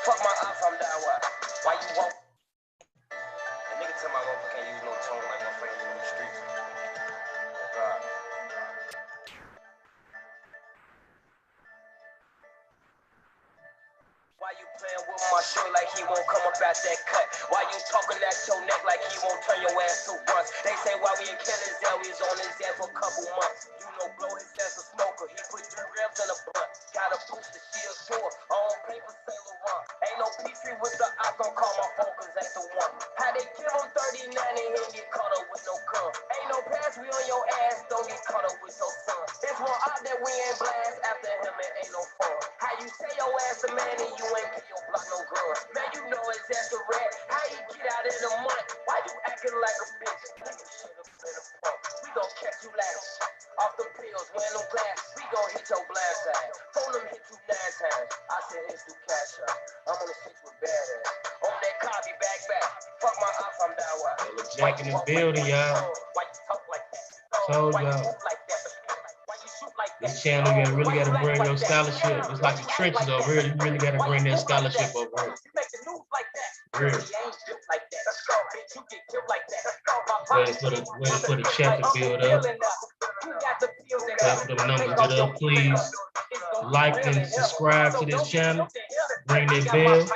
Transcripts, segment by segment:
Fuck my aunt from that way. Why you won't? The nigga tell my mother can't use no tone like my friends from the streets. Oh God. Why you playing with my shirt like he won't come up out that cut? Why you talking at your neck like he won't turn your ass to once? They say why we in Kelly's we was on his ass for a couple months. You know, blow his ass a smoker. He put 3 grams in a blunt. Got a booster, she a sure. On paper, Saint Laurent. Ain't no Petrie with the I don't call my phone cause ain't the one. How they give him 39 and he ain't get caught up with no gun. Ain't no pass, we on your ass, don't get caught up with your son. It's one out that we ain't blast after him, it ain't no fun. How you say your ass a man and you ain't get your block no gun? Man, you know his ass a rat. How he get out in a month? Why you acting like a bitch? Nigga shit up in the front. We gon' catch you last. Off the pills, wearing no glass. We gon' hit your blast ass. Phone them hit you 9 times. I said hit you cash out. I'm on the switch with badass. On that copy back. Fuck my ops, I'm that way. Jack in the building, y'all. Why you talk like that? Told Why you y'all. move like that? Why you shoot like that? This channel, you really got to bring your scholarship. It's like the trenches over here. You really got to bring that scholarship over here. Real. Wait for the chat to build up. Wait for the numbers to get up. Please like and subscribe to this channel. Ring that bell.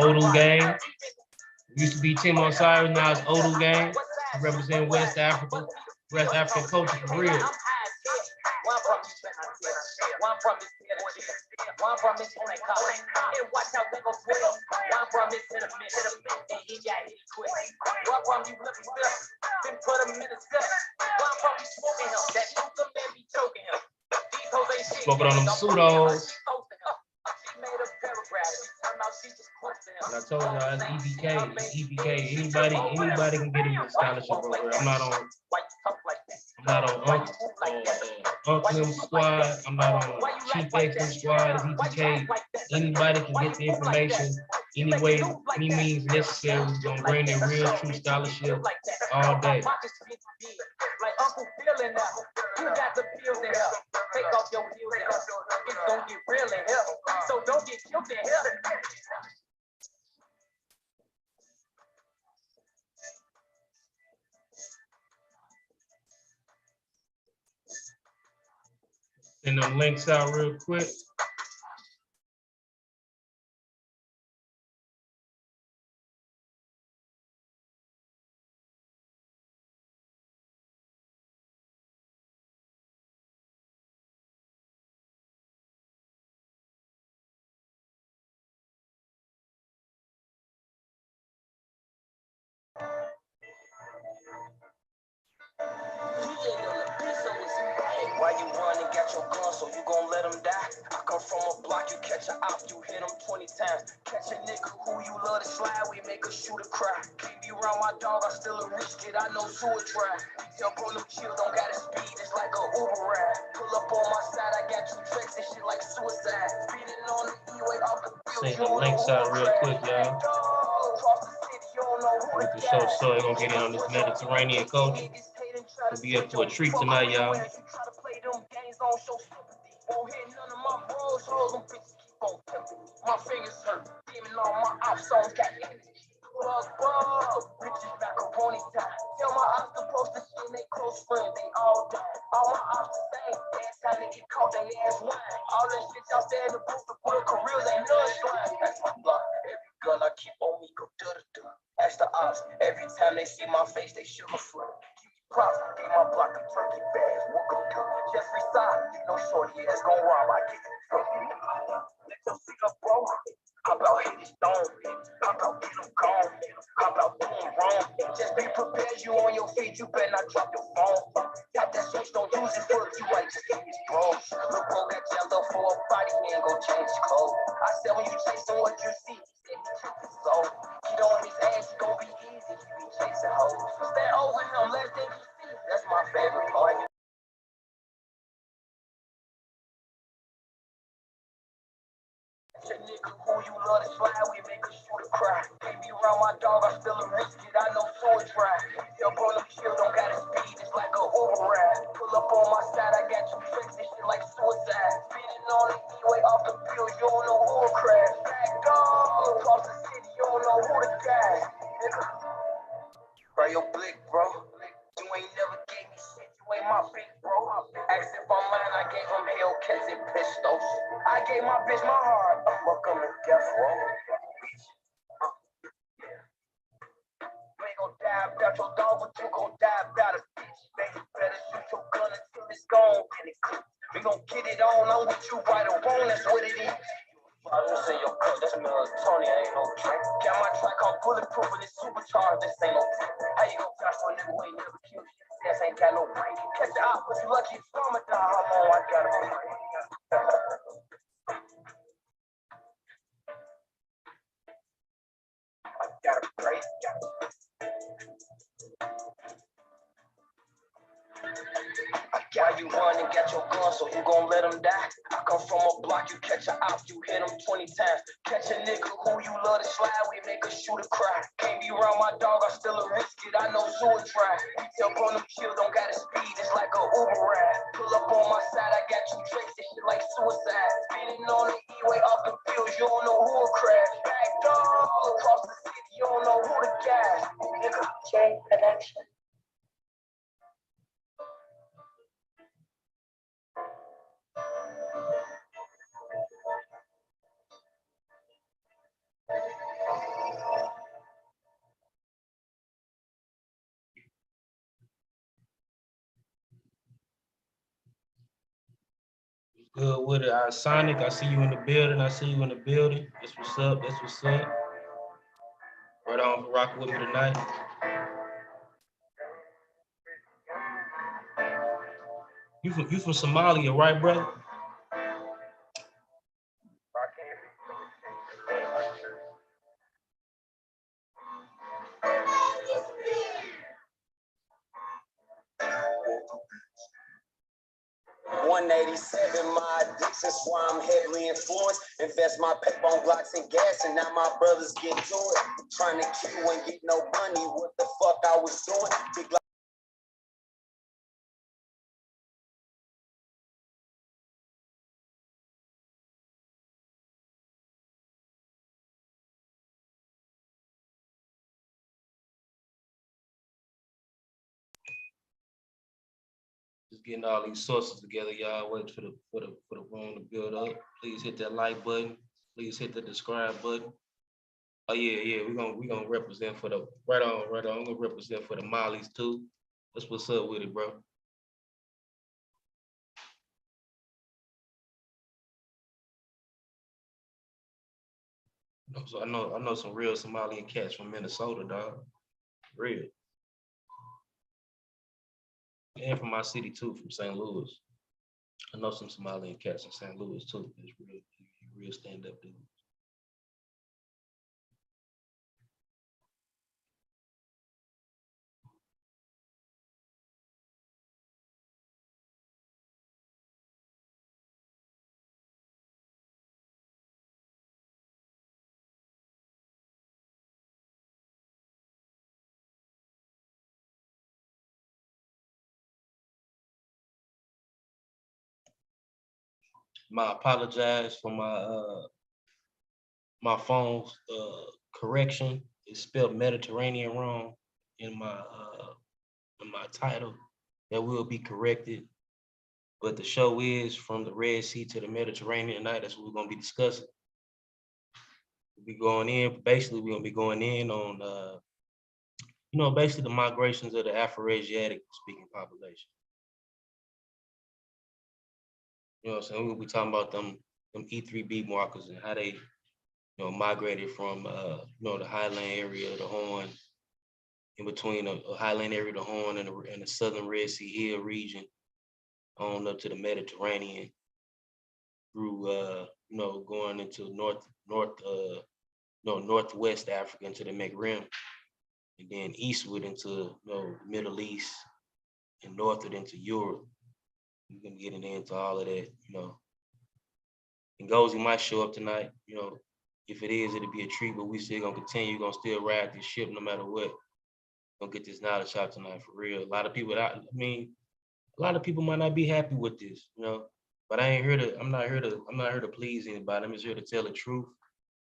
Odell Gang. Used to be Tim Osiris, now it's Odell Gang. Represent West Africa. West African culture for real. Smoking on them pseudos. And I told y'all it's EBK. It's EBK. Anybody can get in the scholarship program. I'm not on Uncle Squad. I'm not on Chief Excellence Squad. It's EBK. Anybody can get the information any way, any means necessary. We're gonna bring their real true scholarship all day. Like Uncle Phil in there, you got the pills in here. Take off your heels in here. It's gonna get real in here. So don't get killed in here. Send them links out real quick. Why you run and got your gun, so you gon' let him die? I come from a block, you catch a op, you hit him 20 times. Catch a nigga who you love to slide, we make a shooter cry. Keep you around my dog, I still a rich kid, I know suicide. Jump on them chills, don't gotta speed, it's like a Uber ride. Pull up on my side, I got two tricks and shit like suicide. Speeding on the E-way off the field. Send the links out real quick, y'all. With the show, so you're gonna get in on this Mediterranean culture. We'll be up for a treat tonight, y'all. My fingers hurt, demon on my ops songs got energy. Bitches macaroni time. Tell my ops to post the shit, they close friends, they all die. All my ops the same, last time they get caught, they ass wine. All that shit out there in the booth, the real careers ain't none slime. That's my block, every gun I keep on me go da-da-da. Ask the ops, every time they see my face, they sugar free. Props, gave my block the turkey bags, what gon' do? Jeffrey side, you know shorty ass gon' rob, I get it. Let them see us, bro. How about hit his dome? How about get him gone? How about doing wrong? Just be prepared, you on your feet, you better not drop your phone. Got that switch, don't use it for you like it's bro. Look, bro, got jammed up for a body, he ain't gon' change his clothes. I said when you chasing what you see, so he on his ass, he gon' be easy, he be chasing hoes. Stand over him, let them see, that's my favorite part. That nigga who you love to slide, we make a shooter cry. Keep me around my dog, I still a rich kid, I know suicide. Jump on them chills, don't gotta speed, it's like a Uber ride. Pull up on my side, I got two tricks, this shit like suicide. Speeding on the E-way off the field, you don't know who will crash. Back dog, across the city, you don't know who the guy. Nigga, bro, your blick, bro. You ain't never gave me shit, you ain't my big bro. Asked if I'm mine, I gave him Hellcats and pistols. I gave my bitch my heart, welcome to death row. You ain't gon' die about your dog, but you gon' die about a bitch. Baby, better shoot your gun until it's gone. We gon' get it on, I'm with you right or wrong, that's what it is. I just say your cut, that's melatonin, ain't no drink. Got my track on bulletproof and it's supercharged, this ain't no trick. How you gon' pass for a nigga who ain't never killed you? This ain't got no brain. Catch the op, but you lucky it's from a dog. How long I gotta be? I gotta pray. Why you run and got your gun, so you gon' let him die? I come from a block, you catch a op, you hit him 20 times. Catch a nigga who you love to slide, we make a shooter cry. Can't be around my dog, I still a rich kid, I know suicide. Jump on them chills, don't gotta speed, it's like a Uber ride. Pull up on my side, I got two tricks, this shit like suicide. Speeding on the E-way off the field, you don't know who will crash. Back dog, across the city, you don't know who the guy. Nigga, J Connection. Good with it. Sonic, I see you in the building. I see you in the building. That's what's up. That's what's up. Right on for rocking with me tonight. You from Somalia, right, brother? 187, my addiction's why I'm heavily influenced. Invest my paper on Glocks and gas, and now my brothers get to it. Trying to kill and get no money, what the fuck I was doing? Big Just getting all these sources together, y'all. Wait for the room to build up. Please hit that like button. Please hit the subscribe button. Oh yeah. We gonna represent for the right on. I'm gonna represent for the Mollies too. That's what's up with it, bro. So I know some real Somalian cats from Minnesota, dog. Real. And from my city too, from St. Louis. I know some Somalian cats in St. Louis too. It's real stand-up dude. I apologize for my phone's correction. It's spelled Mediterranean wrong in my title. That will be corrected. But the show is from the Red Sea to the Mediterranean tonight. That's what we're gonna be discussing. We'll be going in. Basically, we're gonna be going in on basically the migrations of the Afro-Asiatic speaking population. You know what I'm saying? We'll be talking about them E3B markers and how they migrated from the highland area of the Horn, in between the highland area of the Horn and the southern Red Sea Hill region, on up to the Mediterranean, through going into northwest Africa into the Maghreb, and then eastward into Middle East, and northward into Europe. We're gonna get into all of that, And Gozy might show up tonight, If it is, it'll be a treat, but we still gonna continue, gonna still ride this ship no matter what. Gonna get this knowledge out tonight for real. A lot of people might not be happy with this, but I'm not here to please anybody. I'm just here to tell the truth,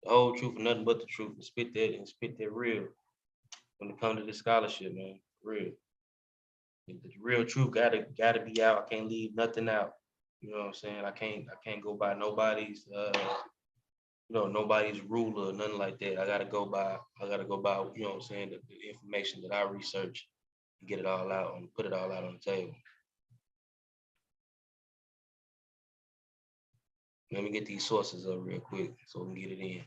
the whole truth and nothing but the truth, and spit that real when it comes to this scholarship, man. Real. The real truth gotta be out. I can't leave nothing out. You know what I'm saying? I can't go by nobody's nobody's rule or nothing like that. I gotta go by, you know what I'm saying, the information that I research and get it all out and put it all out on the table. Let me get these sources up real quick so we can get it in.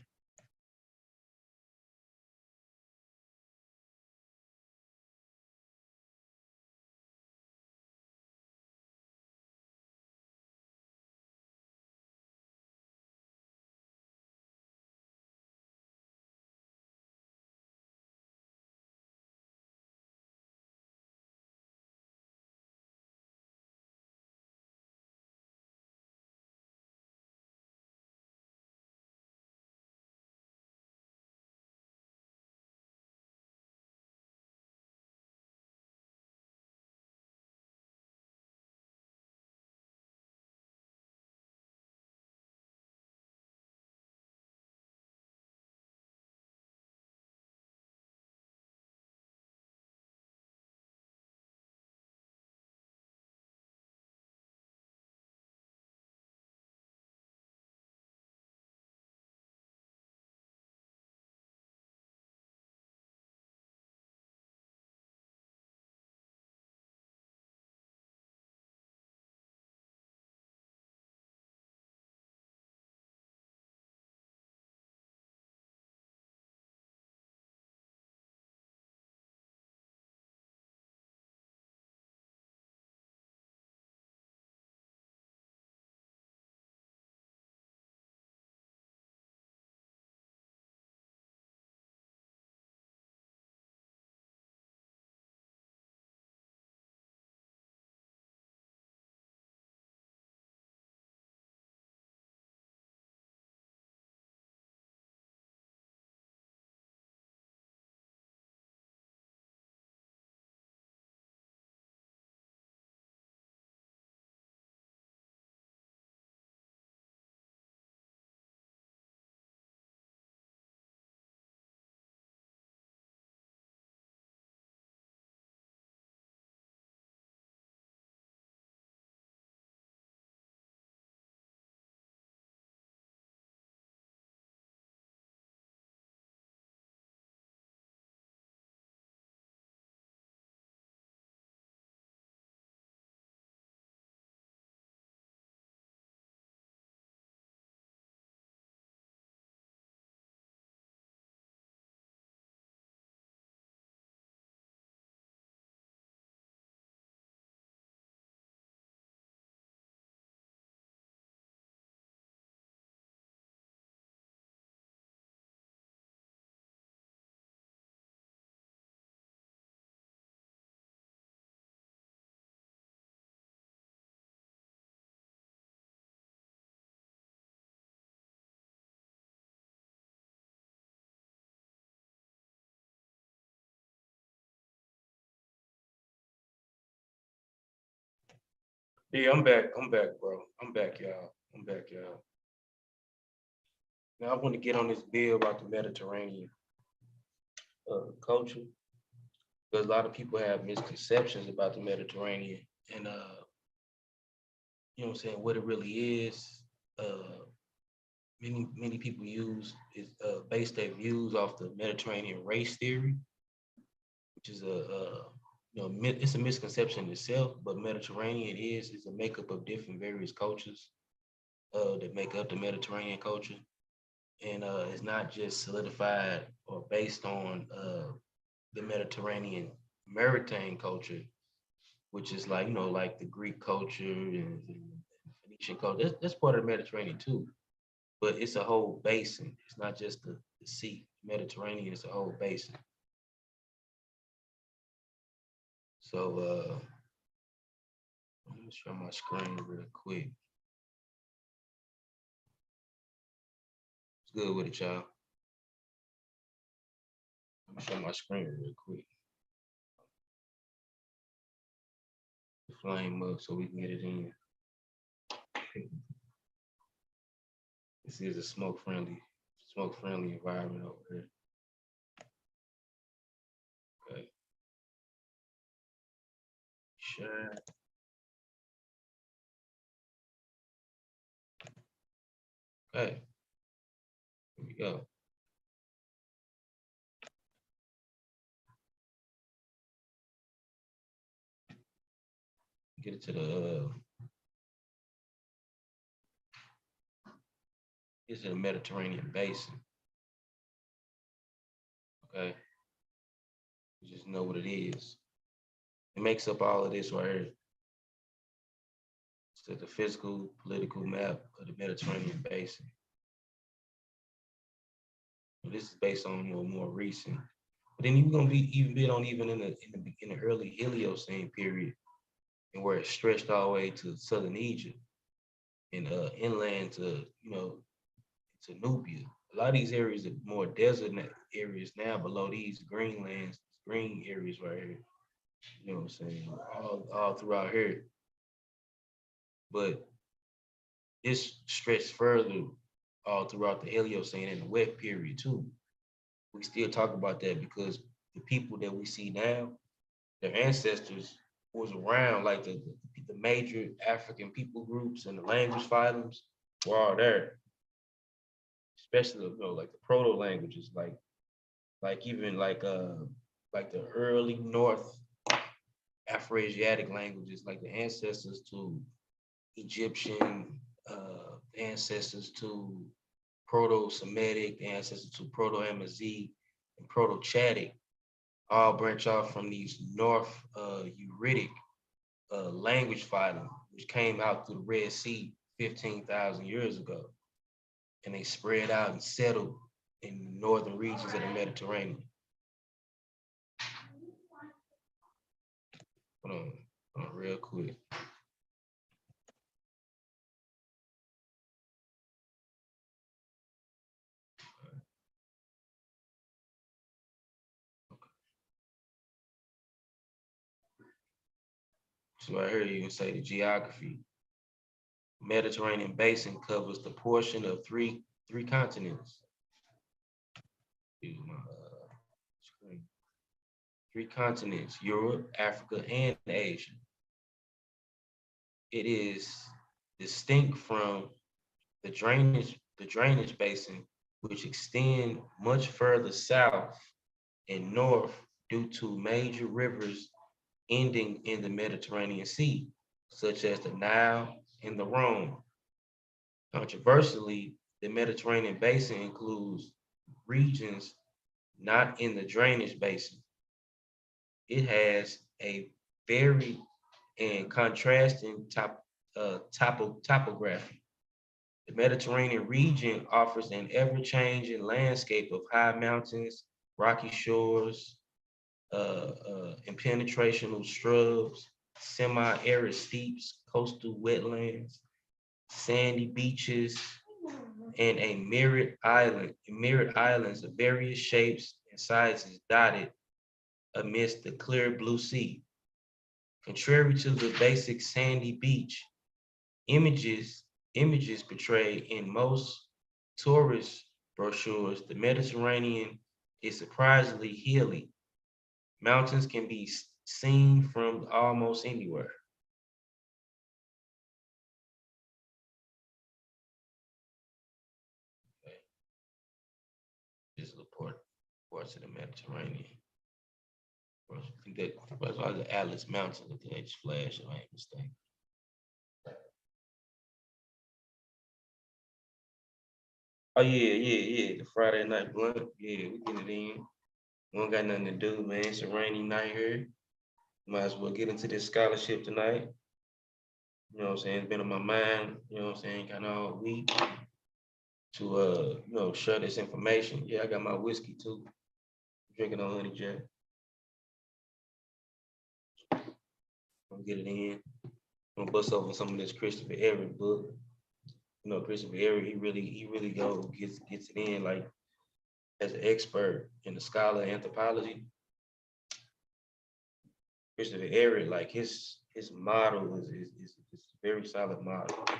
Yeah, I'm back. I'm back, bro. I'm back, y'all. I'm back, y'all. Now I want to get on this bill about the Mediterranean culture because a lot of people have misconceptions about the Mediterranean and you know what I'm saying, what it really is. Uh, many people use is base their views off the Mediterranean race theory, which is it's a misconception in itself, but Mediterranean is a makeup of different various cultures that make up the Mediterranean culture. And it's not just solidified or based on the Mediterranean maritime culture, which is like, you know, like the Greek culture and Phoenician culture. That's part of the Mediterranean too, but it's a whole basin. It's not just the sea. Mediterranean is a whole basin. So let me share my screen real quick. It's good with it, y'all. Let me share my screen real quick. The flame up so we can get it in. This is a smoke friendly environment over here. Okay. Share. Okay. Here we go. Get it to the Mediterranean basin. Okay. You just know what it is. It makes up all of this right here. It's the physical, political map of the Mediterranean basin. This is based on, you know, more recent. But then you're gonna be even bit on even in the early Heliocene period, and where it stretched all the way to southern Egypt and inland to, you know, to Nubia. A lot of these areas are more desert areas now below these green lands, green areas right here. You know what I'm saying? All throughout here. But this stretched further all throughout the Heliocene and the wet period too. We still talk about that because the people that we see now, their ancestors was around, like the major African people groups and the language phylums were all there, especially, you know, like the proto languages, like even like the early North Afroasiatic languages, like the ancestors to Egyptian, ancestors to Proto-Semitic, ancestors to Proto-Amazigh and Proto-Chadic, all branch off from these North Uritic language phylum, which came out through the Red Sea 15,000 years ago. And they spread out and settled in the northern regions of the Mediterranean. Hold on real quick. So right here you can say the geography. Mediterranean basin covers the portion of three continents. Use my screen. Three continents: Europe, Africa, and Asia. It is distinct from the drainage basin, which extend much further south and north due to major rivers ending in the Mediterranean Sea, such as the Nile and the Rhone. Controversially, the Mediterranean basin includes regions not in the drainage basin. It has a varied and contrasting topography. The Mediterranean region offers an ever-changing landscape of high mountains, rocky shores, impenetrational shrubs, semi-arid steeps, coastal wetlands, sandy beaches, and myriad islands of various shapes and sizes dotted amidst the clear blue sea. Contrary to the basic sandy beach images portrayed in most tourist brochures, the Mediterranean is surprisingly hilly. Mountains can be seen from almost anywhere. Okay. This is the parts of the Mediterranean. I think that was all the Atlas Mountains. I think they just flashed, if I ain't mistaken. Oh yeah. The Friday night blunt. Yeah, we get it in. We don't got nothing to do, man. It's a rainy night here. Might as well get into this scholarship tonight. You know what I'm saying? It's been on my mind, you know what I'm saying, kind of all week to share this information. Yeah, I got my whiskey too. Drinking on Honey Jack. I'm gonna get it in. I'm gonna bust over some of this Christopher Everett book. You know, Christopher Everett, he really gets it in like as an expert and a scholar of anthropology. Christopher Everett, like his model is a very solid model that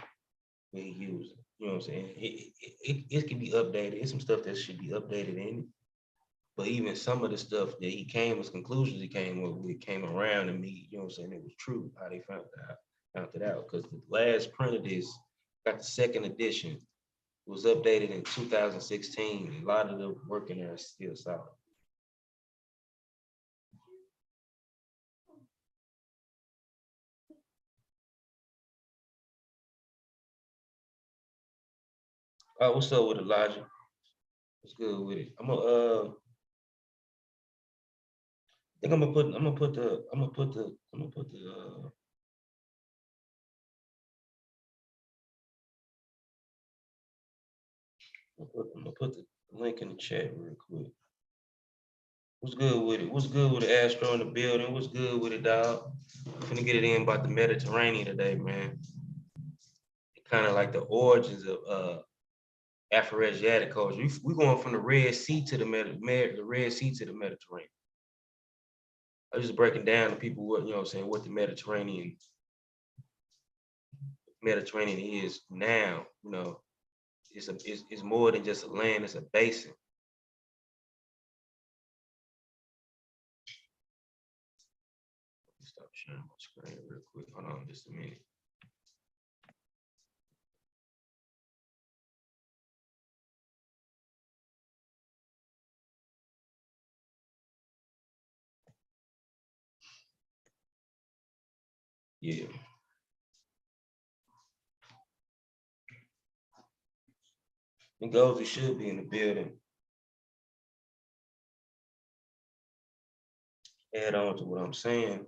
he used. You know what I'm saying? It can be updated. It's some stuff that should be updated in it. But even some of the stuff that he came as conclusions he came up with came around to me, you know what I'm saying? It was true how they found it out. Because the last print of this, got the second edition, was updated in 2016. A lot of the work in there is still solid. What's up with Elijah? What's good with it? I think I'm gonna put the link in the chat real quick. What's good with it? What's good with the Astro in the building? What's good with it, dog? I'm finna get it in about the Mediterranean today, man. Kind of like the origins of Afro-Asiatic culture. We're going from the Red Sea to the Red Sea to the Mediterranean. I'm just breaking down to people what, you know what I'm saying, what the Mediterranean is now. You know, it's more than just a land, it's a basin. Stop sharing my screen real quick. Hold on just a minute. Yeah. And goes, he should be in the building. Add on to what I'm saying.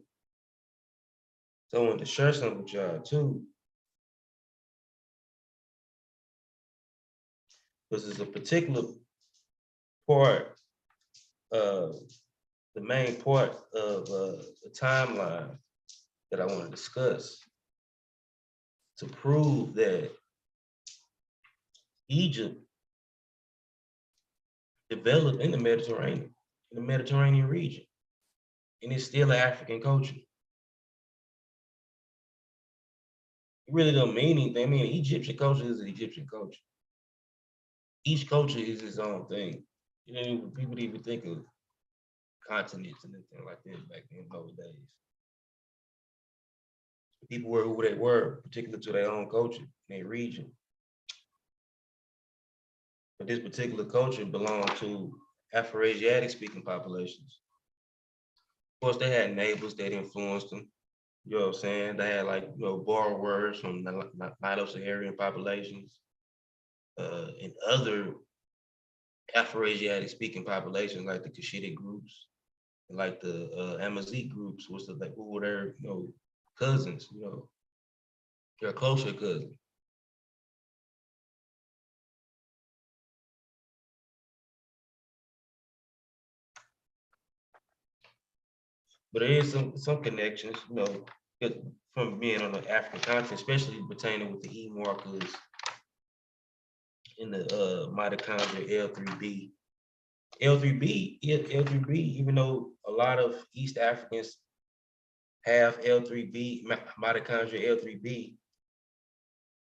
So I wanted to share something with y'all too. Because there's a particular part of the main part of the timeline that I want to discuss to prove that Egypt developed in the Mediterranean region, and it's still an African culture. It really don't mean anything. I mean, Egyptian culture is an Egyptian culture. Each culture is its own thing. You know, people didn't even think of continents and anything like that back in those days. People were who they were, particular to their own culture, their region. But this particular culture belonged to Afro-Asiatic speaking populations. Of course, they had neighbors that influenced them. You know what I'm saying? They had like, you know, borrowed words from Nilo-Saharan populations and other Afro-Asiatic speaking populations like the Cushitic groups, like the Amazigh groups, who were their, you know, cousins, you know, their closer cousins. But there is some connections, you know, from being on the African continent, especially pertaining with the E markers in the mitochondria L3B. L3B, even though a lot of East Africans half L3B, mitochondria L3B.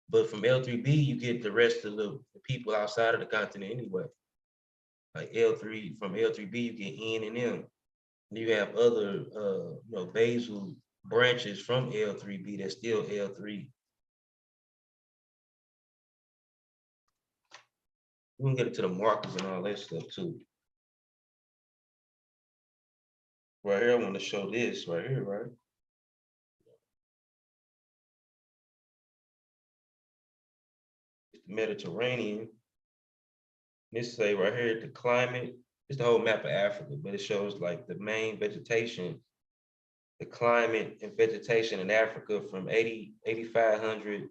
But from L3B, you get the rest of the people outside of the continent anyway. Like L3, from L3B, you get N and M. And you have other, basal branches from L3B that's still L3. We can get into the markers and all that stuff too. Right here, I want to show this right here, right? It's the Mediterranean. This say right here, the climate, it's the whole map of Africa, but it shows like the main vegetation, the climate and vegetation in Africa from 8,500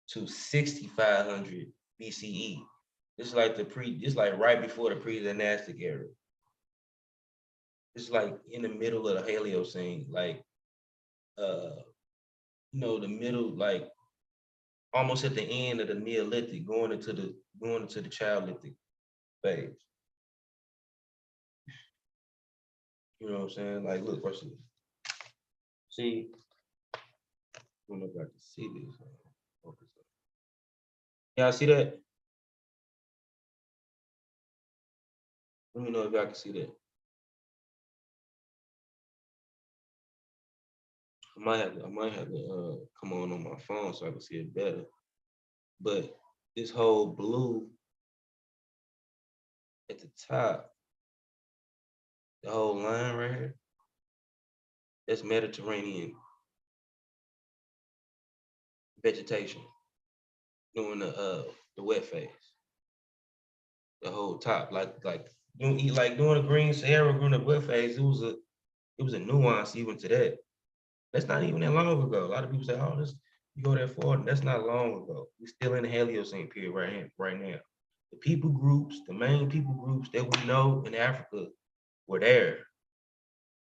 to 6,500 BCE. It's like it's like right before the pre-dynastic era. It's like in the middle of the Paleocene, like the middle, like almost at the end of the Neolithic, going into the Chalcolithic phase. You know what I'm saying? Like, look, watch this. See, I don't know if I can see this. Y'all see that? Let me know if y'all can see that. I might have to come on my phone so I can see it better. But this whole blue at the top, the whole line right here, that's Mediterranean vegetation during the wet phase. The whole top, like during the green Sahara, during the wet phase, it was a nuance even to that. That's not even that long ago. A lot of people say, "Oh, you go that far." That's not long ago. We're still in the Paleocene period right now. The people groups, the main people groups that we know in Africa were there.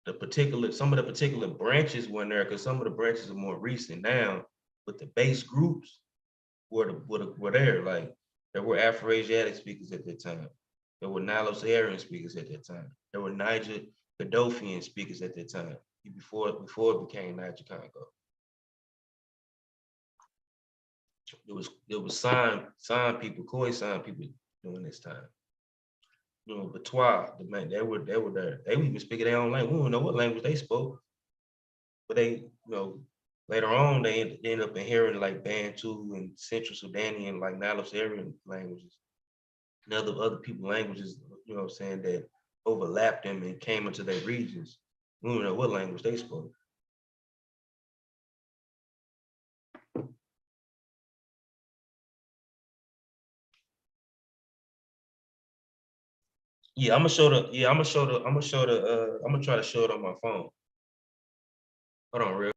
Some of the particular branches weren't there because some of the branches are more recent now, but the base groups were there. Like there were Afro-Asiatic speakers at that time. There were Nilo-Saharan speakers at that time. There were Niger Godoffian speakers at that time, before it became Niger Congo. There was sign people, Khoisan people during this time. Batwa, the man, they were there. They would even speak their own language. We don't know what language they spoke, but they, later on they ended up inheriting like Bantu and Central Sudanian, like Nilo-Saharan languages, and other people languages, that overlapped them and came into their regions. We don't know what language they spoke. Yeah, I'm gonna try to show it on my phone. Hold on, real.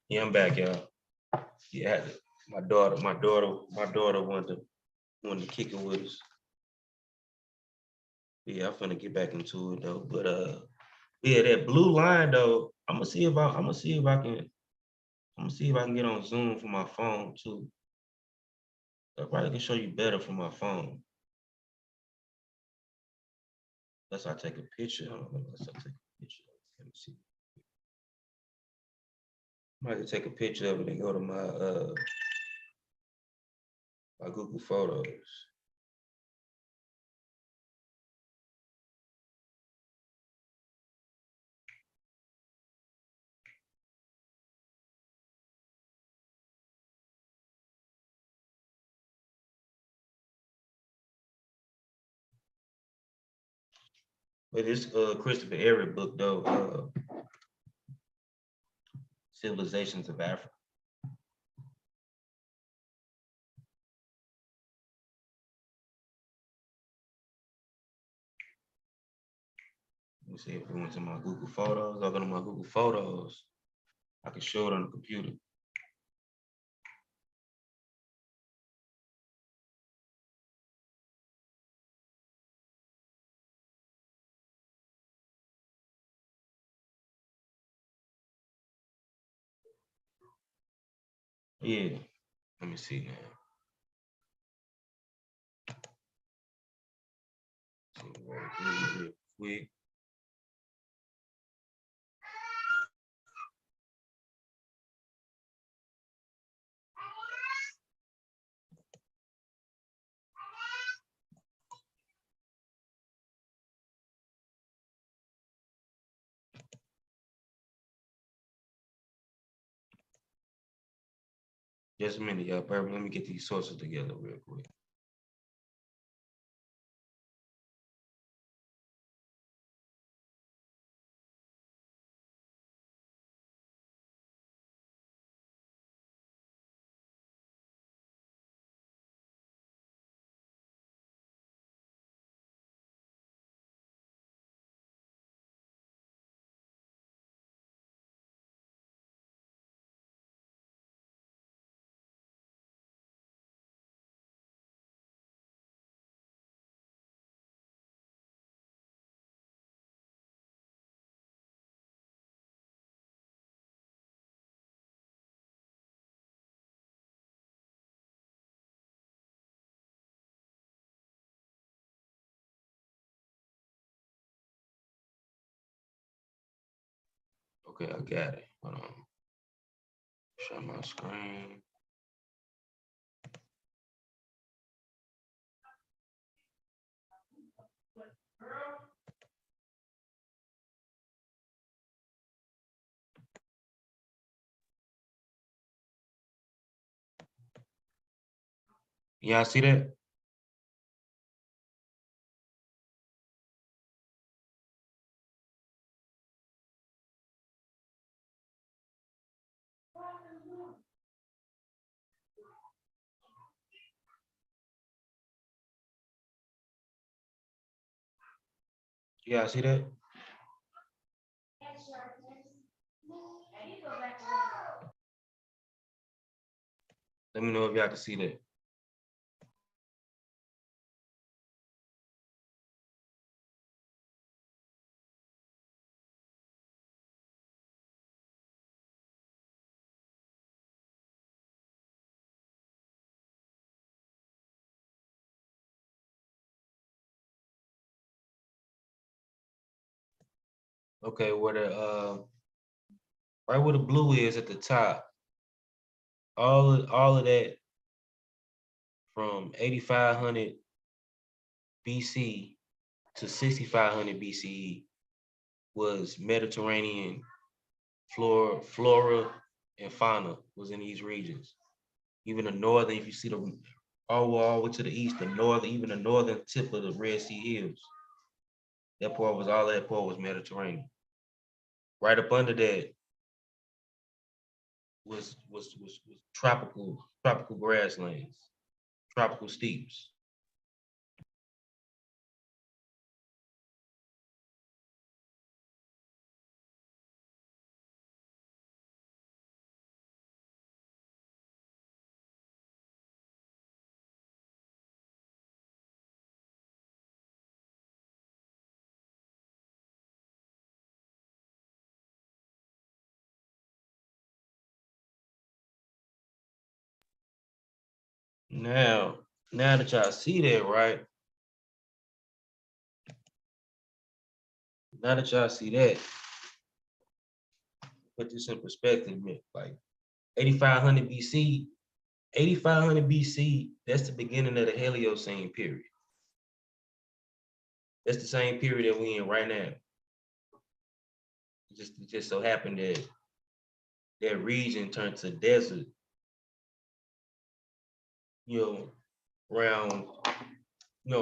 Yeah, I'm back, y'all. Yeah, my daughter wanted to kick it with us. Yeah, I'm finna get back into it though. But yeah, that blue line though, I'm gonna see if I can get on Zoom from my phone too. I probably can show you better from my phone. Unless I take a picture. Unless I take a picture. Let me see. I might take a picture of it and go to my Google Photos. But this Christopher Everett book though, Civilizations of Africa. Let me see if it went to my Google Photos. I'll go to my Google Photos. I can show it on the computer. Yeah, let me see now. Real quick. Just a minute, y'all. Let me get these sources together real quick. Okay, I got it. Hold on. Share my screen. Y'all see that? Yeah, see that? Let me know if y'all can see that. Okay, where the right where the blue is at the top, all of that from 8500 BC to 6500 BCE was Mediterranean flora and fauna was in these regions. Even the northern, if you see the all the way to the east, even the northern tip of the Red Sea Hills, that part was Mediterranean. Right up under that was tropical grasslands, tropical steppes. Now that y'all see that, right? Now that y'all see that, put this in perspective, man. Like 8500 BC, 8500 BC, that's the beginning of the Heliocene period. That's the same period that we in right now. It just so happened that that region turned to desert, you know, around,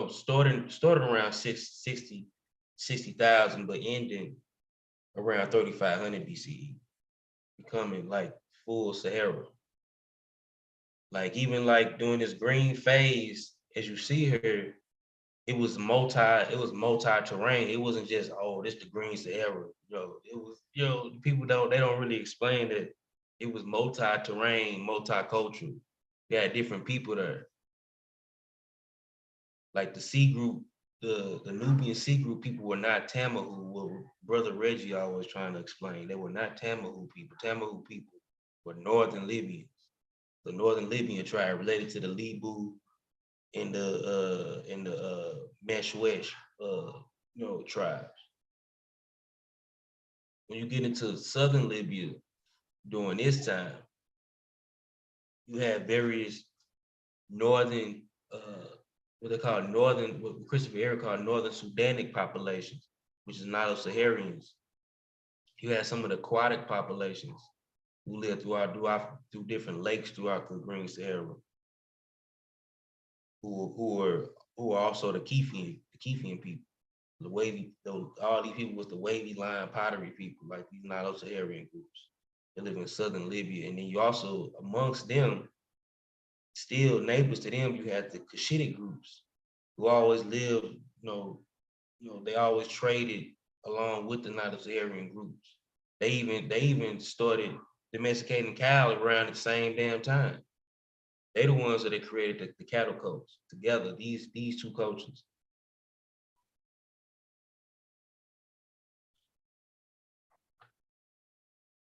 started around 60 60,000, but ending around 3,500 BCE, becoming like full Sahara. Like even like during this green phase, as you see here, it was multi-terrain. It wasn't just, oh, this the green Sahara. It was, people they don't really explain that it was multi-terrain, multicultural. They had different people there. Like the C group, the Nubian C group people were not Tamahu, what Brother Reggie always trying to explain. They were not Tamahu people. Tamahu people were Northern Libyans. The Northern Libyan tribe related to the Libu and the Meshwesh tribes. When you get into Southern Libya during this time, you have various northern what Christopher Eric called Northern Sudanic populations, which is Nilo-Saharians. You had some of the aquatic populations who lived through different lakes throughout the Green Sahara, who are also the Kefian people. All these people was the wavy line pottery people, like these Nilo-Saharian groups. They live in southern Libya, and then you also amongst them, still neighbors to them, you had the Cushitic groups who always lived, they always traded along with the Nilo-Saharian groups. They even started domesticating cows around the same damn time. They the ones that created the cattle coast together, these two cultures.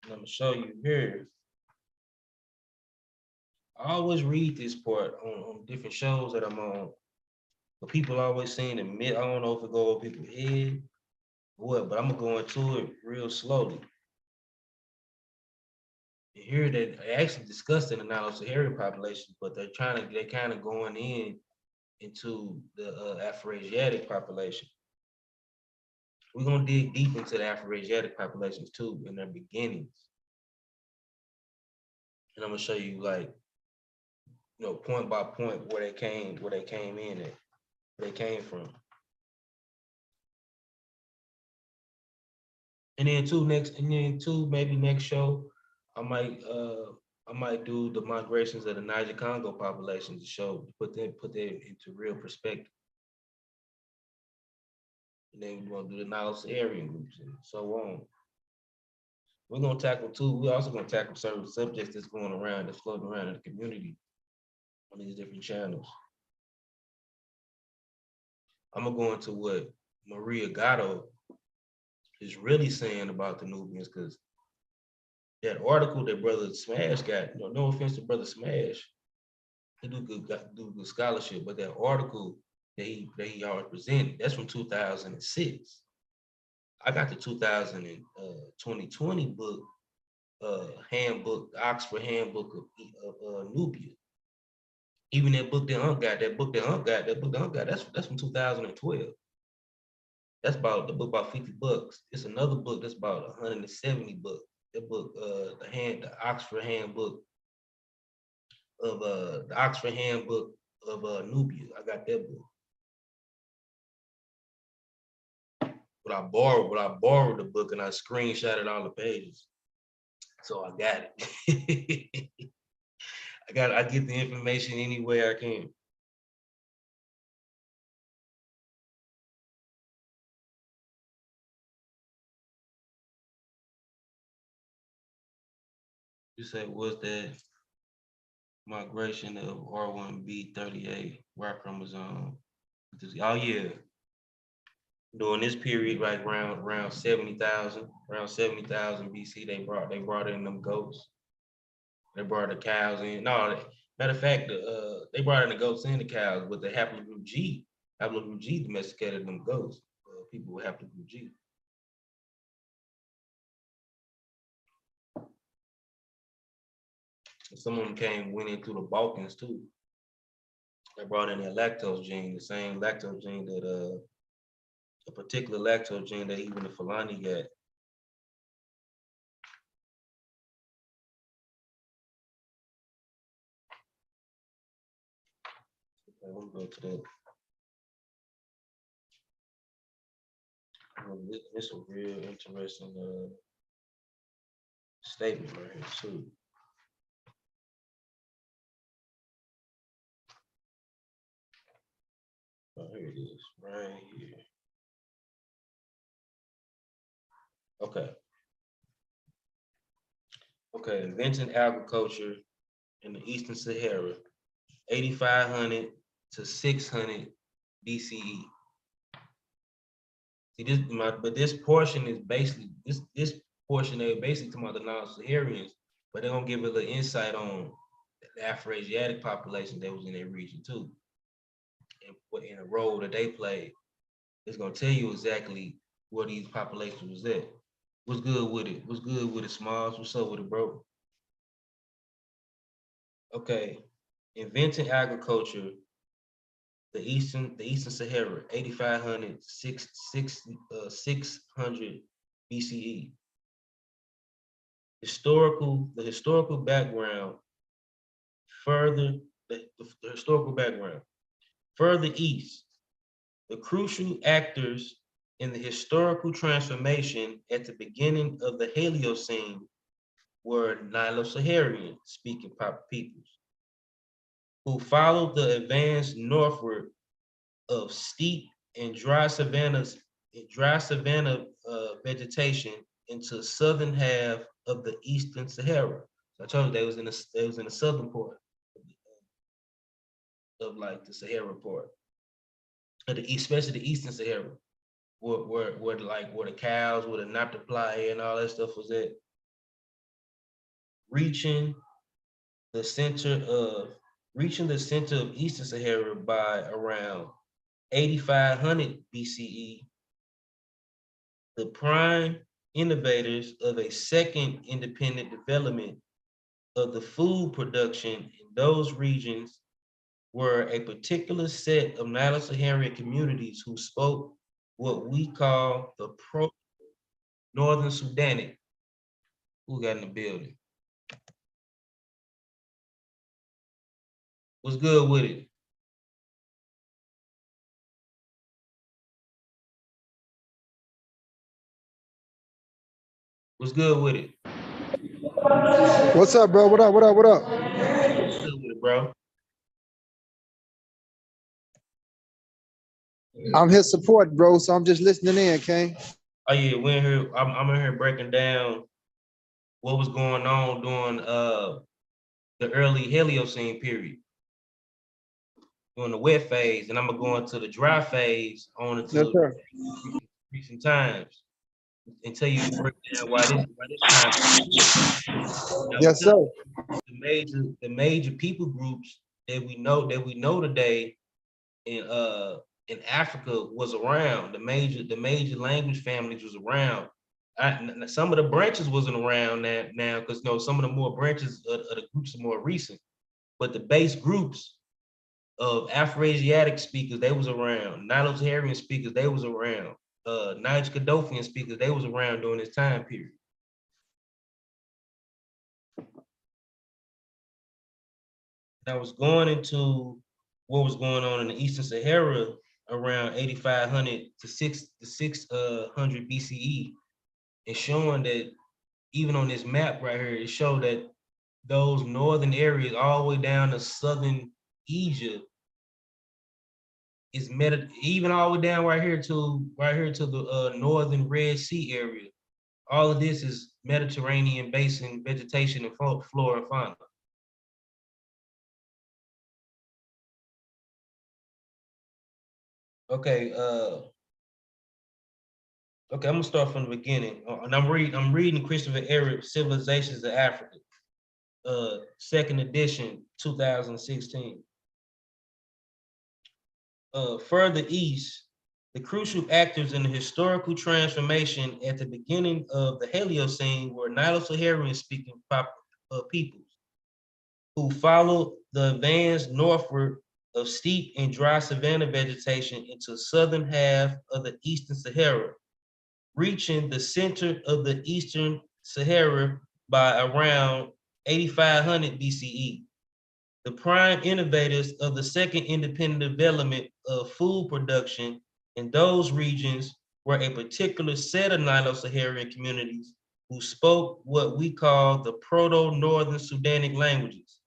And I'm gonna show you here. I always read this part on different shows that I'm on. But people always saying the myth. I don't know if it go over people's head or what, but I'm gonna go into it real slowly. You hear that they actually discussed in the Nilo-Saharan population, but they're kind of going into the Afro-Asiatic population. We're gonna dig deep into the Afro-Asiatic populations too in their beginnings. And I'm gonna show you point by point where they came in at, where they came from. And then maybe next show, I might do the migrations of the Niger Congo population to show, put that into real perspective. And then we're gonna do the Nilo-Saharan groups and so on. We're also gonna tackle certain subjects that's going around, that's floating around in the community on these different channels. I'm gonna go into what Maria Gatto is really saying about the Nubians, because that article that Brother Smash got, no offense to Brother Smash, he do good scholarship, but that article that he always presented, that's from 2006. I got the 2020 book, handbook, the Oxford Handbook of Nubia. Even that book that Unc got, that's from 2012. That's about the book about $50. It's another book that's about 170 bucks. That book, the Oxford Handbook of Nubia. I got that book. But I borrowed the book and I screenshotted all the pages. So I got it. I get the information any way I can. You said, was that migration of R1b38 Y chromosome? Oh yeah. During this period, like around 70,000 BC, they brought in them goats. They brought the cows in. No, matter of fact, they brought in the goats and the cows, but the haplogroup G domesticated them goats. People with haplogroup G. Some of them went into the Balkans too. They brought in their lactose gene, the same lactose gene that a particular lactose gene that even the Fulani got. Okay, we'll go to that. It's a real interesting statement right here too. Oh, here it is, right here. Okay. Okay, inventing agriculture in the Eastern Sahara, 8,500 to 600 BCE. See this, but this portion is basically this portion they basically talking about the non-Saharians, but they're gonna give a little insight on the Afro-Asiatic population that was in their region too, and what in the role that they played. It's gonna tell you exactly where these populations was at. What's good with it? What's good with it, Smalls? What's up with it, bro? Okay, inventing agriculture, the Eastern Sahara, 8,500 600 BCE. The historical background, further, the historical background. Further east, the crucial actors in the historical transformation at the beginning of the Paleocene were Nilo-Saharan speaking peoples who followed the advance northward of steep and dry savanna vegetation into southern half of the Eastern Sahara. So I told you they was in the southern part of like the Sahara part, of the especially the Eastern Sahara, where the cows, where the Nabta and all that stuff was at. Reaching the center of Eastern Sahara by around 8,500 BCE, the prime innovators of a second independent development of the food production in those regions were a particular set of Nilo-Saharan communities who spoke what we call the Northern Sudanic. Who got in the building? What's good with it? What's good with it? What's up, bro? What up? What up? What up? What's good with it, bro? I'm his support, bro. So I'm just listening in, King. Oh yeah, we're in here. I'm in here breaking down what was going on during the early Paleocene period, during the wet phase, and I'm gonna go into the dry phase on into recent times and tell you break down why this time. Now, yes, sir. the major people groups that we know today in Africa was around. The major language families was around. Some of the branches wasn't around now because some of the more branches of the groups are more recent. But the base groups of Afro-Asiatic speakers, they was around. Nilo-Saharan speakers, they was around. Niger-Cadoffian speakers, they was around during this time period. And I was going into what was going on in the Eastern Sahara around 8,500 to 600 BCE, and showing that even on this map right here, it showed that those northern areas all the way down to southern Egypt is even all the way down right here to the northern Red Sea area. All of this is Mediterranean basin vegetation and flora and fauna. Okay, okay, I'm gonna start from the beginning, and I'm reading Christopher Ehret, Civilizations of Africa, second edition, 2016. Further east, the crucial actors in the historical transformation at the beginning of the Paleocene were Nilo-Saharan speaking peoples who followed the advance northward of steep and dry savanna vegetation into southern half of the Eastern Sahara, reaching the center of the Eastern Sahara by around 8,500 BCE. The prime innovators of the second independent development of food production in those regions were a particular set of Nilo-Saharan communities who spoke what we call the Proto-Northern Sudanic languages.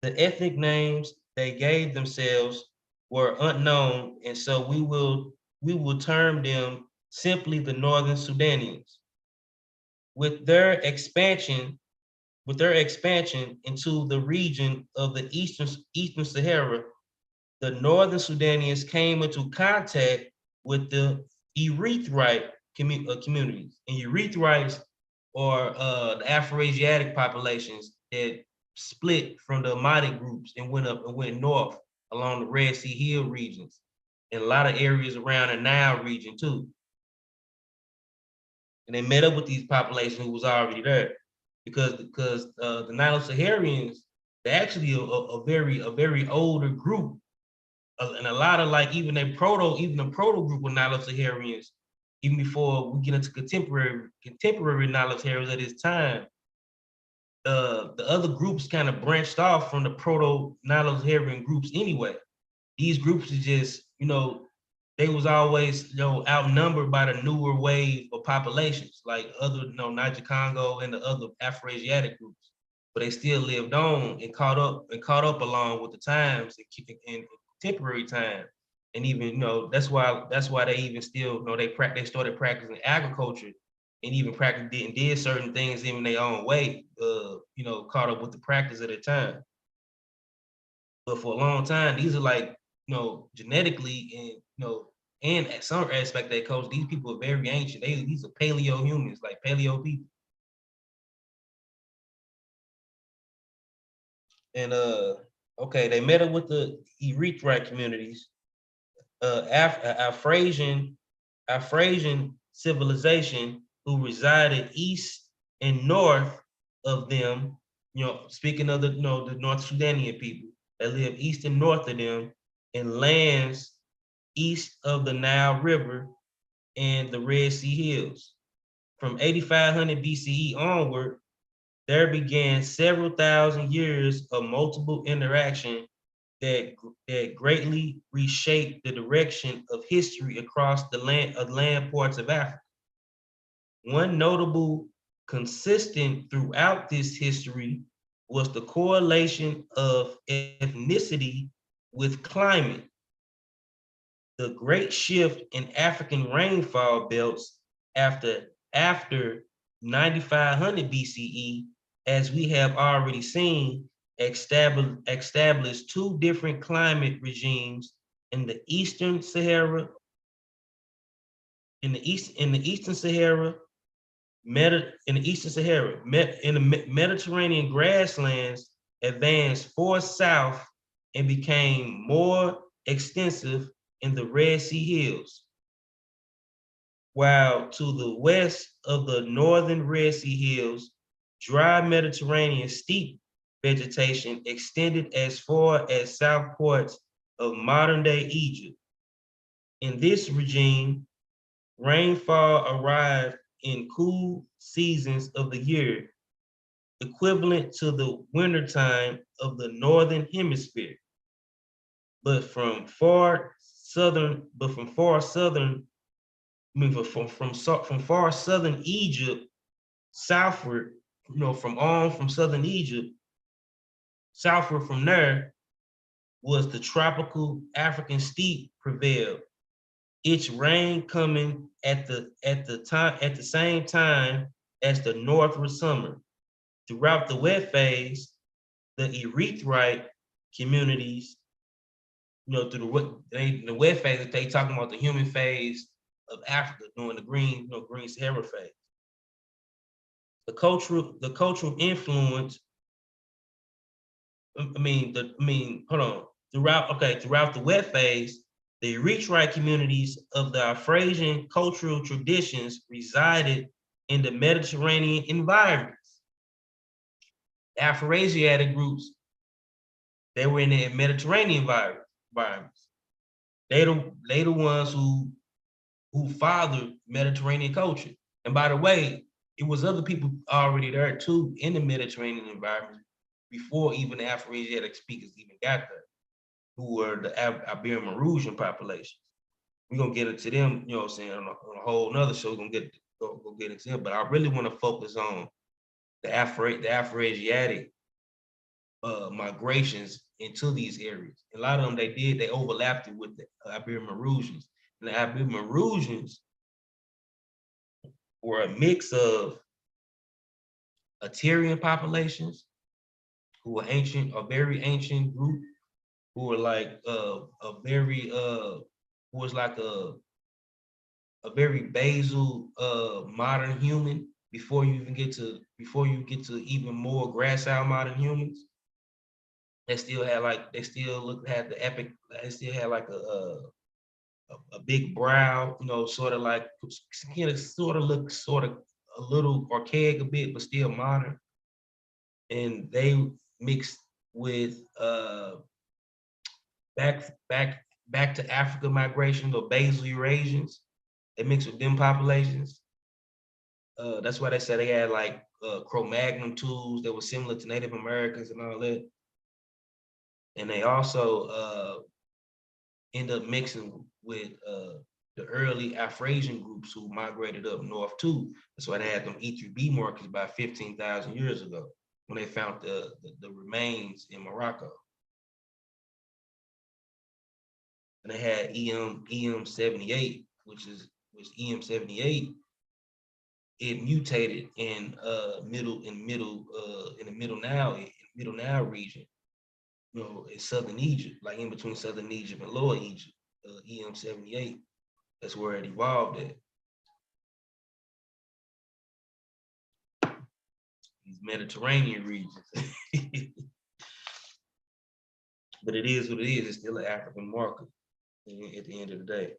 The ethnic names they gave themselves were unknown, and so we will term them simply the Northern Sudanians. With their expansion into the region of the Eastern Sahara, the Northern Sudanians came into contact with the Erythrite communities. And Erythrites are the Afro-Asiatic populations that split from the Amadic groups and went north along the Red Sea Hill regions and a lot of areas around the Nile region too. And they met up with these populations who was already there because the Nilo-Saharians, they're actually a very older group. And a lot of like even the proto group of Nilo-Saharians, even before we get into contemporary Nilo-Saharians at this time, the other groups kind of branched off from the proto Nilo-Saharan groups anyway. These groups are just, they was always, outnumbered by the newer wave of populations, like other, Niger Congo and the other Afro-Asiatic groups. But they still lived on and caught up along with the times and contemporary time. And even, that's why they even still, they started practicing agriculture and even did certain things in their own way, caught up with the practice at the time. But for a long time, these are like, genetically and at some aspect of that culture, these people are very ancient. These are paleo humans, like paleo people. And okay, they met up with the Erythrite communities. Afrasian civilization who resided east and north of them, speaking of the North Sudanian people that live east and north of them in lands east of the Nile River and the Red Sea Hills. From 8500 BCE onward, there began several thousand years of multiple interaction that greatly reshaped the direction of history across the land parts of Africa. One notable consistent throughout this history was the correlation of ethnicity with climate. The great shift in African rainfall belts after 9500 BCE, as we have already seen, established two different climate regimes in the Eastern Sahara, in the Mediterranean grasslands advanced far south and became more extensive in the Red Sea Hills, while to the west of the northern Red Sea Hills, dry Mediterranean steppe vegetation extended as far as south parts of modern-day Egypt. In this regime, rainfall arrived in cool seasons of the year, equivalent to the wintertime of the northern hemisphere. From far southern Egypt southward, from southern Egypt, southward from there was the tropical African steppe prevailed. Its rain coming at the same time as the northward summer. Throughout the wet phase, the Erythrite communities, through the wet phase, they talking about the human phase of Africa during the green Sahara phase. The cultural influence. Throughout the wet phase, the Erythrite communities of the Afrasian cultural traditions resided in the Mediterranean environments. Afro-Asiatic groups, they were in the Mediterranean environments. They the ones who fathered Mediterranean culture. And by the way, it was other people already there too in the Mediterranean environment before even the Afro-Asiatic speakers even got there, who were the Iberian Mauritian populations. we're gonna get into them, you know what I'm saying, on a whole nother show. We're gonna go get into them. But I really want to focus on the Afroasiatic migrations into these areas. A lot of them they overlapped it with the Iberian Maurutians. And the Iberian Maurutians were a mix of Aterian populations, who were a very ancient group, who were like a very who was like a very basal modern human before you get to even more gracile modern humans. They still had the epic. They still had like a big brow, you know, sort of like skin, sort of look sort of a little archaic a bit, but still modern. And they mixed with back to Africa migration, or basal Eurasians. They mixed with them populations. That's why they said they had like Cro-Magnon tools that were similar to Native Americans and all that. And they also end up mixing with the early Afrasian groups who migrated up north too. That's why they had them E3B markers about 15,000 years ago when they found the remains in Morocco. And they had EM78, which EM78. It mutated in the Middle Nile region, you know, in southern Egypt, like in between southern Egypt and lower Egypt. EM78, that's where it evolved at. These Mediterranean regions. But it is what it is. It's still an African marker at the end of the day.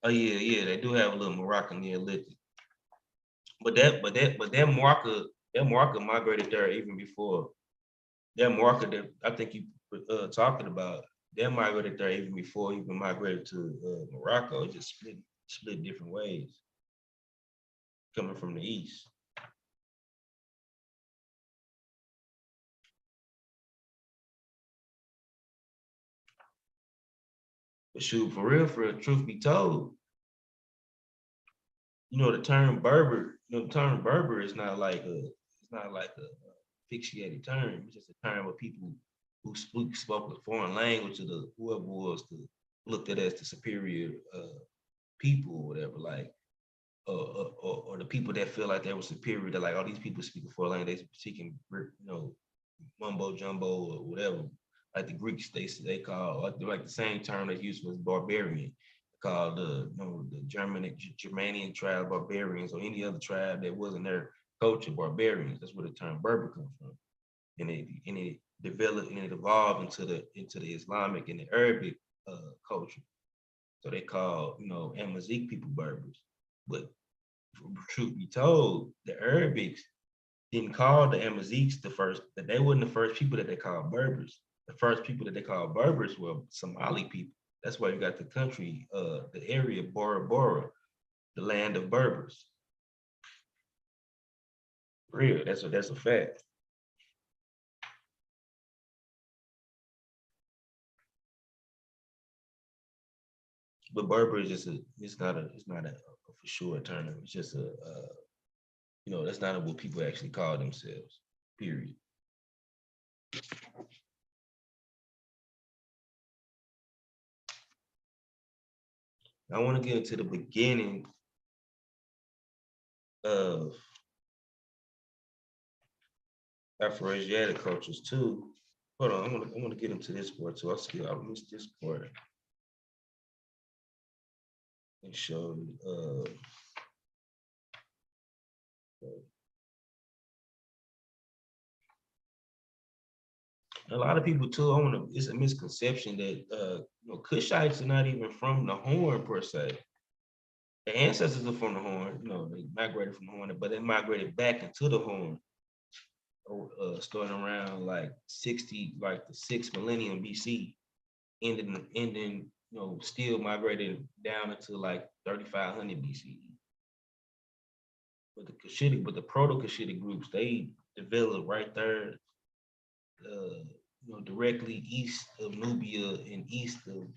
Oh yeah, they do have a little Moroccan Neolithic. But that marker migrated there even before. That marker that I think you talking about, that migrated there even before even migrated to Morocco. It just split different ways, coming from the east. But shoot, for real, truth be told, you know, the term Berber, is not like a asphyxiated term. It's just a term of people who spoke a foreign language, to whoever was looked at as the superior people or whatever, like or the people that feel like they were superior. They're like, oh, these people speak a foreign language, they speaking, you know, mumbo jumbo or whatever. Like the Greeks, they call like the same term they used was barbarian, called the Germanian tribe barbarians, or any other tribe that wasn't their culture barbarians. That's where the term Berber comes from, and it developed and it evolved into the Islamic and the Arabic culture. So they call, you know, Amazigh people Berbers. But truth be told, the Arabics didn't call the Amazighs that they weren't the first people that they called Berbers. The first people that they called Berbers were Somali people. That's why you got the country, the area Bora Bora, the land of Berbers. Real, that's a fact. But Berber is just it's not a for sure term. It's just you know, that's not what people actually call themselves, period. I want to get into the beginning of Afroasiatic cultures too. Hold on, I want to get into this part too. I missed this part. And show a lot of people too. It's a misconception that you know, Kushites are not even from the Horn per se. The ancestors are from the Horn. You know, they migrated from the Horn, but they migrated back into the Horn, starting around like the 6th millennium BC, ending, you know, still migrating down into like 3500 BCE. but the Proto-Cushitic groups, they developed right there, directly east of Nubia and east of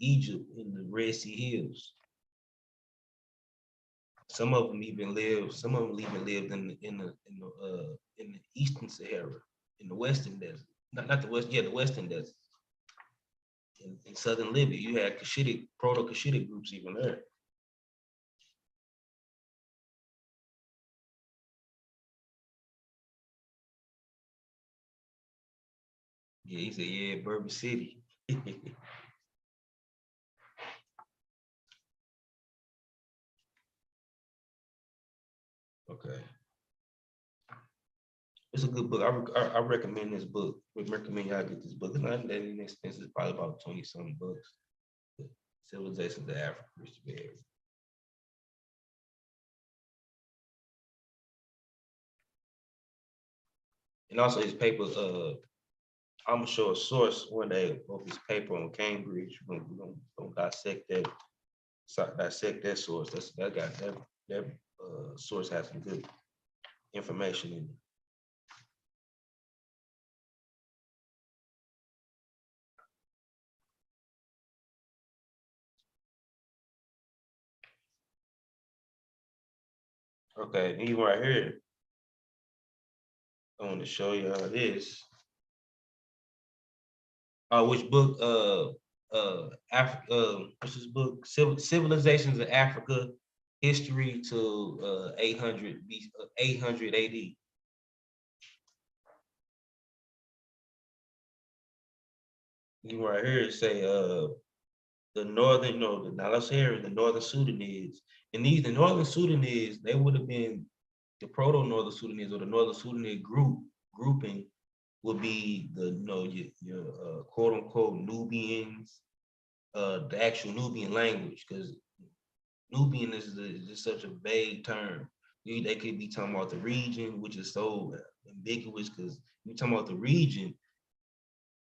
Egypt in the Red Sea Hills. Some of them even lived in the Eastern Sahara, in the Western Desert. Not the West, yeah, the Western Desert. In southern Libya, you had Proto-Cushitic groups even there. Yeah, he said, yeah, Berber City. Okay. It's a good book. I recommend this book. I recommend y'all get this book. It's not that inexpensive. It's probably about 20-something bucks. Civilizations of Africa, Richard Berry. And also his paper, I'm gonna show a source one day of his paper on Cambridge. We're gonna dissect that source. That source has some good information in it. Okay, even right here, I want to show you how this. Which book? What's this book? Civilizations of Africa, History to 800 AD. You right here say the northern, now let's hear the northern Sudanese, and the northern Sudanese, they would have been the proto-northern Sudanese, or the northern Sudanese grouping would be the your quote unquote Nubians, the actual Nubian language, because Nubian is just such a vague term. They could be talking about the region, which is so ambiguous, because you talking about the region,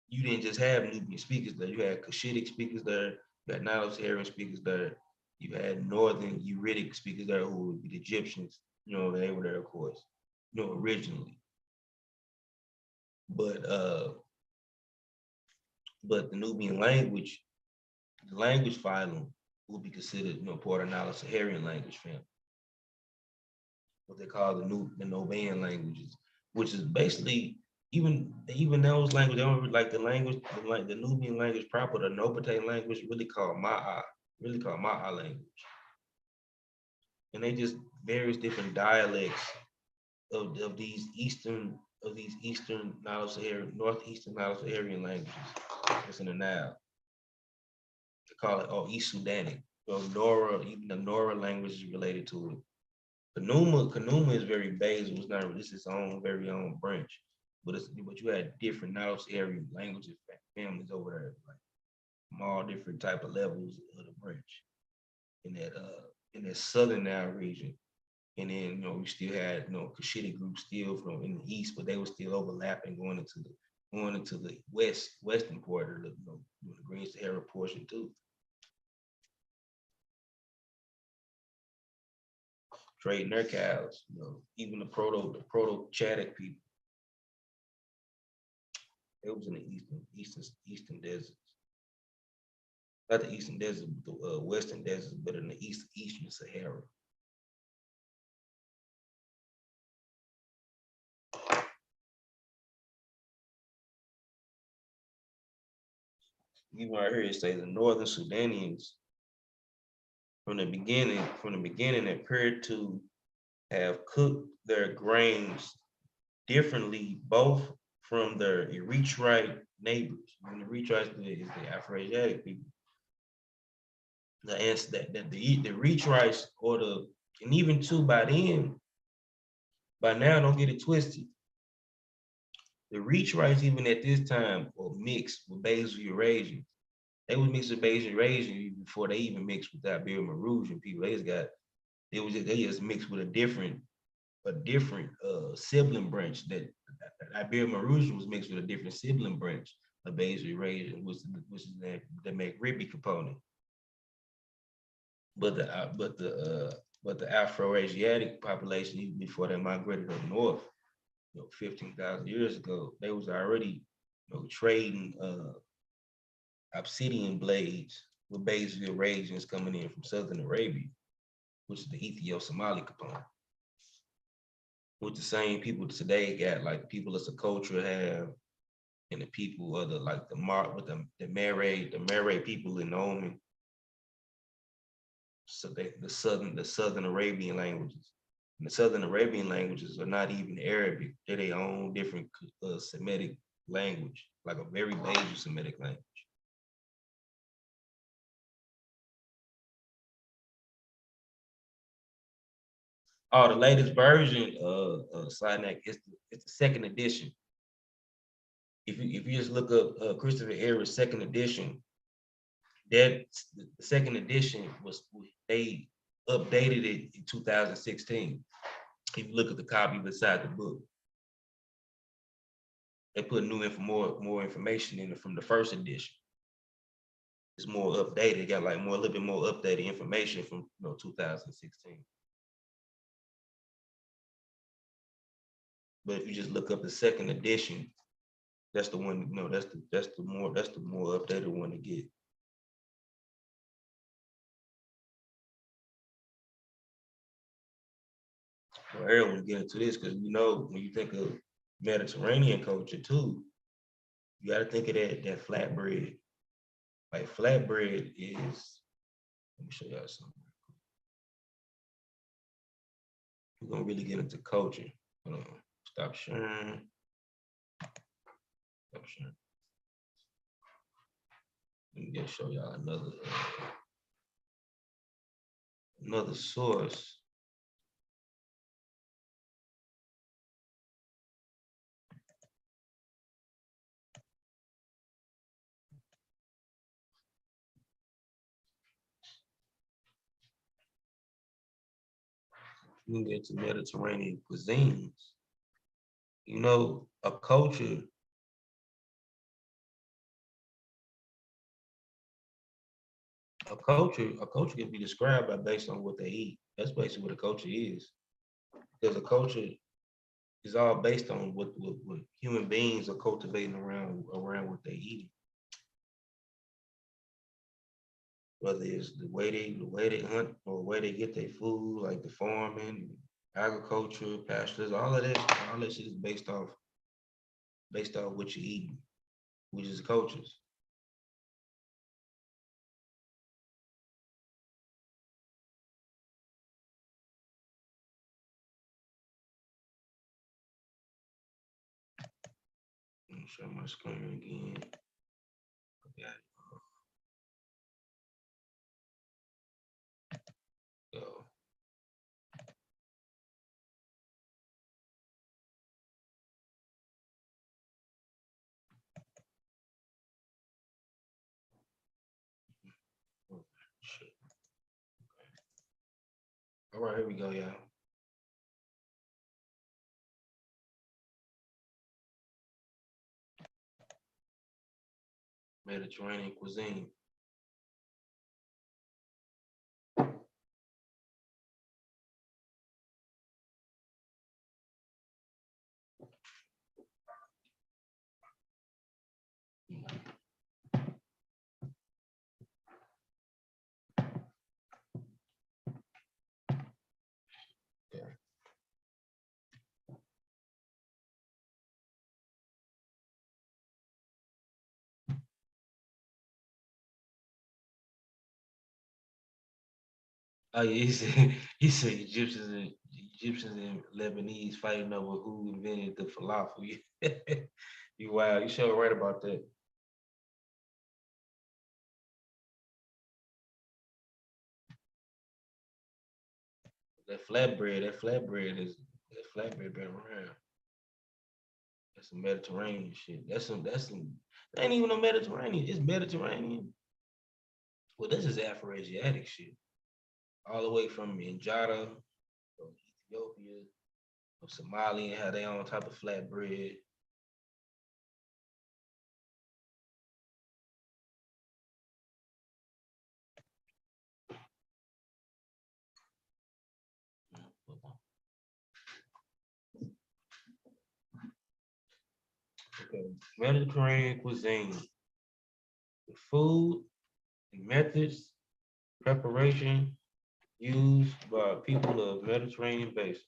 you didn't just have Nubian speakers there. You had Cushitic speakers there. You had Nilo-Saharan speakers there. You had Northern Uritic speakers there, who would be the Egyptians. They were there, of course, originally. But the Nubian language, the language phylum, will be considered, part of Nilo-Saharan language family. What they call the Nobaean languages, which is basically even those languages. They don't really like the language, the Nubian language proper, the Nobate language, really called Ma'a language, and they just various different dialects of these eastern Nilo-Saharan, northeastern Nilo-Saharan languages. It's in the Nile. They call it East Sudanic. Nora, even the Nora language is related to it. Kanuma is very basal. It's not. It's its own very own branch, but you had different Nilo-Saharan languages families over there, like from all different type of levels of the branch in that southern Nile region. And then we still had Cushitic groups still from in the east, but they were still overlapping going into the western part of the Green Sahara portion too. Trading their cows, even the proto-Chadic people. It was in the eastern deserts. Not the eastern desert, but the western deserts, but in the eastern Sahara. Even right here, it say the northern Sudanians from the beginning appeared to have cooked their grains differently, both from their Eritreite neighbors. And the Eritreites is the Afro-Asiatic people. The answer that the Eritreites and even too by now, don't get it twisted. The Eritreites even at this time were mixed with Basal Eurasians. They was mixed with Basal Eurasians before they even mixed with the Ibero-Maurusian people. They just mixed with a different sibling branch. That Ibero-Maurusian was mixed with a different sibling branch of Basal Eurasian, which is the Maghrebi component. But but the Afro-Asiatic population, even before they migrated up north, 15,000 years ago, they was already, trading obsidian blades with basal regions coming in from Southern Arabia, which is the Ethio-Somali component. With the same people today got like people as a culture have, and the people of the like the Marae people in Oman. So the Southern Arabian languages. And the Southern Arabian languages are not even Arabic. They're their own different Semitic language, like a very basal Semitic language. Oh, the latest version of Sinai is it's the second edition. If you just look up Christopher Ayres' second edition, that the second edition was they updated it in 2016. If you look at the copy beside the book, they put more information in it from the first edition. It's more updated. It got like a little bit more updated information from 2016. But if you just look up the second edition, that's the one. That's the more updated one to get. Well, Aaron will get into this because when you think of Mediterranean culture too, you got to think of that flatbread. Like flatbread is. Let me show y'all something. We're gonna really get into culture. Hold on. Stop sharing. Stop sharing. Let me just show y'all another source. We can get to Mediterranean cuisines. A culture. A culture can be described based on what they eat. That's basically what a culture is. Because a culture is all based on what human beings are cultivating around what they eat. Whether it's the way they hunt or the way they get their food, like the farming, agriculture, pastures, all that shit is based off what you eat, which is cultures. Let me share my screen again. Okay. So. Shit. Okay. All right, here we go, y'all. Mediterranean cuisine. Oh yeah, he said Egyptians and Lebanese fighting over who invented the falafel. You wow, you sure right about that. That flatbread been around. That's some Mediterranean shit. That's some that ain't even no Mediterranean. It's Mediterranean. Well, this is Afro-Asiatic shit. All the way from Injata, from Ethiopia, from Somalia, had their own type of flatbread. Mediterranean cuisine. The food and methods, preparation used by people of Mediterranean basin.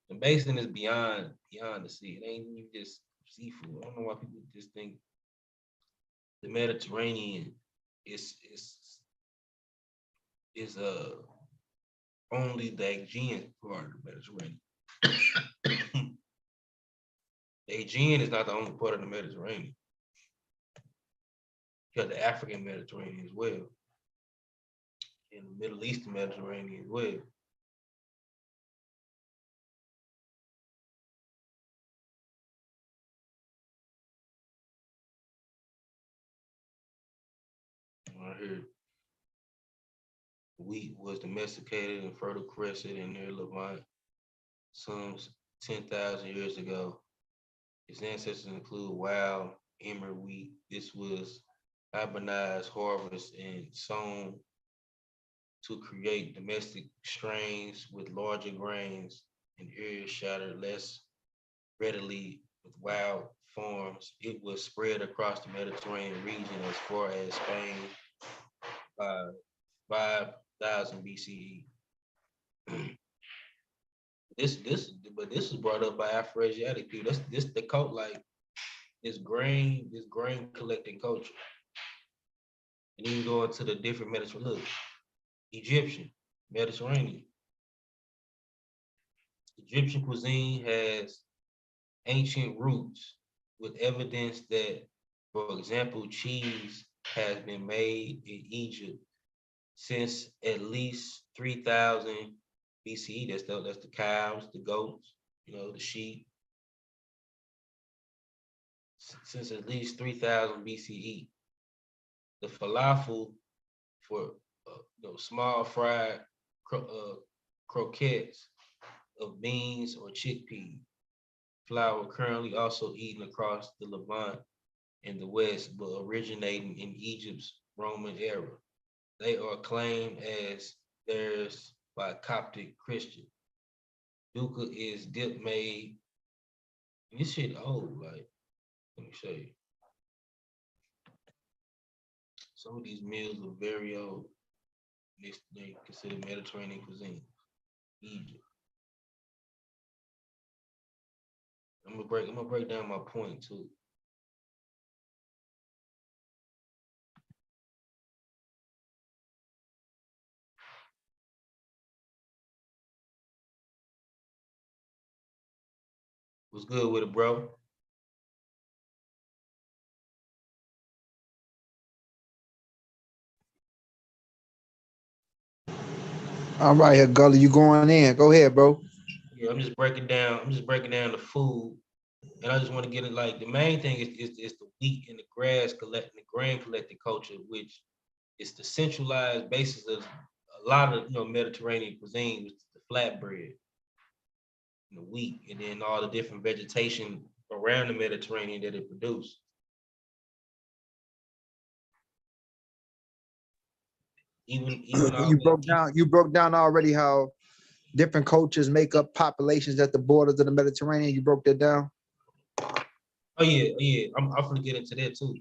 The basin is beyond the sea. It ain't even just seafood. I don't know why people just think the Mediterranean is only the Aegean part of the Mediterranean. The Aegean is not the only part of the Mediterranean. You got the African Mediterranean as well, and the Middle Eastern Mediterranean as well. Right here, wheat was domesticated and fertile crested in near Levant some 10,000 years ago. Its ancestors include wild emmer wheat. This was hibernized, harvested, and sown to create domestic strains with larger grains and areas shattered less readily with wild farms. It was spread across the Mediterranean region as far as Spain by 5,000 BCE. This is brought up by Afroasiatic people. This the cult like this grain collecting culture. And then you go into the different Mediterranean. Look, Egyptian, Mediterranean. Egyptian cuisine has ancient roots with evidence that, for example, cheese has been made in Egypt since at least 3,000 BCE. That's the cows, the goats, the sheep. Since at least 3,000 BCE. The falafel for small fried croquettes of beans or chickpea flour currently also eaten across the Levant and the West, but originating in Egypt's Roman era. They are claimed as theirs by Coptic Christian. Dukkha is dip made. This shit old, like, let me show you. Some of these meals are very old. They consider Mediterranean cuisine. Egypt. I'm gonna break down my point too. What's good with it, bro? All right, here, Gully, you going in? Go ahead, bro. Yeah, I'm just breaking down the food, and I just want to get it like the main thing is the wheat and the grain collecting culture, which is the centralized basis of a lot of Mediterranean cuisine, which is the flatbread, and the wheat, and then all the different vegetation around the Mediterranean that it produces. Even you broke down already how different cultures make up populations at the borders of the Mediterranean. You broke that down. Oh yeah. I'm gonna get into that too.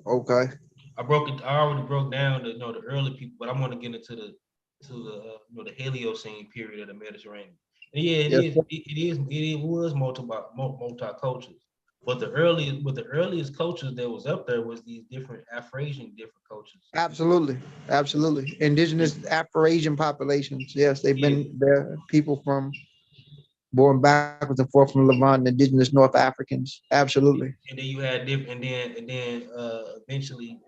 Okay. I already broke down the the early people, but I want to get into the the Heliocene period of the Mediterranean. And yeah, it was multi-cultures. But the earliest cultures that was up there was these different Afro-Asian cultures. Absolutely. Indigenous Afro-Asian populations. Yes, they've been there. People from born backwards and forth from Levant, indigenous North Africans. Absolutely. And then you had different, and then eventually,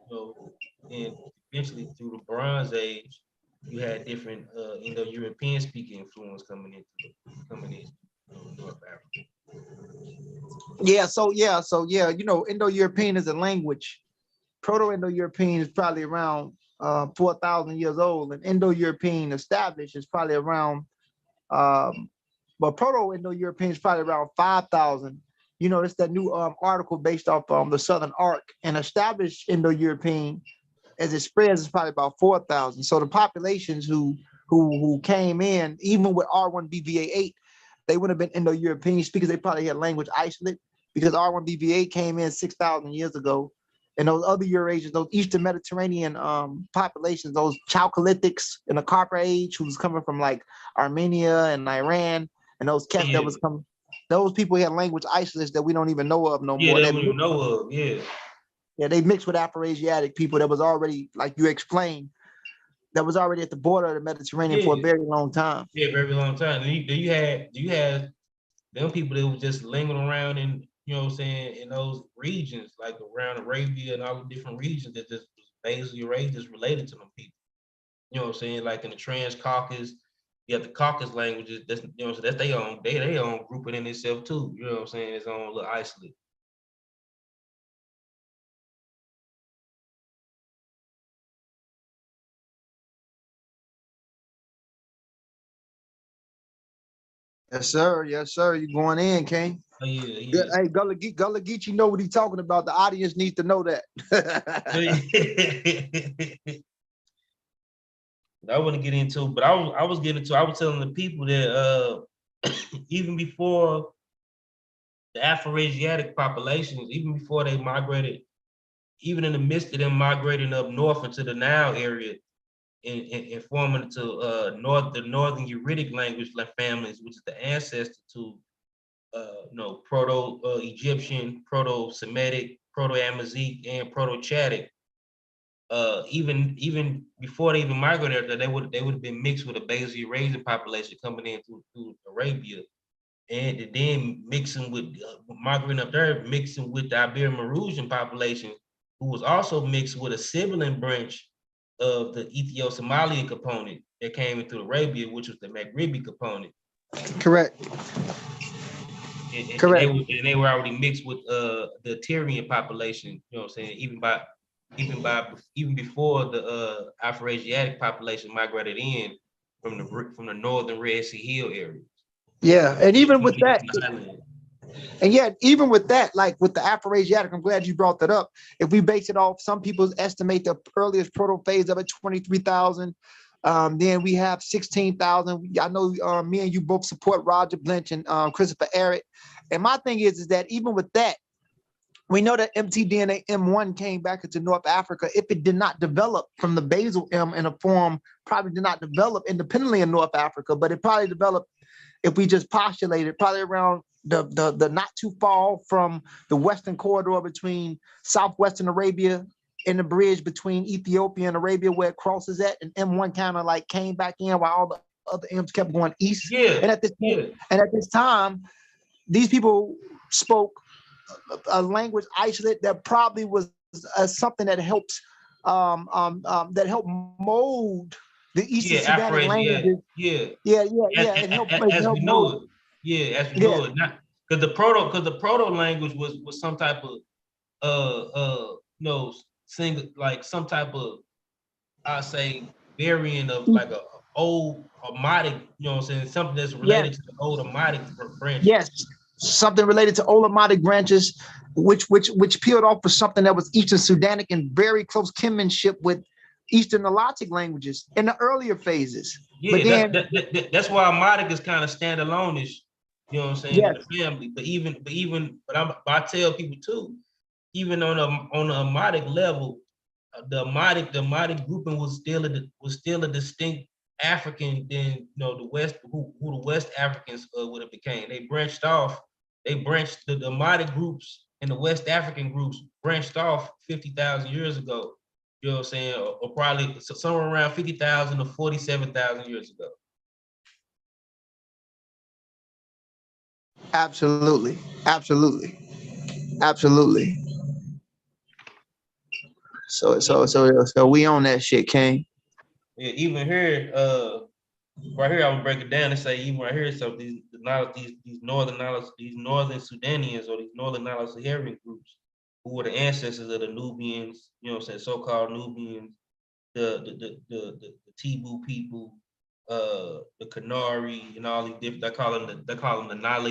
eventually through the Bronze Age, you had different Indo-European speaking influence coming in North Africa. So Indo-European is a language. Proto-Indo-European is probably around 4,000 years old, and Indo-European established is probably around, but Proto-Indo-European is probably around 5,000. It's that new article based off the Southern Arc, and established Indo-European as it spreads is probably about 4,000. So the populations who came in, even with R1BVA8, they would have been Indo-European speakers. They probably had language isolate because R1BVA came in 6,000 years ago. And those other Eurasians, those Eastern Mediterranean populations, those Chalcolithics in the Copper Age, who was coming from like Armenia and Iran, and those cats that was coming, those people had language isolates that we don't even know of no more. They don't even know of, Yeah, they mixed with Afro-Asiatic people that was already, like you explained, that was already at the border of the Mediterranean for a very long time. Yeah, very long time. And you had them people that was just lingering around in, you know what I'm saying, in those regions, like around Arabia and all the different regions that just basically Eurasians related to them people. You know what I'm saying? Like in the Trans-Caucasus, you have the Caucasus languages, that's, you know, so that's their own grouping in itself too. You know what I'm saying? Its own little isolate. Yes, sir. Yes, sir. You going in, King? Oh, yeah. Hey, Gullah Geechee know what he's talking about. The audience needs to know that. I want to get into, but I was telling the people that even before the Afro-Asiatic populations, even before they migrated, even in the midst of them migrating up north into the Nile area and forming into the Northern Uritic language families, which is the ancestor to Proto-Egyptian, Proto-Semitic, Proto-Amazigh, and Proto-Chadic. Even before they even migrated there, they would have been mixed with a Basic Eurasian population coming in through Arabia, and then mixing with migrating up there, mixing with the Ibero-Maurusian population, who was also mixed with a sibling branch of the Ethio-Somalian component that came into Arabia, which was the Maghrebi component. Correct. Correct. And they were already mixed with the Tyrian population. You know what I'm saying? Even before the Afro-Asiatic population migrated in from the northern Red Sea Hill area. Yeah, and even with that, and yet even with that, like with the Afro-Asiatic, I'm glad you brought that up. If we base it off, some people estimate the earliest proto phase of it 23,000. Then we have 16,000. I know me and you both support Roger Blench and Christopher Ehret. And my thing is that even with that, we know that mtDNA M1 came back into North Africa. If it did not develop from the basal M in a form, probably did not develop independently in North Africa, but it probably developed, if we just postulated, probably around the not too far from the western corridor between southwestern Arabia and the bridge between Ethiopia and Arabia where it crosses at, and M1 kind of like came back in while all the other M's kept going east. Yeah. And at this time, these people spoke a language isolate that probably was something that helps mold the Eastern Sudanic languages. As we know it. Yeah, as we know it. Not because the proto language was some type of some type of, I say, variant of like a old Omotic, you know what I'm saying? Something that's related to the old Omotic branch. Yes, something related to old Omotic branches, which peeled off for something that was Eastern Sudanic and very close kinship with Eastern Nilotic languages in the earlier phases. Yeah, but then, that's why Omotic is kind of standalone-ish, you know what I'm saying, in the family. But I tell people too, even on a Omotic level, the Omotic grouping was still a distinct African than the West, who the West Africans would have became. They branched off. The Omotic groups and the West African groups branched off 50,000 years ago. You know what I'm saying, or probably somewhere around 50,000 to 47,000 years ago. Absolutely. So we on that shit, King. Yeah, even here, right here, I would break it down and say, even right here, so these northern Sudanians or these northern Nilo-Saharan groups, who were the ancestors of the Nubians, you know what I'm saying, so-called Nubians, the Tibu people, the Kanari, and all these different. They call them the Nile,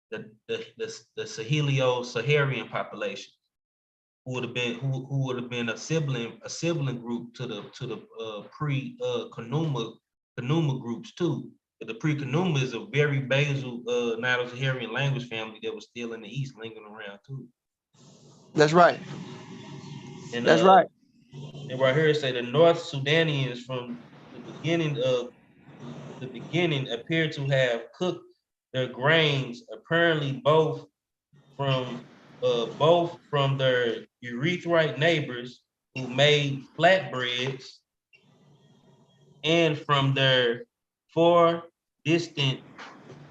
the Sahelo-Saharian population, who would have been a sibling group to the pre Kanuma groups too. The Pre-Canuma is a very basal Nilo-Saharan language family that was still in the East lingering around too. That's right. And That's right. and right here it say the North Sudanians from the beginning appear to have cooked their grains, apparently both from their Erythrite neighbors who made flatbreads and from their far distant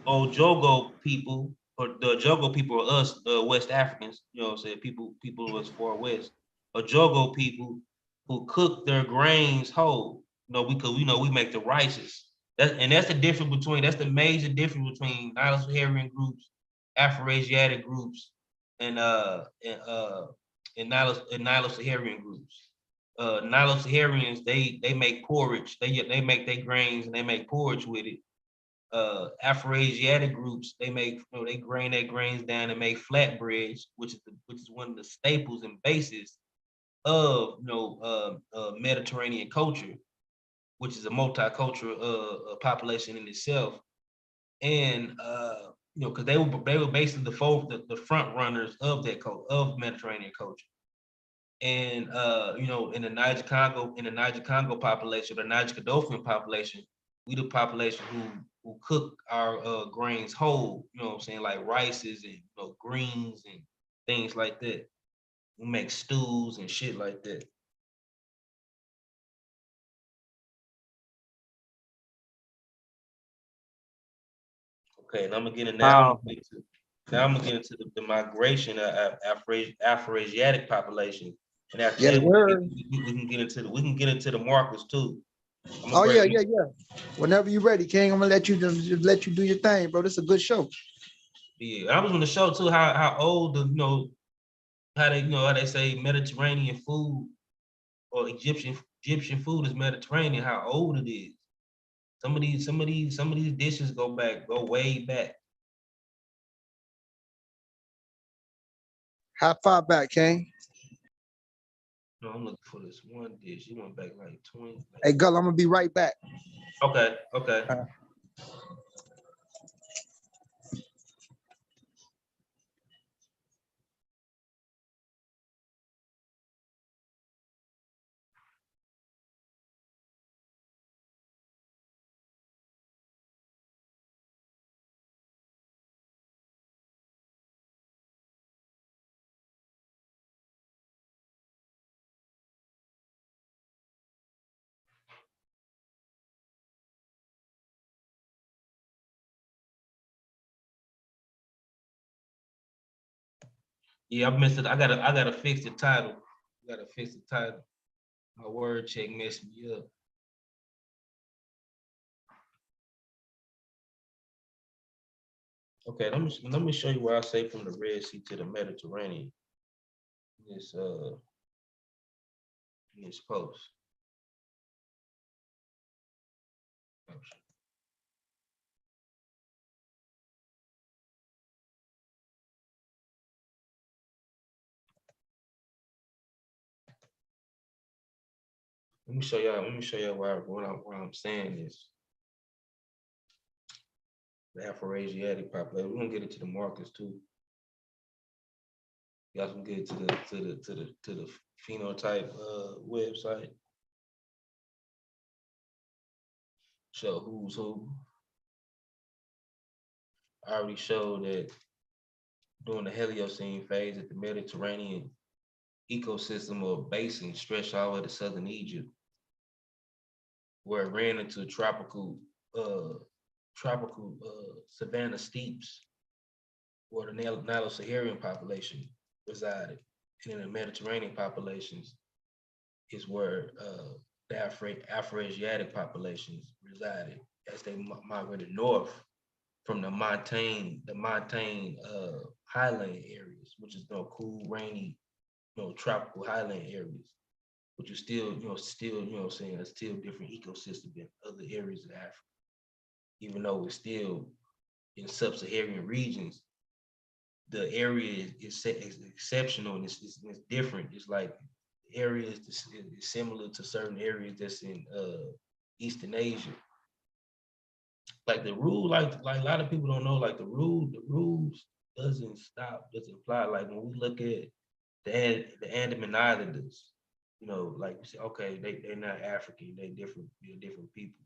Ojogo people, or the Ojogo people are us, West Africans, you know what I'm saying, people was far west. Ojogo people who cook their grains whole. You know, because we know we make the rices. That's the difference between, that's the major difference between Nilo-Saharan groups, Afro-Asiatic groups, and Nilo-Saharan groups. Nilo-Saharans, they make porridge. They make their grains and they make porridge with it. Afro-Asiatic groups, they make, you know, they grain their grains down and make flatbreads, which is one of the staples and bases of, you know, Mediterranean culture, which is a multicultural population in itself. And you know, because they were basically the front runners of that of Mediterranean culture. And you know, in the Niger Congo population, the Niger Godofin population, we the population who cook our grains whole, you know what I'm saying, like rices and, you know, greens and things like that. We make stews and shit like that. Okay, and I'm gonna get in now. Wow. I'm gonna get into the migration of Afro-Asiatic population, and after Yes, that, sir. we can get into the markers too. I'm gonna Oh yeah, break. yeah, yeah. Whenever you're ready, King, I'm gonna let you just let you do your thing, bro. This is a good show. Yeah, I was gonna show too how old the, you know, how they, you know, how they say Mediterranean food or Egyptian food is Mediterranean, how old it is. Some of these dishes go way back. How far back, King? No, I'm looking for this one dish. He went back like 20. Hey, Gull, I'm gonna be right back. Okay, okay. Yeah, I missed it. I gotta fix the title. I gotta fix the title. My word check messed me up. Okay, let me show you where I say from the Red Sea to the Mediterranean. This in this post. Let me show y'all what I'm saying is the Afro-Asiatic population. We're gonna get into the markets too. Y'all can get to the phenotype website. Show who's who. I already showed that during the Heliocene phase that the Mediterranean ecosystem or basin stretched all the way to southern Egypt, where it ran into tropical savanna steppes where the Nilo-Saharan population resided. And in the Mediterranean populations is where the Afro-Asiatic populations resided as they migrated north from the montane highland areas, which is, you know, cool, rainy, you know, tropical highland areas, but you still, you know, what I'm saying, it's still different ecosystem in other areas of Africa, even though it's still in sub-Saharan regions. The area is exceptional and it's different. It's like areas is similar to certain areas that's in Eastern Asia. like the rule, like a lot of people don't know, like the rules doesn't apply. Like when we look at the Andaman Islanders, you know, like we say, okay, they're not African, they're different people.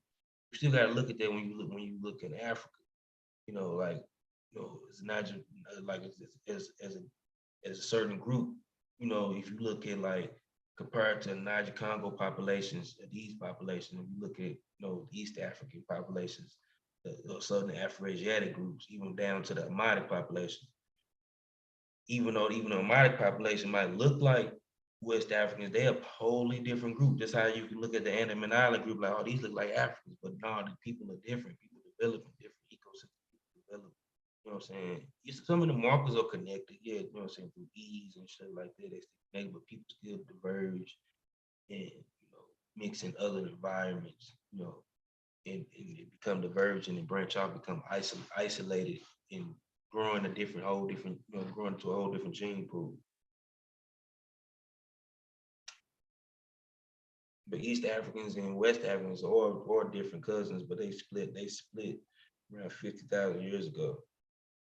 You still gotta look at that when you look in Africa, you know, like, you know, it's not just like as a certain group, you know, if you look at like compared to Niger Congo populations, these populations, if you look at, you know, East African populations, the Southern Afro-Asiatic groups, even down to the Amadic population, even though the Amadic population might look like West Africans, they're a wholly different group. That's how you can look at the Andaman Island group, like, oh, these look like Africans, but no, the people are different. People develop in different ecosystems, develop, you know what I'm saying? Some of the markers are connected, yeah, you know what I'm saying, through ease and shit like that, they still connected, but people still diverge and, you know, mix in other environments, you know, and it become divergent and branch out, become isolated and growing a different, whole different, you know, growing into a whole different gene pool. But East Africans and West Africans are different cousins, but they split around 50,000 years ago.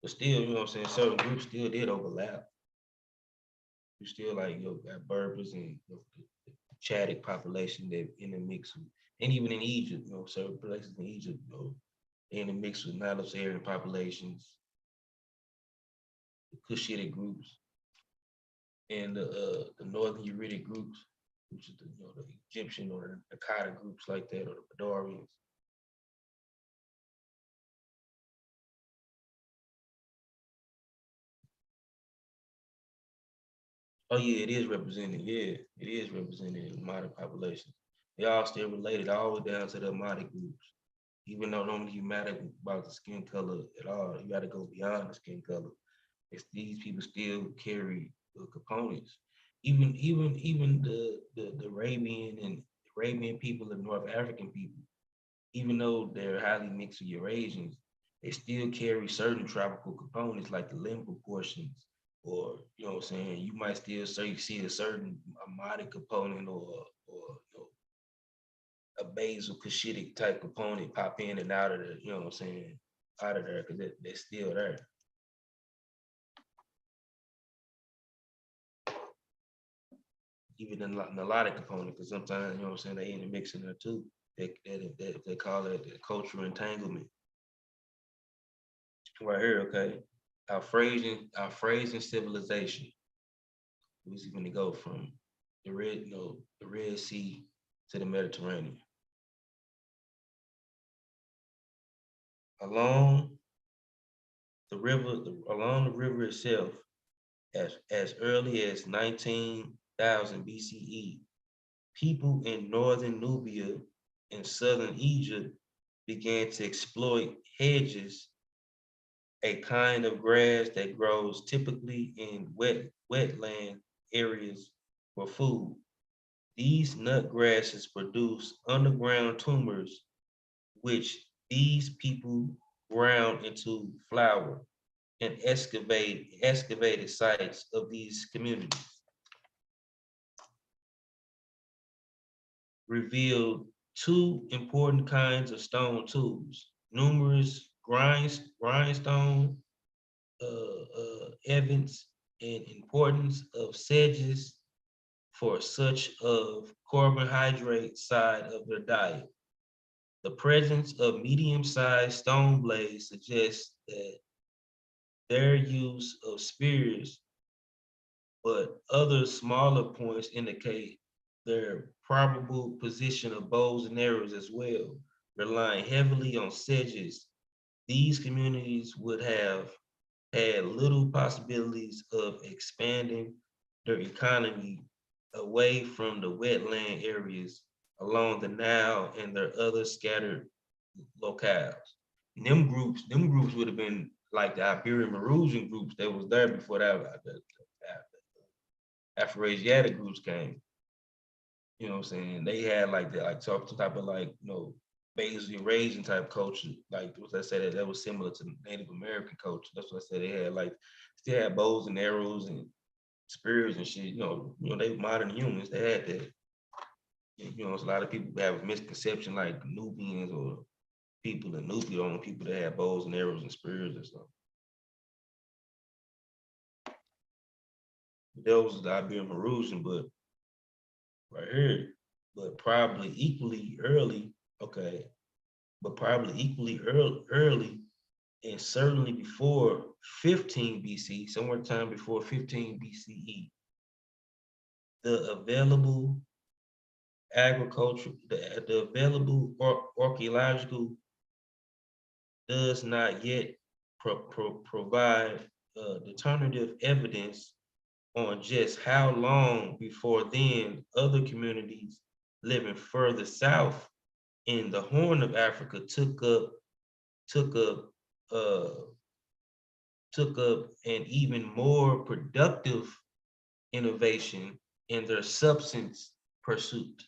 But still, you know what I'm saying, certain groups still did overlap. You still like, you know, got Berbers and, you know, the Chadic population that in the mix with, and even in Egypt, you know, certain places in Egypt, you know, in the mix with Nilo-Saharan populations, the Cushitic groups, and the Northern Uritic groups, which is the, you know, the Egyptian or the Akkadic groups like that, or the Badarians. Oh yeah, it is represented. Yeah, it is represented in modern populations. They all still related all the way down to the Amadic groups. Even though it don't even matter about the skin color at all, you got to go beyond the skin color. It's, these people still carry the components. Even the Arabian and Arabian people and North African people, even though they're highly mixed with Eurasians, they still carry certain tropical components like the limb proportions, or, you know what I'm saying, you might still see a certain Amadic component, or you know, a basal Cushitic type component pop in and out of the, you know what I'm saying, out of there, because they're still there. Even in a lot of component, because sometimes, you know what I'm saying, they in the mix in there too. They call it the cultural entanglement. Right here, okay. Our phrasing civilization. Who's going to go from the Red Sea to the Mediterranean. Along the river itself, as early as 19,000 BCE, people in northern Nubia and southern Egypt began to exploit hedges, a kind of grass that grows typically in wetland areas, for food. These nut grasses produce underground tumors, which these people ground into flour and excavated sites of these communities revealed two important kinds of stone tools: numerous grindstone evidence and importance of sedges for such of carbohydrate side of their diet. The presence of medium-sized stone blades suggests that their use of spears, but other smaller points indicate their probable position of bows and arrows as well. Relying heavily on sedges, these communities would have had little possibilities of expanding their economy away from the wetland areas along the Nile and their other scattered locales. And them groups would have been like the Iberian Marusian groups that was there before that, the Afro-Asiatic groups came. You know what I'm saying? They had like that, like some type of like, you know, basal Eurasian type culture. Like what I said, that was similar to Native American culture. That's what I said. They had like, still had bows and arrows and spears and shit. You know, they modern humans. They had that. You know, a lot of people have a misconception like Nubians or people in Nupi, the only people that had bows and arrows and spears and stuff. Those the Iberian Marusian, but right here, but probably equally early, okay, but probably equally early, and certainly before 15 BC, somewhere time before 15 BCE, the available agriculture, the available archaeological does not yet provide determinative evidence on just how long before then other communities living further south in the Horn of Africa took up an even more productive innovation in their substance pursuit.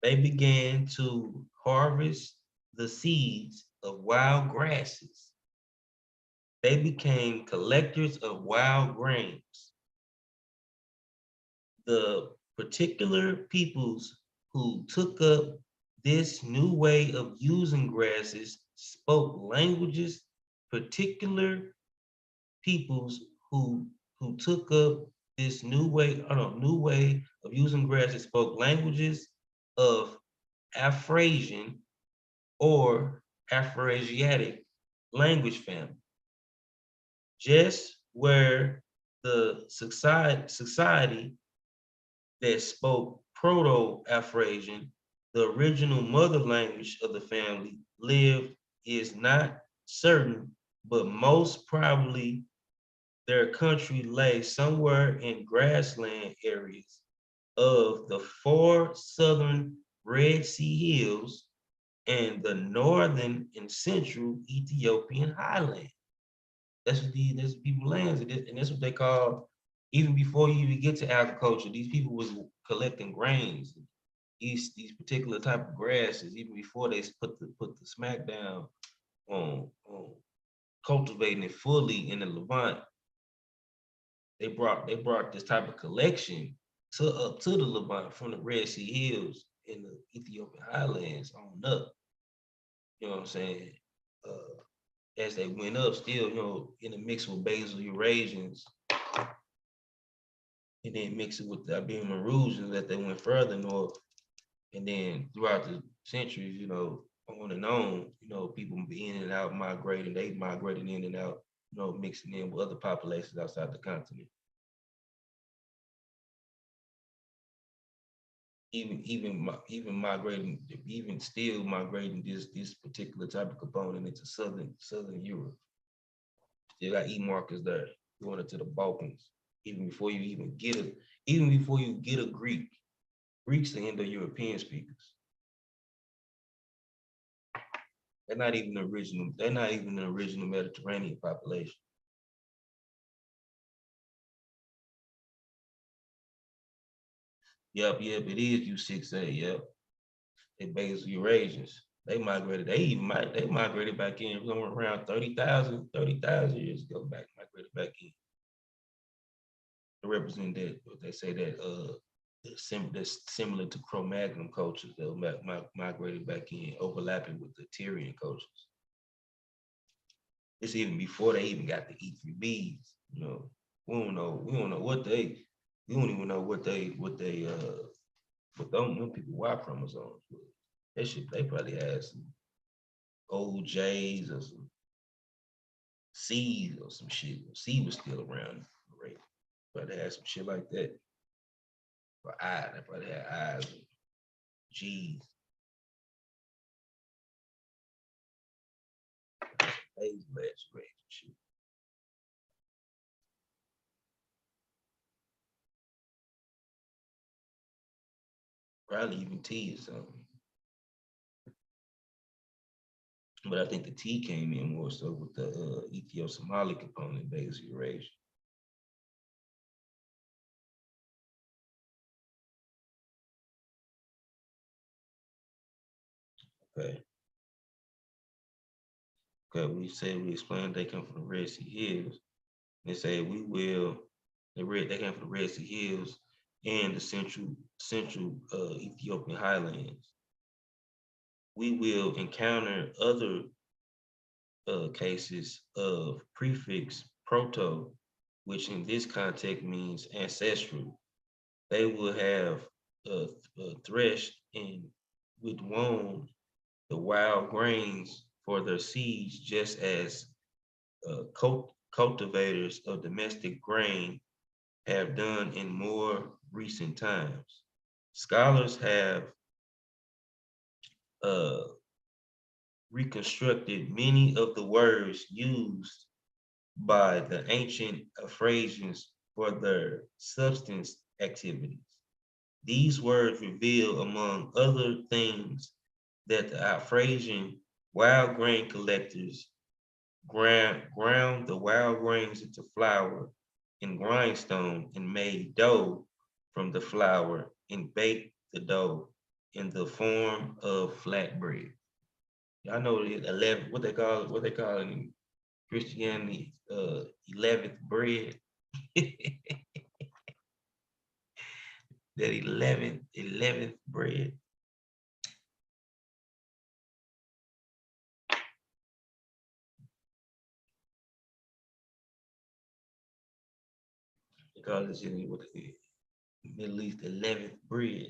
They began to harvest the seeds of wild grasses. They became collectors of wild grains. The particular peoples who took up this new way of using grasses spoke languages. Particular peoples who took up this new way of using grasses spoke languages of Afrasian or Afroasiatic language family. Just where the society that spoke Proto-Afrasian, the original mother language of the family, lived is not certain, but most probably their country lay somewhere in grassland areas of the 4 southern Red Sea Hills and the northern and central Ethiopian highlands. That's what that's people lands, and that's what they call, even before you even get to agriculture, these people was collecting grains, these particular type of grasses, even before they put the smack down on cultivating it fully in the Levant. They brought this type of collection up to the Levant from the Red Sea Hills in the Ethiopian highlands on up. You know what I'm saying? As they went up, still, in a mix with basal Eurasians, and then mix it with the Iberian Marusians that they went further north, and then throughout the centuries, on and on, people in and out migrating, they migrated in and out, mixing in with other populations outside the continent. Even migrating, even still migrating this particular type of component into southern Europe. Still got E-markers there, going into the Balkans. Even before you get a Greek, Greeks are Indo-European speakers. They're not even the original Mediterranean population. Yep, it is U6A, yep. They basal Eurasians. They migrated back in around 30,000 years ago, migrated back in. They represent that, they say that that's similar to Cro-Magnon cultures that migrated back in, overlapping with the Tyrian cultures. It's even before they even got the E3Bs, We don't even know what them people Y chromosomes were. They probably had some old J's or some C's or some shit. C was still around, right? But they had some shit like that. Or they probably had I's and G's. A's, legs, and shit. Probably even T or something. But I think the T came in more so with the Ethio-Somali component, basal Eurasia. Okay. Okay, we explained they come from the Red Sea Hills. They say they came from the Red Sea Hills and the central Ethiopian highlands. we will encounter other cases of prefix proto, which in this context means ancestral. They will have threshed and with wound the wild grains for their seeds, just as cultivators of domestic grain have done in more recent times. Scholars have uh, reconstructed many of the words used by the ancient Afrasians for their substance activities. These words reveal, among other things, that the Afrasian wild grain collectors ground the wild grains into flour and grindstone and made dough from the flour and baked the dough in the form of flatbread. Y'all know the 11, what they call it in Christianity, 11th bread. That 11th bread. They call this in what the Middle East 11th bread.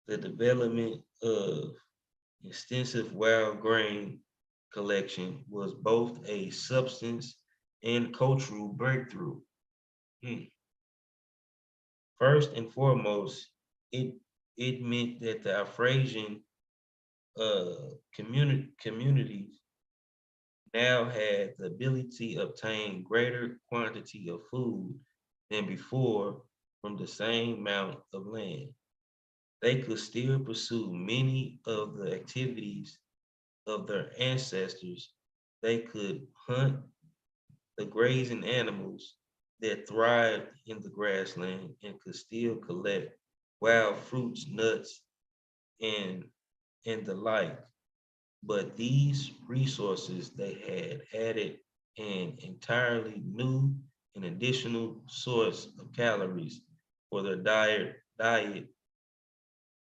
The development of extensive wild grain collection was both a substance and cultural breakthrough. First and foremost, it meant that the Afrasian communities now had the ability to obtain greater quantity of food than before from the same amount of land. They could still pursue many of the activities of their ancestors. They could hunt the grazing animals that thrived in the grassland and could still collect wild fruits, nuts, and the like. But these resources, they had added an entirely new and additional source of calories for their diet,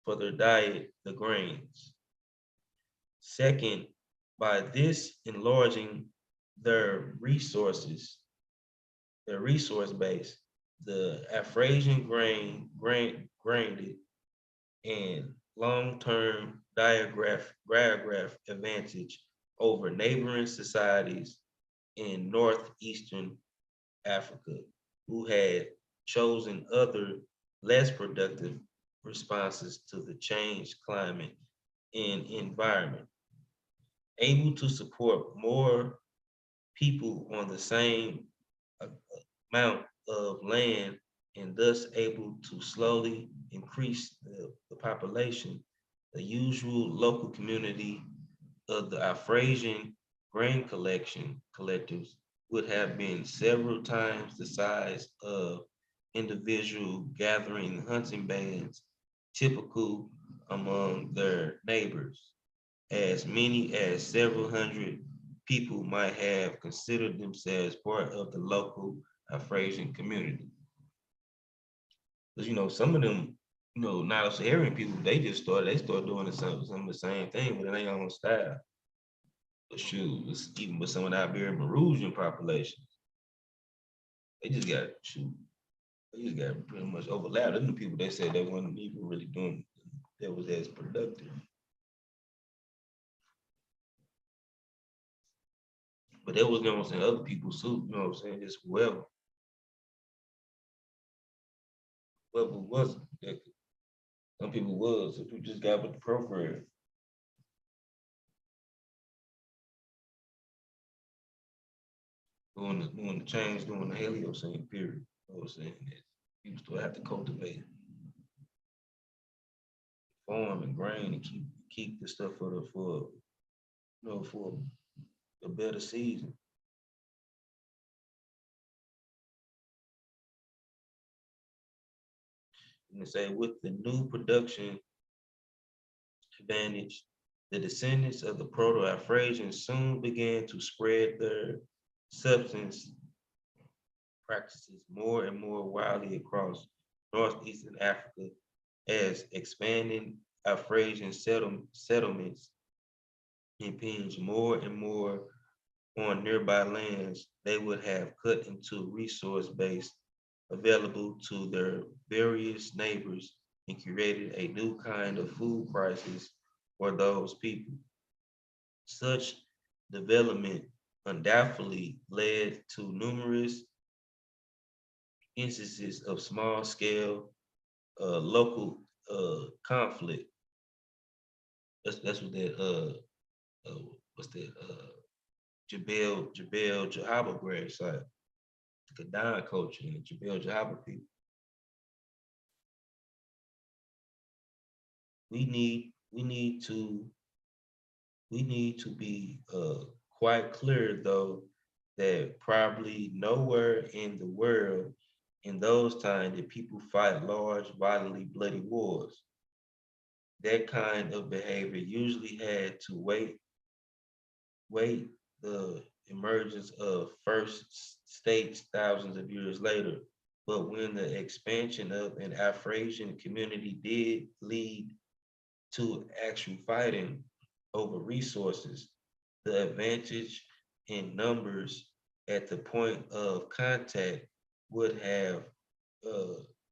the grains. Second, by this enlarging their resources, their resource base, the Afrasian grained and long-term diagraph advantage over neighboring societies in northeastern Africa who had chosen other less productive responses to the changed climate and environment, able to support more people on the same amount of land and thus able to slowly increase the population. The usual local community of the Afrasian grain collectors would have been several times the size of individual gathering hunting bands typical among their neighbors. As many as several hundred people might have considered themselves part of the local Afrasian community. Because some of them, Nilo-Saharan people, they start doing some of the same thing, but it ain't on style. But shoot, even with some of the Iberian Peruvian populations, they just got pretty much overlapped. Those are the people they said they weren't even really doing that was as productive. But there was, other people too, just whoever was it. Some people was, some people just got with the program. During the change, during the Heliocene period, I was saying that people still have to cultivate, farm and grain and keep the stuff for a better season. And they say with the new production advantage, the descendants of the Proto-Afrasians soon began to spread their substance practices more and more widely across northeastern Africa as expanding Afrasian settlements impinge more and more on nearby lands they would have cut into resource base available to their various neighbors and created a new kind of food crisis for those people. Such development undoubtedly led to numerous instances of small scale local conflict. That's what that what's that Jabel Jahaba grave site, the Gadan culture and the Jabel Jahaba people. We need to be quite clear though that probably nowhere in the world in those times did people fight large, violently bloody wars. That kind of behavior usually had to wait the emergence of first states thousands of years later. But when the expansion of an Afrasian community did lead to actual fighting over resources, the advantage in numbers at the point of contact would have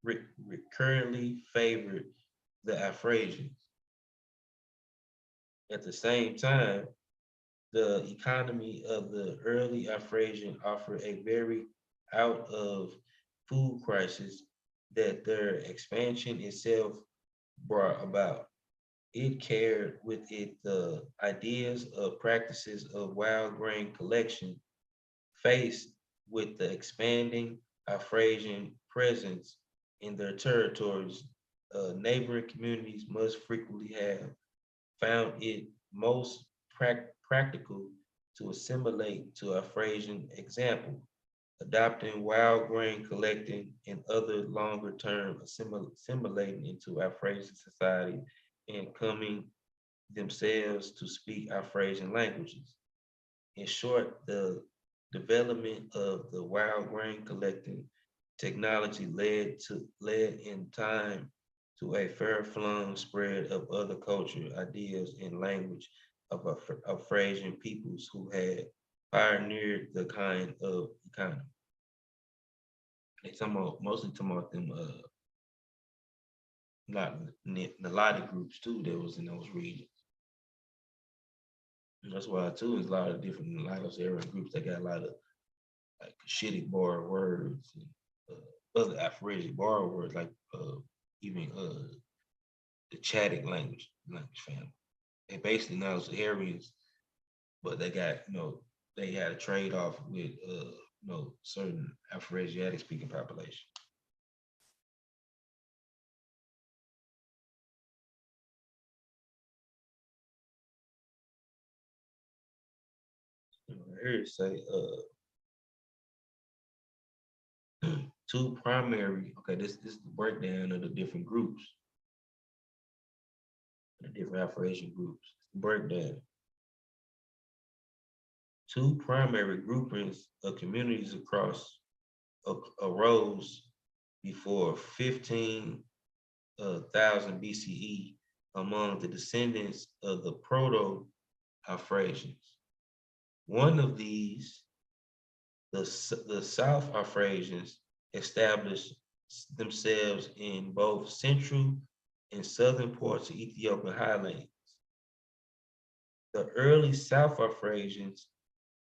recurrently favored the Afrasians. At the same time, the economy of the early Afrasian offered a very out of food crisis that their expansion itself brought about. It carried with it the ideas of practices of wild grain collection faced with the expanding Afrasian presence in their territories. Neighboring communities must frequently have found it most practical to assimilate to Afrasian example, adopting wild grain collecting and other longer term assimilating into Afrasian society and coming themselves to speak Afrasian languages. In short, the development of the wild grain collecting technology led in time to a fair-flung spread of other culture, ideas, and language of Afrasian peoples who had pioneered the kind of economy. They mostly talking about them Naladi groups too that was in those regions. And that's why too is a lot of different Nalados area groups that got a lot of like Cushitic borrowed words and other Afrasian borrowed words like even the Chadic language family. They basically now it's Aryans, but they got they had a trade off with certain Afroasiatic speaking population. I heard it say two primary. Okay, this is the breakdown of the different groups, the different Afro-Asian groups. Breakdown. Two primary groupings of communities across arose before 15,000 BCE among the descendants of the Proto-Afrasians. One of these, the South Afrasians, established themselves in both central and southern parts of Ethiopian highlands. The early South Afrasians,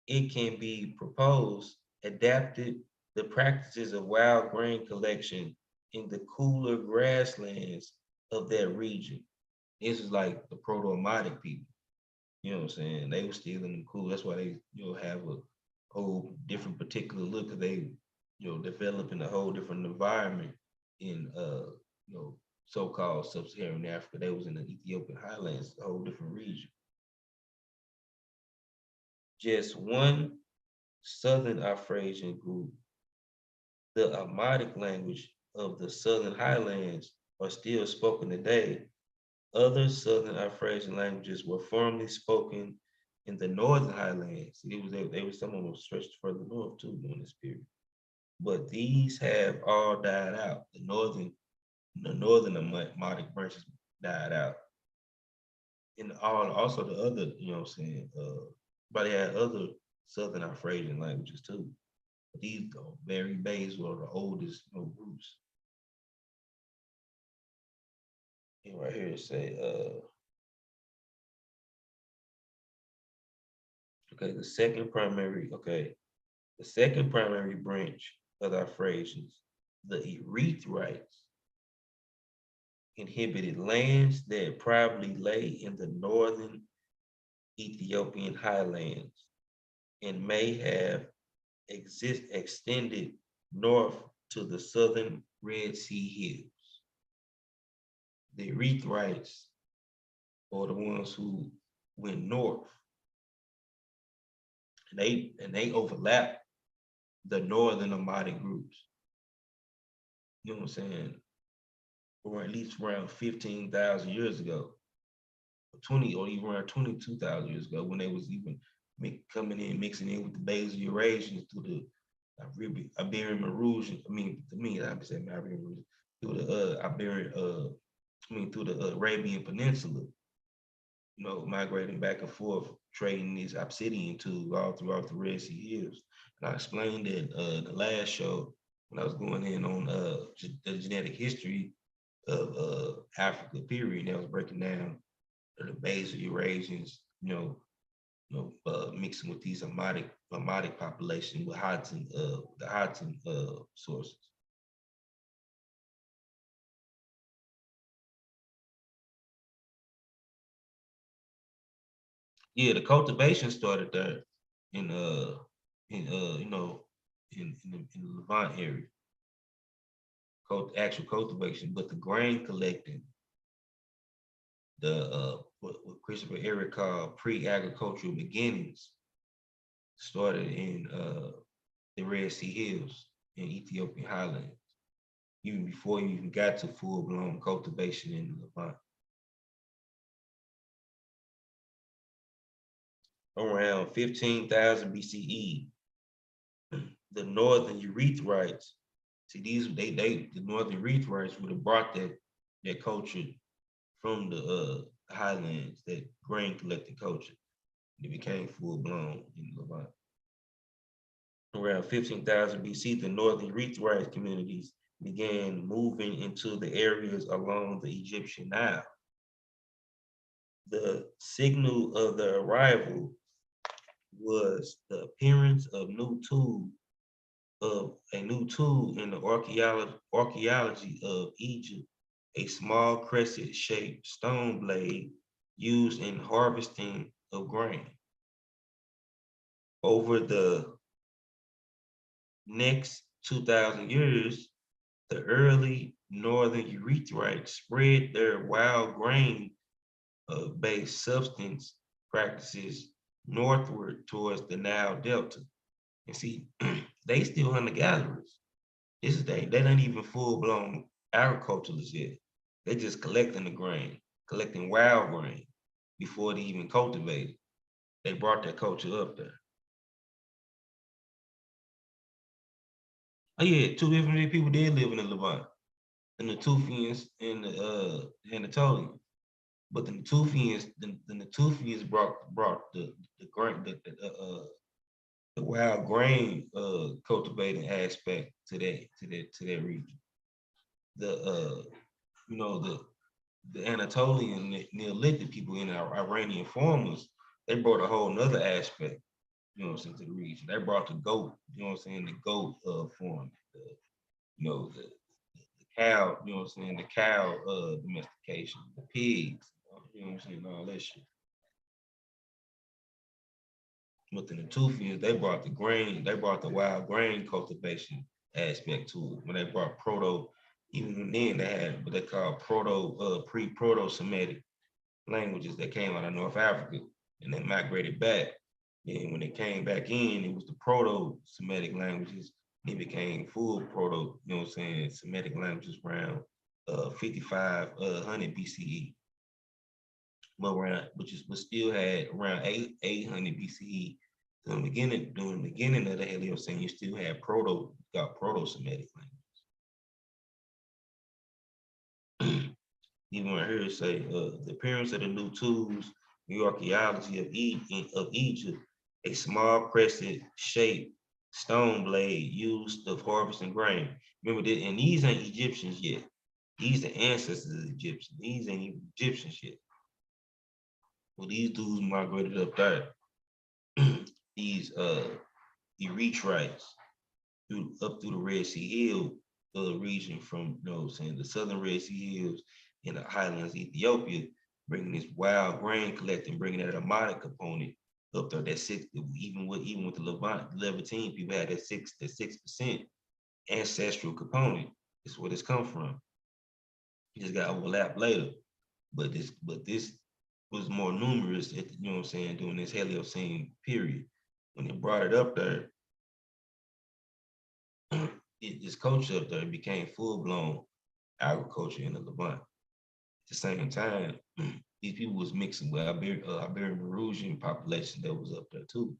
it can be proposed, adapted the practices of wild grain collection in the cooler grasslands of that region. This is like the Proto-Amadic people. You know what I'm saying? They were still in the cool. That's why they, have a whole different particular look. Cause they, developing a whole different environment in, so-called sub-Saharan Africa. They was in the Ethiopian highlands, a whole different region. Just one Southern Afrasian group, the Amadic language of the Southern Highlands are still spoken today. Other Southern Afrasian languages were formerly spoken in the Northern Highlands. They were some of them stretched further north too during this period. But these have all died out. The northern Amadic branches died out. and all also the other, you know what I'm saying, but they had other Southern Afrasian languages too. But these very base were the oldest, you know, groups. And right here it say, okay, the second primary branch of the Afrasians, the Erythrites, inhabited lands that probably lay in the northern Ethiopian highlands and may have extended north to the southern Red Sea hills. The Erythrites, or the ones who went north, and they overlap the northern Amadi groups. You know what I'm saying? Or at least around 15,000 years ago, 20 or even around 22,000 years ago, when they was even coming in, mixing in with the Basic-Eurasians through the Iberian Rouge. I mean, to me, I would say Iberian Rouge, through the through the Arabian Peninsula, you know, migrating back and forth, trading these obsidian tools all throughout the Red Sea Hills. And I explained that the last show when I was going in on the genetic history of Africa period, and I was breaking down the Basic-Eurasians, mixing with these Amadic population with the Hotton sources. Yeah, the cultivation started there in the Levant area. Actual cultivation, but the grain collecting, what Christopher Eric called pre-agricultural beginnings, started in the Red Sea Hills in Ethiopian highlands, even before you even got to full-blown cultivation in the Levant. Around 15,000 BCE, the northern Erythrites, the northern Erythrites would have brought that culture from the highlands, that grain collecting culture. It became full-blown in the Levant. Around 15,000 BC, the northern Erythrite communities began moving into the areas along the Egyptian Nile. The signal of the arrival was the appearance of a new tool in the archaeology of Egypt, a small crescent-shaped stone blade used in harvesting of grain. Over the next 2,000 years, the early northern Erythrites spread their wild grain based substance practices northward towards the Nile Delta. And see, they still hunter gatherers. They don't even full-blown agriculturalists yet. They're just collecting the grain, collecting wild grain before they even cultivate it. They brought that culture up there. Oh yeah, two different people did live in the Levant, the Natufians and the Anatolians. But the Natufians brought the grain, the wild grain cultivating aspect to that region. The Anatolian Neolithic people in our Iranian farmers, they brought a whole nother aspect, to the region. They brought the goat, the goat form, the cow, the cow domestication, the pigs, all that shit. But the Natufians, they brought the wild grain cultivation aspect to it. When they brought even then they had what they call pre-Proto-Semitic languages that came out of North Africa and they migrated back. And when they came back in, it was the Proto-Semitic languages. It became full Semitic languages around 5,500 BCE. But still had around 800 BCE. During the beginning of the Paleocene, you still had Proto-Semitic language. Even right here it say the appearance of the new tools, the archaeology of Egypt, a small crescent shaped stone blade used of harvesting grain. Remember that, and these ain't Egyptians yet. These are ancestors of Egyptians. These ain't even Egyptians yet. Well, these dudes migrated up there. These Eritreites up through the Red Sea Hill region from, you know what I'm saying, the southern Red Sea Hills in the highlands of Ethiopia, bringing this wild grain collecting, bringing that Amadic component up there. That six, even with the Levantine people had that 6% ancestral component. Is where this come from. It just got overlapped later, but this was more numerous at the, you know what I'm saying, during this Heliocene period. When they brought it up there, this culture up there became full-blown agriculture in the Levant. At the same time, these people was mixing with Iberian Peruvian population that was up there too.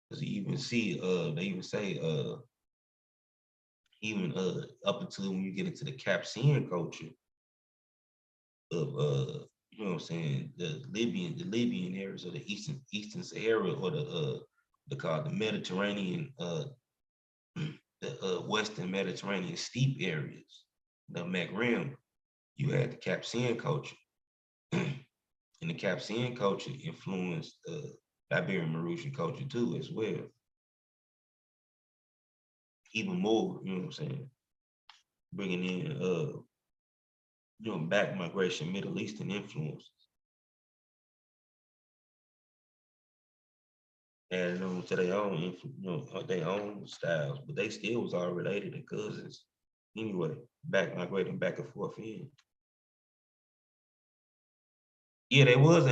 Because you even see, they even say, even up until when you get into the Capsian culture of, you know what I'm saying, the Libyan areas, or the Eastern Sahara, or they call it the Mediterranean, the Western Mediterranean steppe areas, the Maghreb. You had the Capsian culture. And the Capsian culture influenced Iberian Mauritian culture too, as well. Even more, you know what I'm saying? Bringing in, you know, back migration, Middle Eastern influences. Adding on to their own, you know, their own styles, but they still was all related to cousins. Anyway, back migrating back and forth in. Yeah, they was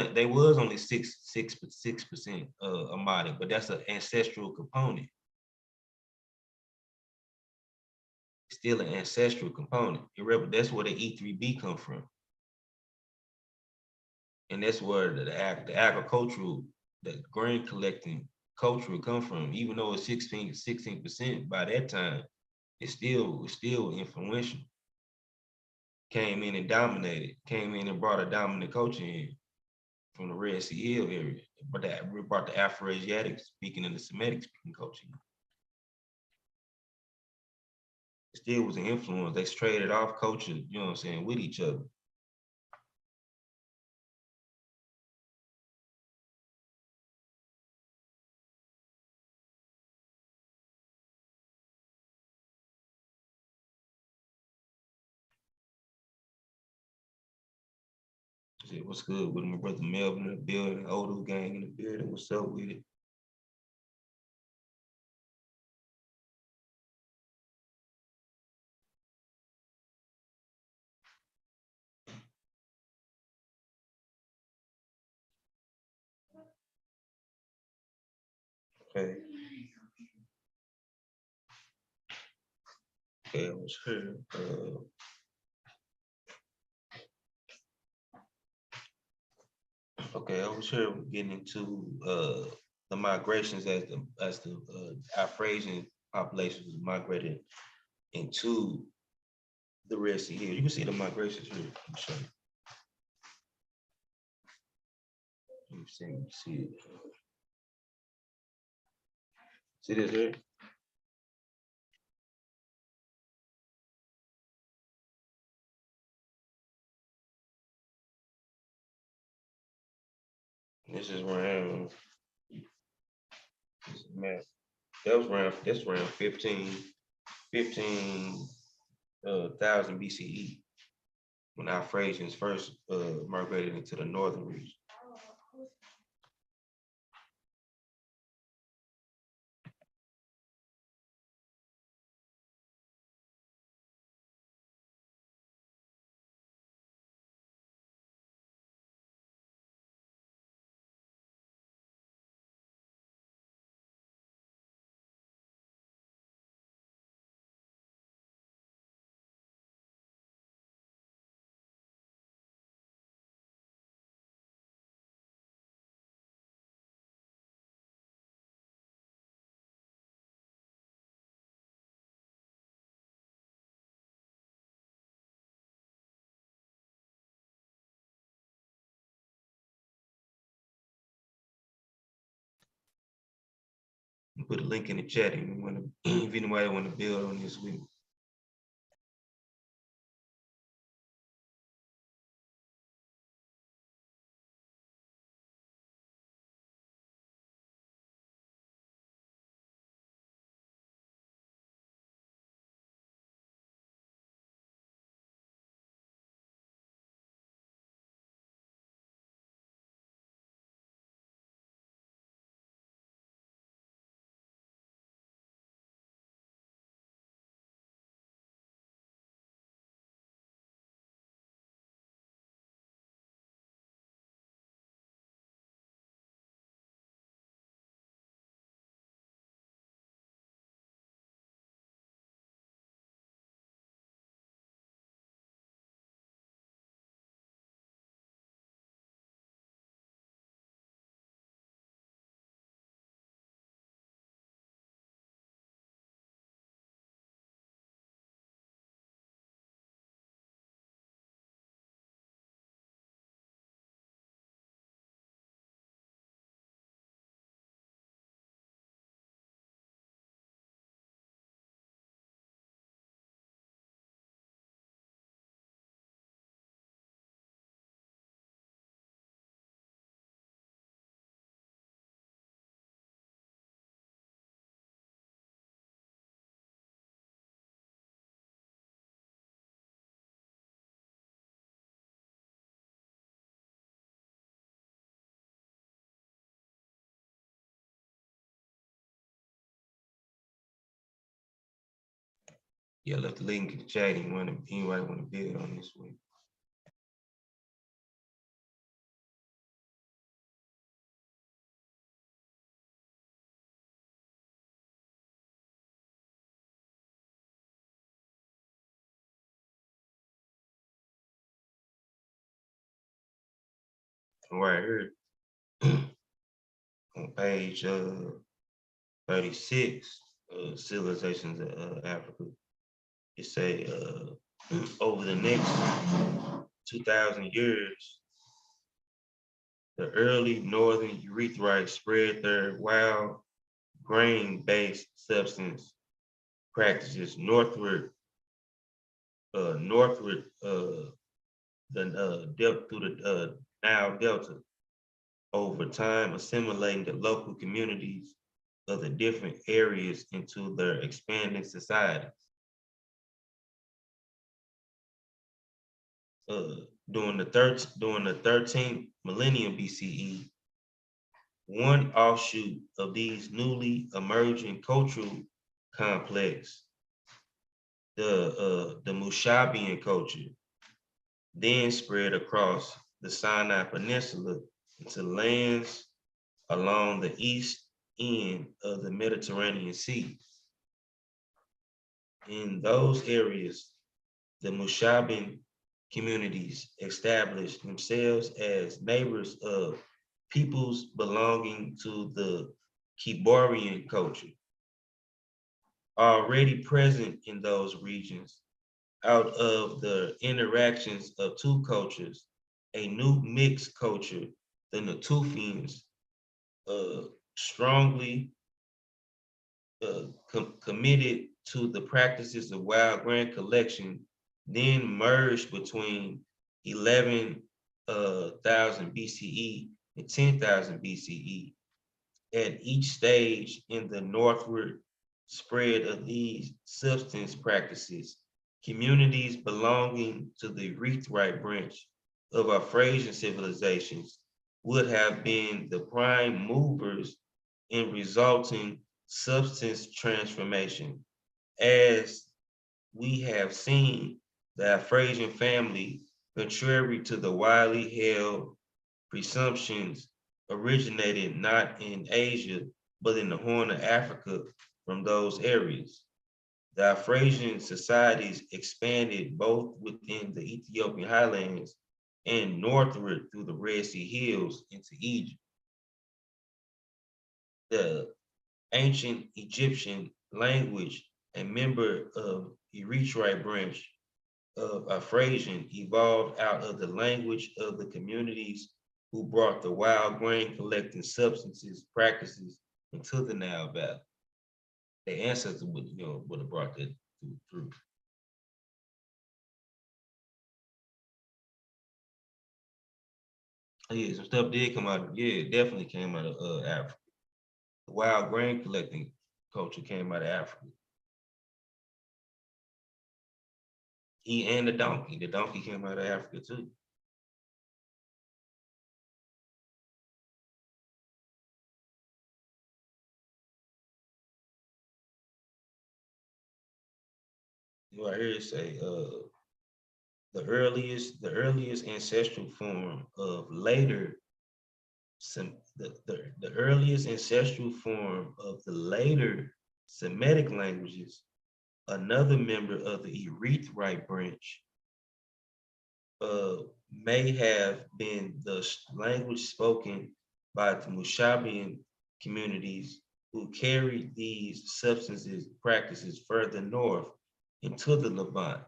only 6% Amadic, but that's an ancestral component. Still an ancestral component. That's where the E3B come from. And that's where the agricultural, the grain collecting culture would come from. Even though it's 16% by that time, it's still influential. Came in and dominated, came in and brought a dominant culture in from the Red Sea Hill area. But that brought the Afro-Asiatic speaking and the Semitic speaking culture. It still was an influence. They traded off culture, you know what I'm saying, with each other. Shit, what's good with my brother Melvin in the building, Odo gang in the building? What's up with it? Okay. Okay, I was here. Okay, I was here getting into the migrations as the Afro-Asian populations migrated into the Red Sea here. You can see the migrations here. Let me show you. You see it. See this here? This is around, man, that's around 15,000 BCE when Afro-Asians first migrated into the northern region. Put a link in the chat if anybody want to build on this with me. Yeah, left the link in the chat. Anybody want to build on this one? Right here on page 36, Civilizations of Africa. It say over the next 2,000 years, the early northern Erythrites spread their wild grain-based substance practices northward the depth through the Nile Delta, over time assimilating the local communities of the different areas into their expanding societies. During the 13th millennium BCE, one offshoot of these newly emerging cultural complex, the Mushabian culture, then spread across the Sinai Peninsula into lands along the east end of the Mediterranean Sea. In those areas, the Mushabin communities established themselves as neighbors of peoples belonging to the Kiborian culture. Already present in those regions, out of the interactions of two cultures, a new mixed culture, the Natufians, strongly committed to the practices of wild grain collection, then merged between 11,000 BCE and 10,000 BCE. At each stage in the northward spread of these substance practices, communities belonging to the Erythrite branch of Afrasian civilizations would have been the prime movers in resulting substance transformation. As we have seen, the Afrasian family, contrary to the widely held presumptions, originated not in Asia, but in the Horn of Africa from those areas. The Afrasian societies expanded both within the Ethiopian highlands and northward through the Red Sea Hills into Egypt. The ancient Egyptian language, a member of Erythrite branch of Afrasian, evolved out of the language of the communities who brought the wild grain collecting substances practices into the Nile Valley. their ancestors would, would have brought that through. Yeah, some stuff did come out. Yeah, it definitely came out of Africa. The wild grain collecting culture came out of Africa. And the donkey. The donkey came out of Africa too. I hear it say the earliest ancestral form of later the earliest ancestral form of the later Semitic languages, another member of the Erythrite branch, may have been the language spoken by the Mushabian communities who carried these practices further north into the Levant.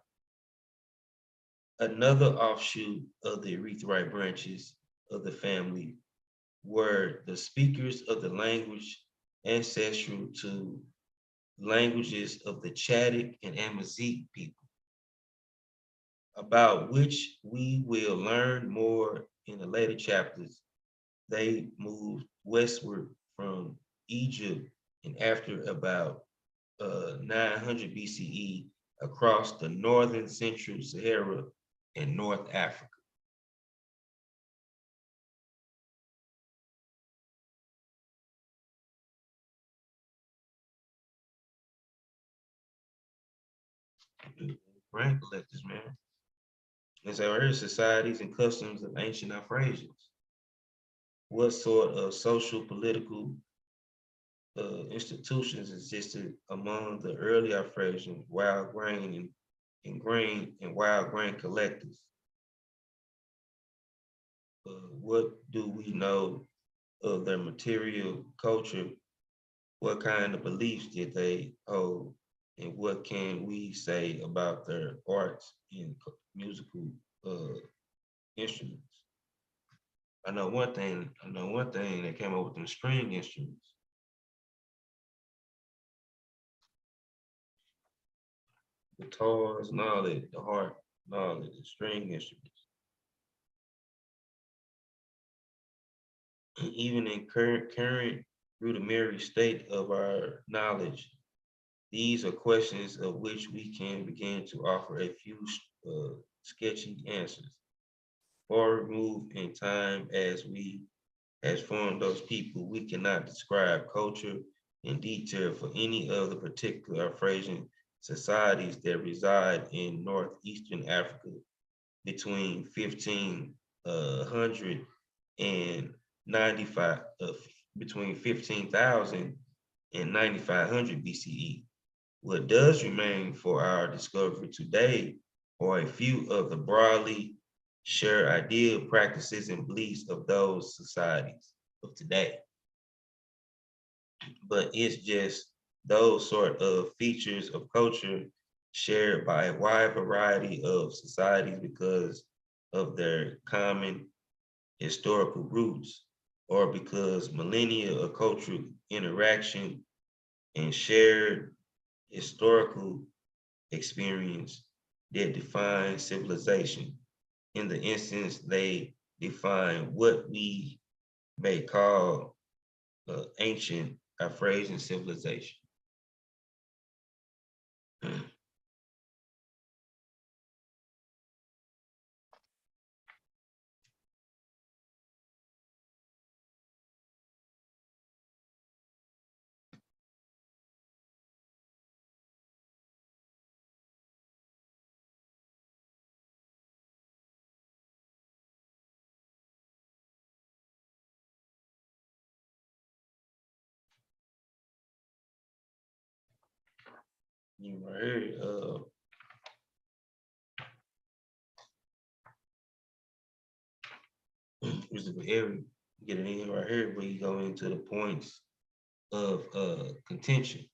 Another offshoot of the Erythrite branches of the family were the speakers of the language ancestral to languages of the Chadic and Amazigh people, about which we will learn more in the later chapters. They moved westward from Egypt, and after about 900 BCE across the northern central Sahara and North Africa. Grain collectors, man. As I heard, societies and customs of ancient Afrasians. What sort of social, political institutions existed among the early Afrasian wild grain and wild grain collectors? What do we know of their material culture? What kind of beliefs did they hold? And what can we say about their arts and musical instruments? I know one thing that came up with them string instruments. Guitars and all that, the harp and all that, the string instruments. And even in current rudimentary state of our knowledge, these are questions of which we can begin to offer a few sketchy answers. Far removed in time as formed those people, we cannot describe culture in detail for any of the particular Afrasian societies that reside in northeastern Africa between 1500 and 95, between 15,000 and 9500 BCE. What does remain for our discovery today are a few of the broadly shared ideal practices and beliefs of those societies of today. But it's just those sort of features of culture shared by a wide variety of societies because of their common historical roots, or because millennia of cultural interaction and shared historical experience that define civilization. In the instance, they define what we may call ancient Afrasian civilization. You right here, Christopher Eric, get it in right here, where you go into the points of contention.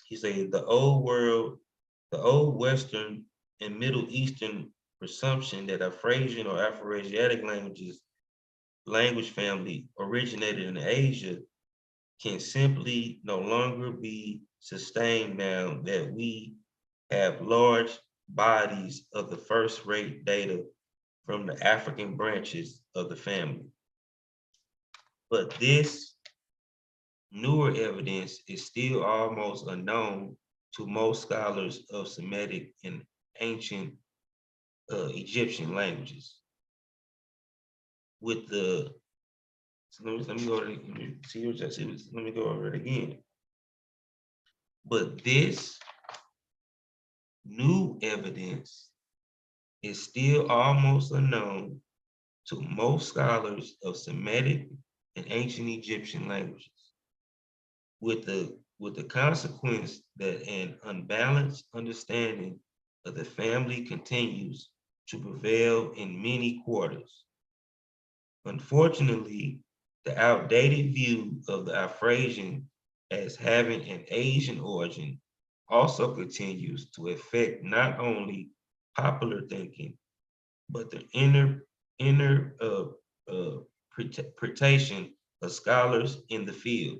He said the old Western and Middle Eastern presumption that Afrasian or Afroasiatic language family originated in Asia can simply no longer be sustained now that we have large bodies of the first-rate data from the African branches of the family. But this newer evidence is still almost unknown to most scholars of Semitic and ancient Egyptian languages. With the, so let me go to see what I see. Let me go over it again. But this new evidence is still almost unknown to most scholars of Semitic and ancient Egyptian languages, with the consequence that an unbalanced understanding of the family continues to prevail in many quarters. Unfortunately, the outdated view of the Afrasian as having an Asian origin also continues to affect not only popular thinking, but the interpretation of scholars in the field.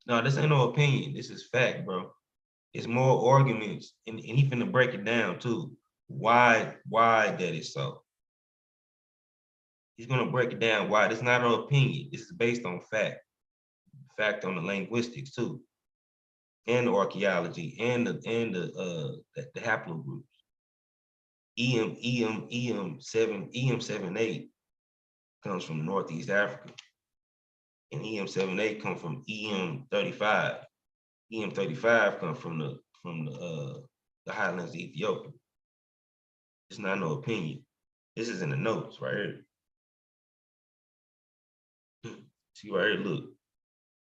No, this ain't no opinion. This is fact, bro. It's more arguments, and he finna break it down too. Why that is so. He's gonna break it down why. This is not an opinion. This is based on fact. Fact on the linguistics too, and the archaeology, and the haplogroups. EM78 comes from Northeast Africa, and EM78 come from EM35. EM35 come from the highlands of Ethiopia. It's not no opinion. This is in the notes right here. See right here, look.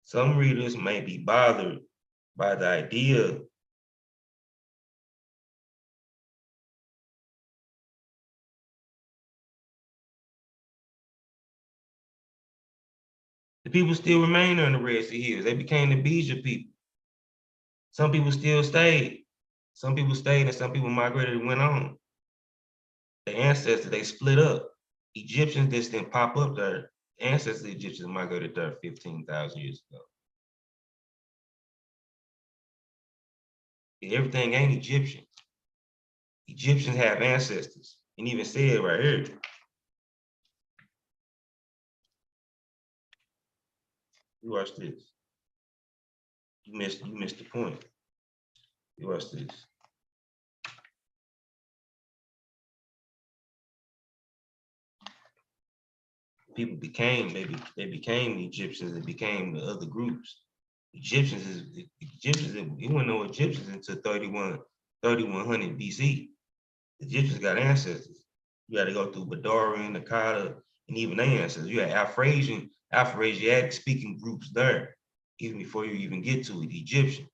Some readers may be bothered by the idea the people still remain on the Red Sea Hills. They became the Beja people. Some people still stayed. Some people stayed and some people migrated and went on. The ancestors, they split up. Egyptians just didn't pop up there. Ancestors of the Egyptians migrated there 15,000 years ago. Everything ain't Egyptian. Egyptians have ancestors. And even said right here. You watch this. You missed the point. You watch this. People became, they became the Egyptians and became the other groups. Egyptians, you wouldn't know Egyptians until 3100 BC. The Egyptians got ancestors. You got to go through Badarian, Akkad, and even their ancestors. You had Afro-Asiatic speaking groups there, even before you even get to it, Egyptian.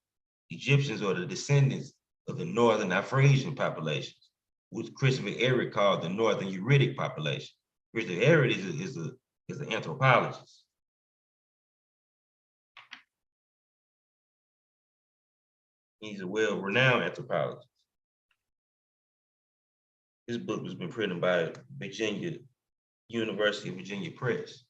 Egyptians are the descendants of the Northern Afro-Asian populations, which Christopher Ehret called the Northern Uritic population. Christopher Ehret is an anthropologist. He's a well-renowned anthropologist. His book has been printed by Virginia, University of Virginia Press.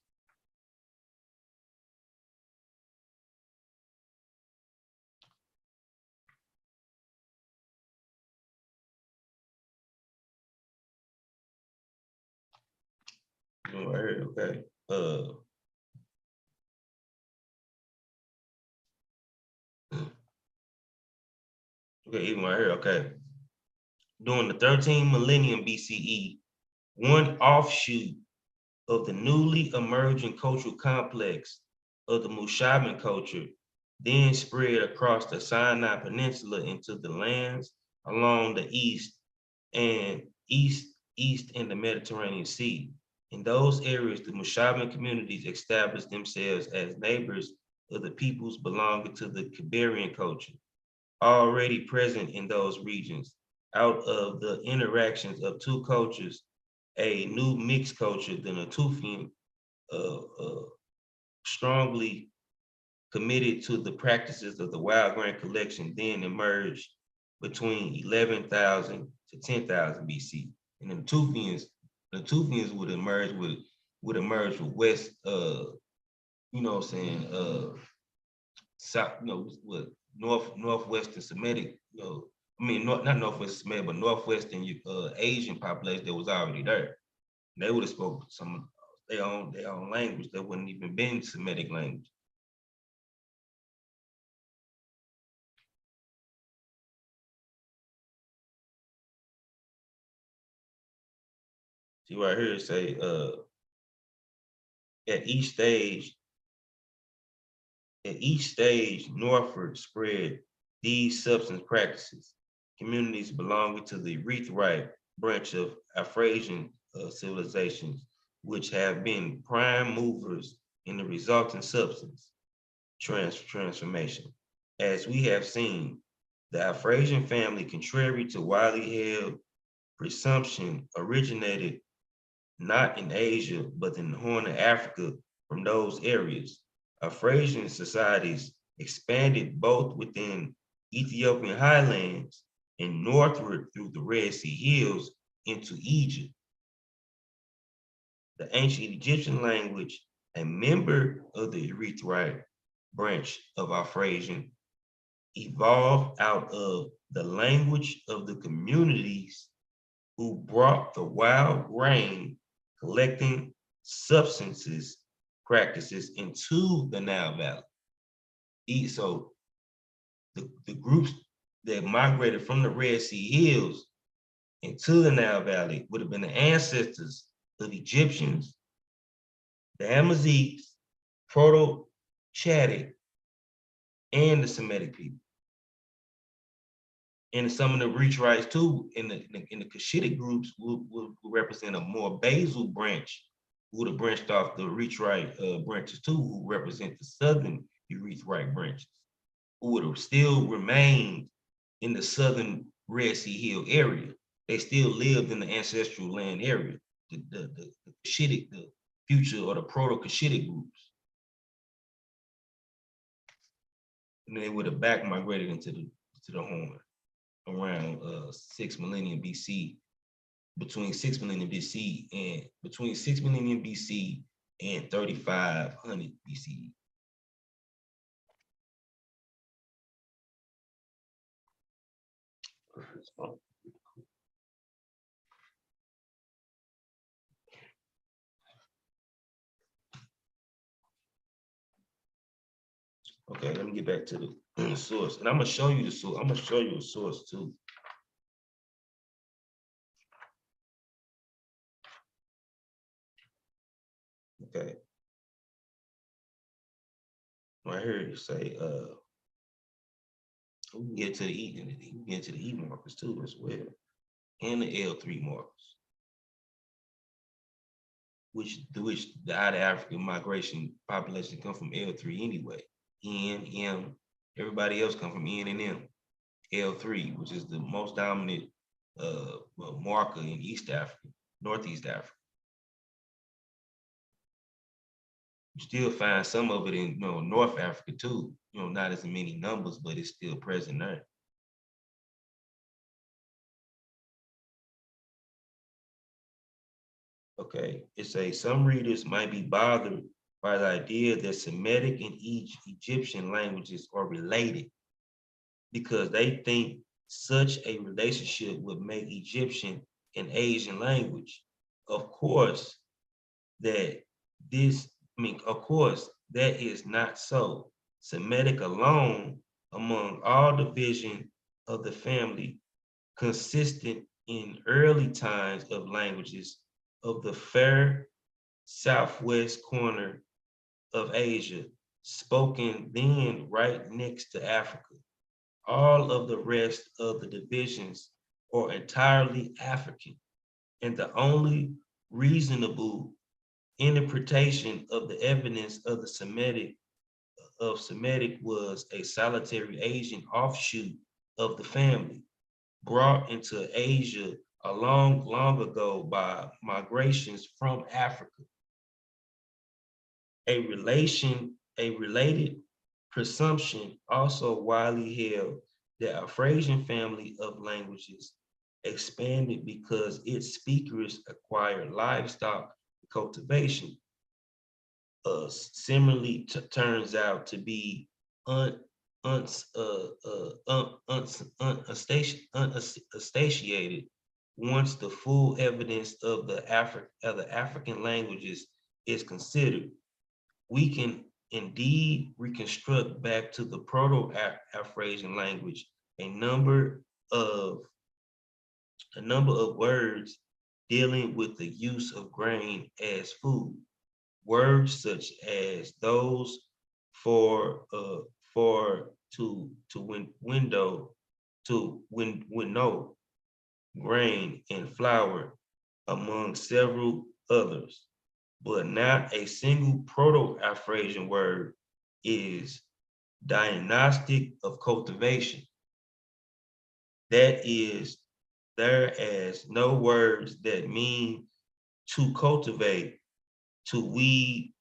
Okay. Okay, even right here, okay. During the 13th millennium BCE, one offshoot of the newly emerging cultural complex of the Mushaban culture then spread across the Sinai Peninsula into the lands along the east in the Mediterranean Sea. In those areas, the Mushaban communities established themselves as neighbors of the peoples belonging to the Kiberian culture, already present in those regions. Out of the interactions of two cultures, a new mixed culture, the Natufian, strongly committed to the practices of the wild grain collection, then emerged between 11,000 to 10,000 BC. And the Natufians, The Tufians would emerge with West, you know what I'm saying, South, you know, what Northwestern Semitic, you know, I mean, not Northwestern Semitic, but Northwestern Asian population that was already there. They would have spoken some of their own language that wouldn't even been Semitic language. See right here, it say at each stage, Norfolk spread these substance practices. Communities belonging to the Erythrite branch of Afrasian civilizations, which have been prime movers in the resulting substance transformation. As we have seen, the Afrasian family, contrary to widely held presumption, originated not in Asia, but in the Horn of Africa from those areas. Afrasian societies expanded both within Ethiopian highlands and northward through the Red Sea Hills into Egypt. The ancient Egyptian language, a member of the Erythrite branch of Afrasian, evolved out of the language of the communities who brought the wild grain collecting substances practices into the Nile Valley. So the groups that migrated from the Red Sea Hills into the Nile Valley would have been the ancestors of Egyptians, the Amazigh, Proto-Chadic, and the Semitic people. And some of the Erythrites too, in the Cushitic groups will represent a more basal branch, who would have branched off the Erythrite branches too, who represent the southern Erythrite branches, who would have still remained in the southern Red Sea Hill area. They still lived in the ancestral land area, the Cushitic, the future or the Proto-Cushitic groups. And they would have back migrated into the Horn around 6 millennium BC, between 6 millennium BC and 3500 BCE. Okay, let me get back to the source, and I'm gonna show you the source. I'm gonna show you a source too. Okay. Right here, you say, we can get to the E, and we can get to the E markers too as well, and the L3 markers, which the out of African migration population come from L3 anyway. N, M, everybody else come from N and M. L3, which is the most dominant marker in East Africa, Northeast Africa. You still find some of it in North Africa too. Not as many numbers, but it's still present there. Okay, it says some readers might be bothered by the idea that Semitic and Egyptian languages are related, because they think such a relationship would make Egyptian an Asian language. Of course, that is not so. Semitic alone, among all division of the family, consistent in early times of languages of the fair southwest corner of Asia, spoken then right next to Africa. All of the rest of the divisions are entirely African, and the only reasonable interpretation of the evidence of the Semitic was a solitary Asian offshoot of the family, brought into Asia long ago by migrations from Africa. A related presumption also widely held that a Afrasian family of languages expanded because its speakers acquired livestock cultivation. Similarly, turns out to be unsatiated once the full evidence of the African languages is considered. We can indeed reconstruct back to the Proto-Afrasian language a number of words dealing with the use of grain as food. Words such as those for to winnow, grain, and flour, among several others. But not a single Proto-Afrasian word is diagnostic of cultivation. That is, there as no words that mean to cultivate, to weed,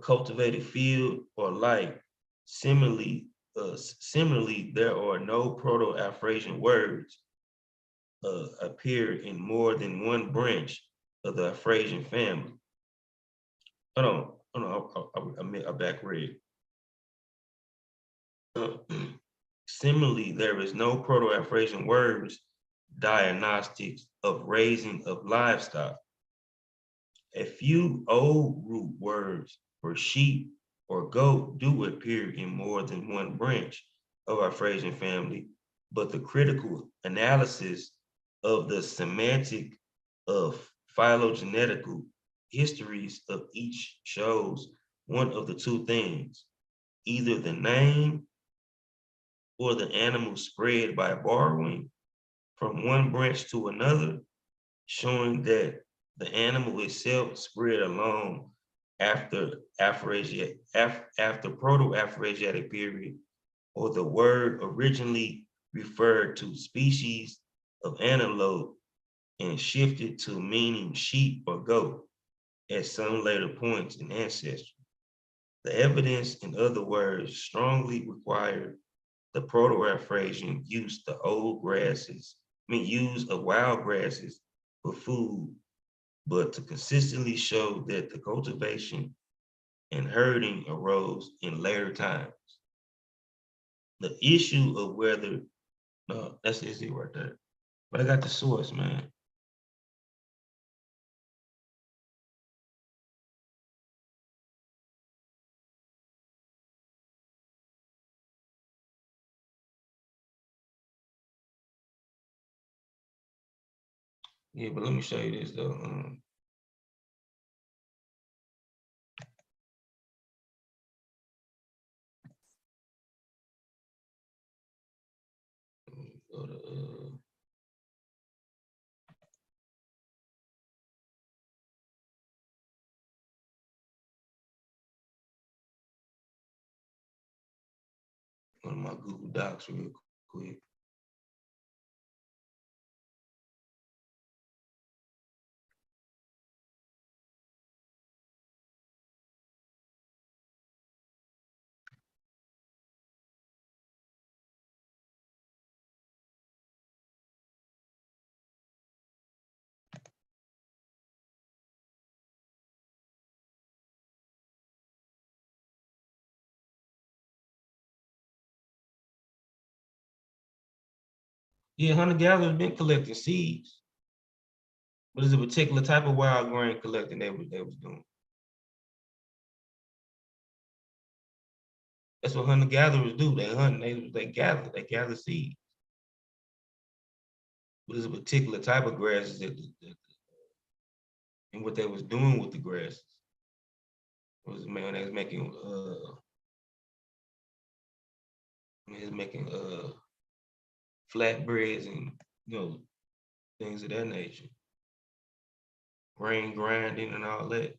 cultivate a field or light. Similarly, there are no Proto-Afrasian words appear in more than one branch of the Afrasian family. Hold on, I back read. Similarly, there is no Proto-Afrasian words diagnostics of raising of livestock. A few old root words for sheep or goat do appear in more than one branch of our Afrasian family, but the critical analysis of the semantic of phylogenetical histories of each shows one of the two things: either the name or the animal spread by borrowing from one branch to another, showing that the animal itself spread along after Proto-Afroasiatic period, or the word originally referred to species of antelope and shifted to meaning sheep or goat at some later points in ancestry. The evidence, in other words, strongly required the Proto-Afrasian use of wild grasses for food, but to consistently show that the cultivation and herding arose in later times. The issue of whether, no, that's easy right there. But I got the source, man. Yeah, but let me show you this though. Go to, go to my Google Docs real quick. Yeah, hunter-gatherers been collecting seeds, but it's a particular type of wild grain collecting they was doing. That's what hunter-gatherers do. They hunt, they gather seeds. But it's a particular type of grasses and what they was doing with the grasses was they was making flatbreads and things of that nature, grain grinding and all that.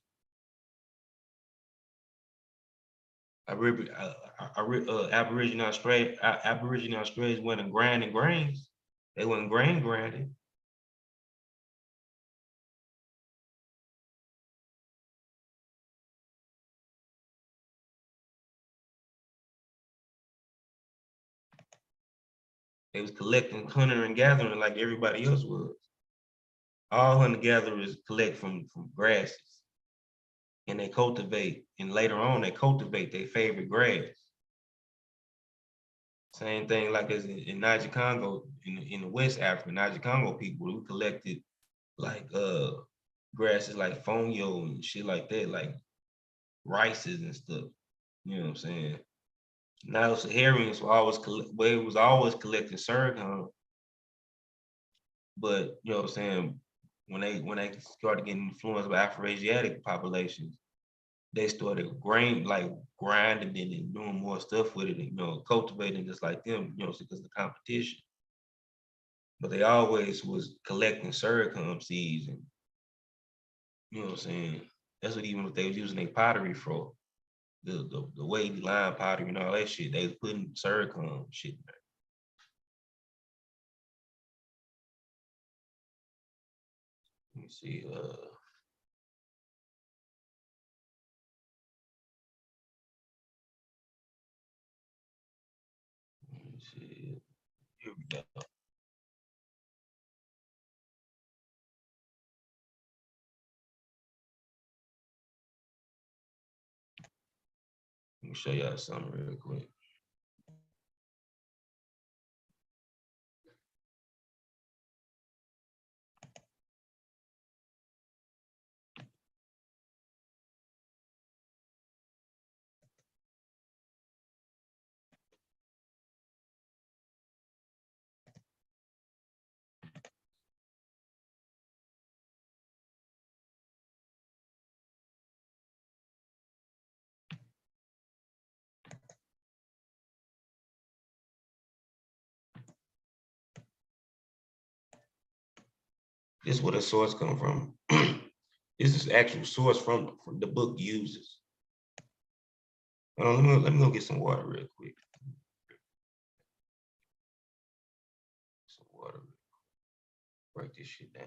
Aboriginal Australians wasn't grinding grains. They wasn't grain grinding. They was collecting, hunting and gathering like everybody else was. All hunter gatherers collect from grasses, and they cultivate, and later on they cultivate their favorite grass. Same thing like as in Niger Congo, in the West Africa, Niger Congo people, who collected like grasses like fonio and shit like that, like rices and stuff. You know what I'm saying? Now Saharians were always it was always collecting sorghum, but you know what I'm saying, when they started getting influenced by Afro-Asiatic populations, they started grinding it and doing more stuff with it, and, you know, cultivating just like them, you know, because of the competition. But they always was collecting sorghum seeds, and you know what I'm saying. That's what they was using their pottery for, the wavy line pottery and all that shit. They was putting sorghum shit in there. Let me see. Let me see. Here we go. Let me show y'all something real quick. This is where the source come from. This is actual source from the book uses. Hold on, let me go get some water real quick. Some water. Break this shit down.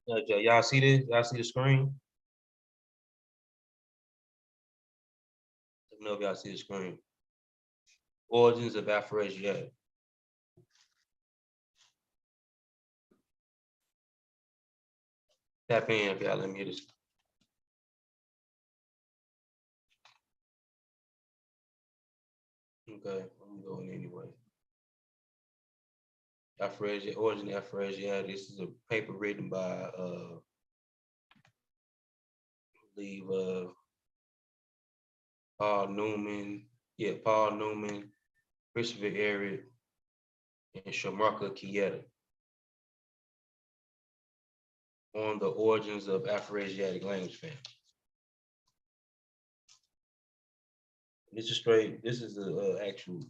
Y'all see this? Y'all see the screen? Let me know if y'all see the screen. Origins of Afroasiatic. Tap in if y'all let me hear this. Okay, I'm going anyway. Origin of Afroasiatic. This is a paper written by I believe Paul Newman. Yeah, Paul Newman, Christopher Ehret, and Shamarka Kieta on the origins of Afroasiatic language family. This is the actual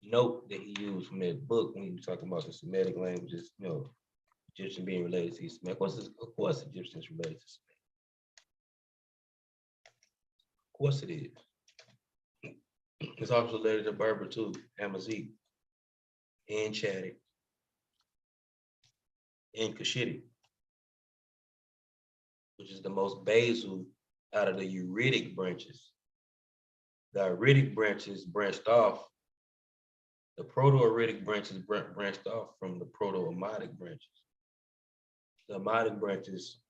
note that he used from that book when he was talking about the Semitic languages, Egyptian being related to Semitic. Of course, Egyptians related to Semitic. Of course it is. It's also related to Berber too, Amazigh, and Chadic, and Cushitic, which is the most basal out of the Uritic branches. The Uritic branches branched off. The Proto-Uritic branches branched off from the Proto-Amadic branches. The Amadic branches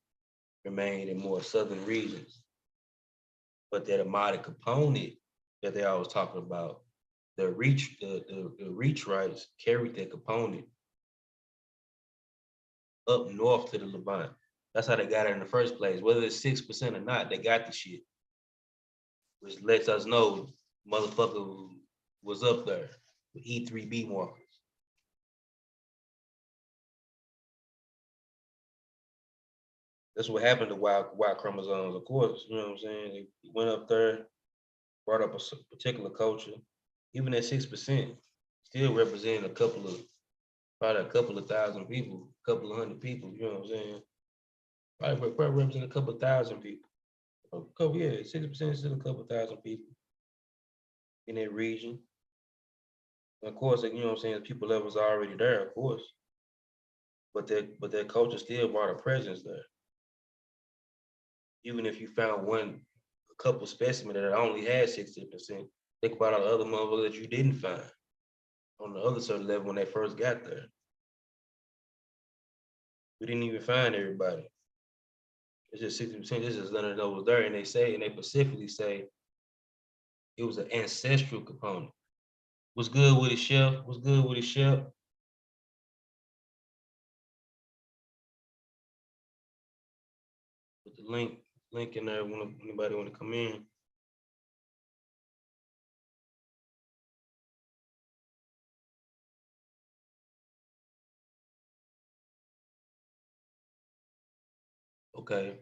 remained in more southern regions, but that Amadic component that they always talking about, the Reachrites carried that component up north to the Levant. That's how they got it in the first place. Whether it's 6% or not, they got the shit, which lets us know motherfucker was up there with E3B markers. That's what happened to Y chromosomes, of course. You know what I'm saying? They went up there, brought up a particular culture. Even at 6%, still representing probably a couple of thousand people, a couple of hundred people. You know what I'm saying? Probably represent a couple of thousand people. 6% is still a couple of thousand people in that region. And of course, you know what I'm saying, people levels are already there, of course. But their culture still brought a presence there. Even if you found a couple specimen that only had 60%, think about all the other motherfuckers that you didn't find on the other certain level when they first got there. We didn't even find everybody. It's just 60%. This is none of those there, and they specifically say it was an ancestral component. What's good with it, Chef? What's good with it, Chef? Put the link in there when anybody want to come in. Okay.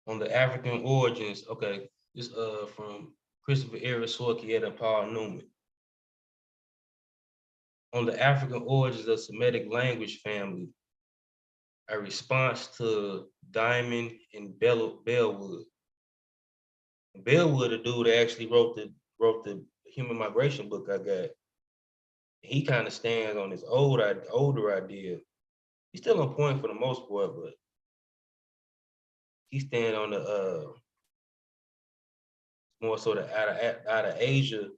On the African origins, okay, this from Christopher Ehret, Kieta, and Paul Newman. On the African origins of Semitic language family, a response to Diamond and Bellwood. Bellwood, the dude that actually wrote the Human Migration book I got. He kind of stands on his older idea. He's still on point for the most part, but he stands on the more so the out of Asia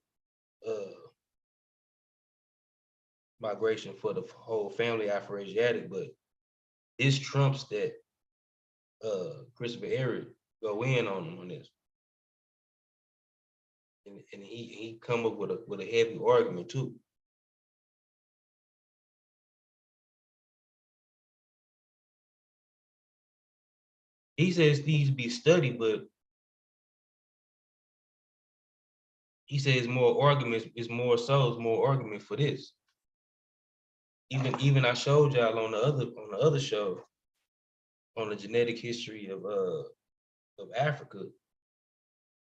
migration for the whole family Afroasiatic, but this trumps that Christopher Ehret go in on this. And he come up with a heavy argument too. He says it needs to be studied, but he says more argument for this. Even I showed y'all on the other show on the genetic history of Africa.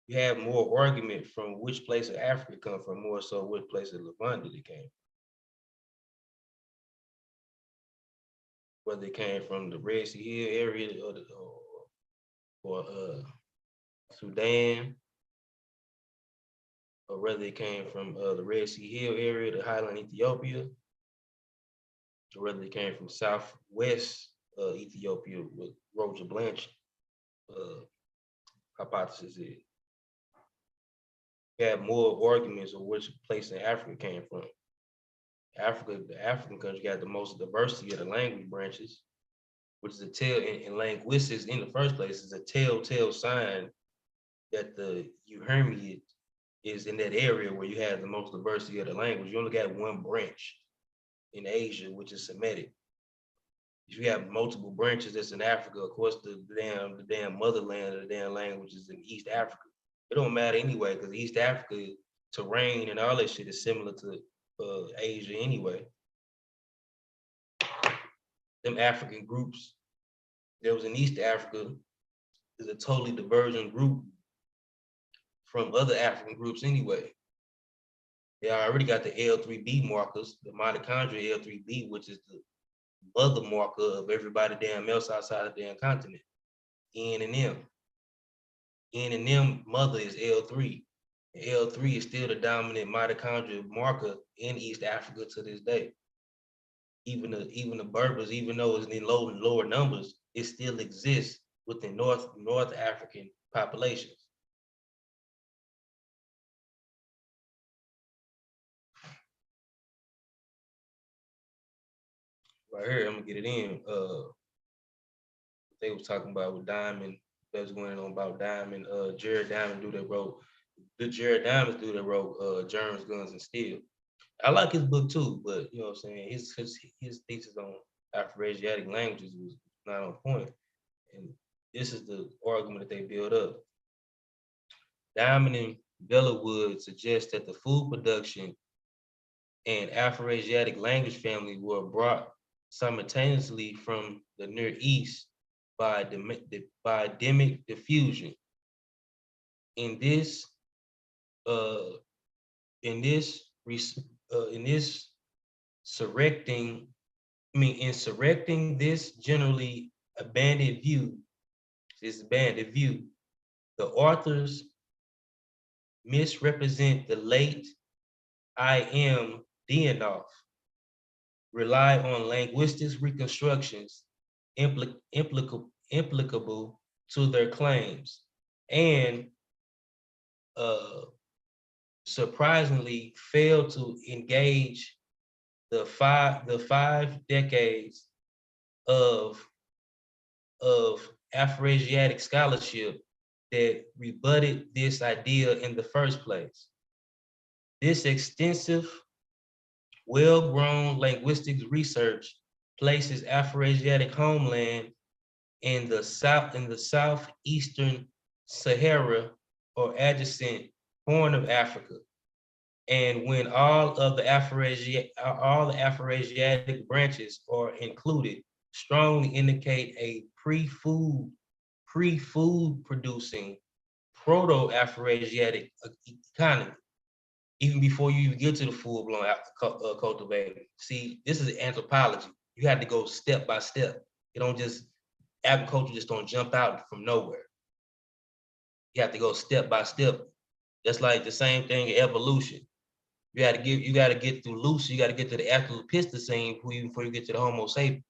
You have more argument from which place of Africa come from, more so which place of Levant did it came from. Whether it came from the Red Sea Hill area or Sudan, or whether it came from the Red Sea Hill area, the Highland Ethiopia, or whether they came from southwest Ethiopia, what Roger Blanche uh, hypothesis is. We have more arguments of which place in Africa came from. Africa, the African country got the most diversity of the language branches, which is a tell in linguistics in the first place is a telltale sign that the Euhermiid is in that area where you have the most diversity of the language. You only got one branch in Asia, which is Semitic. If you have multiple branches that's in Africa, of course, the damn motherland of the damn language is in East Africa. It don't matter anyway, because East Africa terrain and all that shit is similar to Asia anyway. Them African groups that was in East Africa is a totally divergent group from other African groups anyway. They already got the L3B markers, the mitochondria L3B, which is the mother marker of everybody damn else outside of the damn continent. N and M. N and M mother is L3. L3 is still the dominant mitochondrial marker in East Africa to this day. Even the Berbers, even though it's in lower numbers, it still exists within North African populations. Right here, I'm gonna get it in. They was talking about with Diamond, that was going on about Diamond, Jared Diamond dude that wrote, the Jared Diamond dude that wrote Germs, Guns, and Steel. I like his book too, but you know what I'm saying, his thesis on Afro-Asiatic languages was not on point. And this is the argument that they build up. Diamond and Bellawood suggest that the food production and Afro-Asiatic language family were brought simultaneously from the Near East by endemic diffusion. In this insurrecting this generally abandoned view, the authors misrepresent the late I.M. Dionov, rely on linguistics reconstructions implicable to their claims, and surprisingly fail to engage the five decades of Afro-Asiatic scholarship that rebutted this idea in the first place. This extensive, well-grown linguistics research places Afro-Asiatic homeland in the southeastern Sahara or adjacent Horn of Africa. And when all the Afro-Asiatic branches are included, strongly indicate a pre-food producing proto-Afro-Asiatic economy, even before you even get to the full-blown cultivating. See, this is anthropology. You have to go step by step. Agriculture just don't jump out from nowhere. You have to go step by step. That's like the same thing in evolution. You got to get through Lucy, you got to get to the Australopithecine before you get to the Homo sapiens.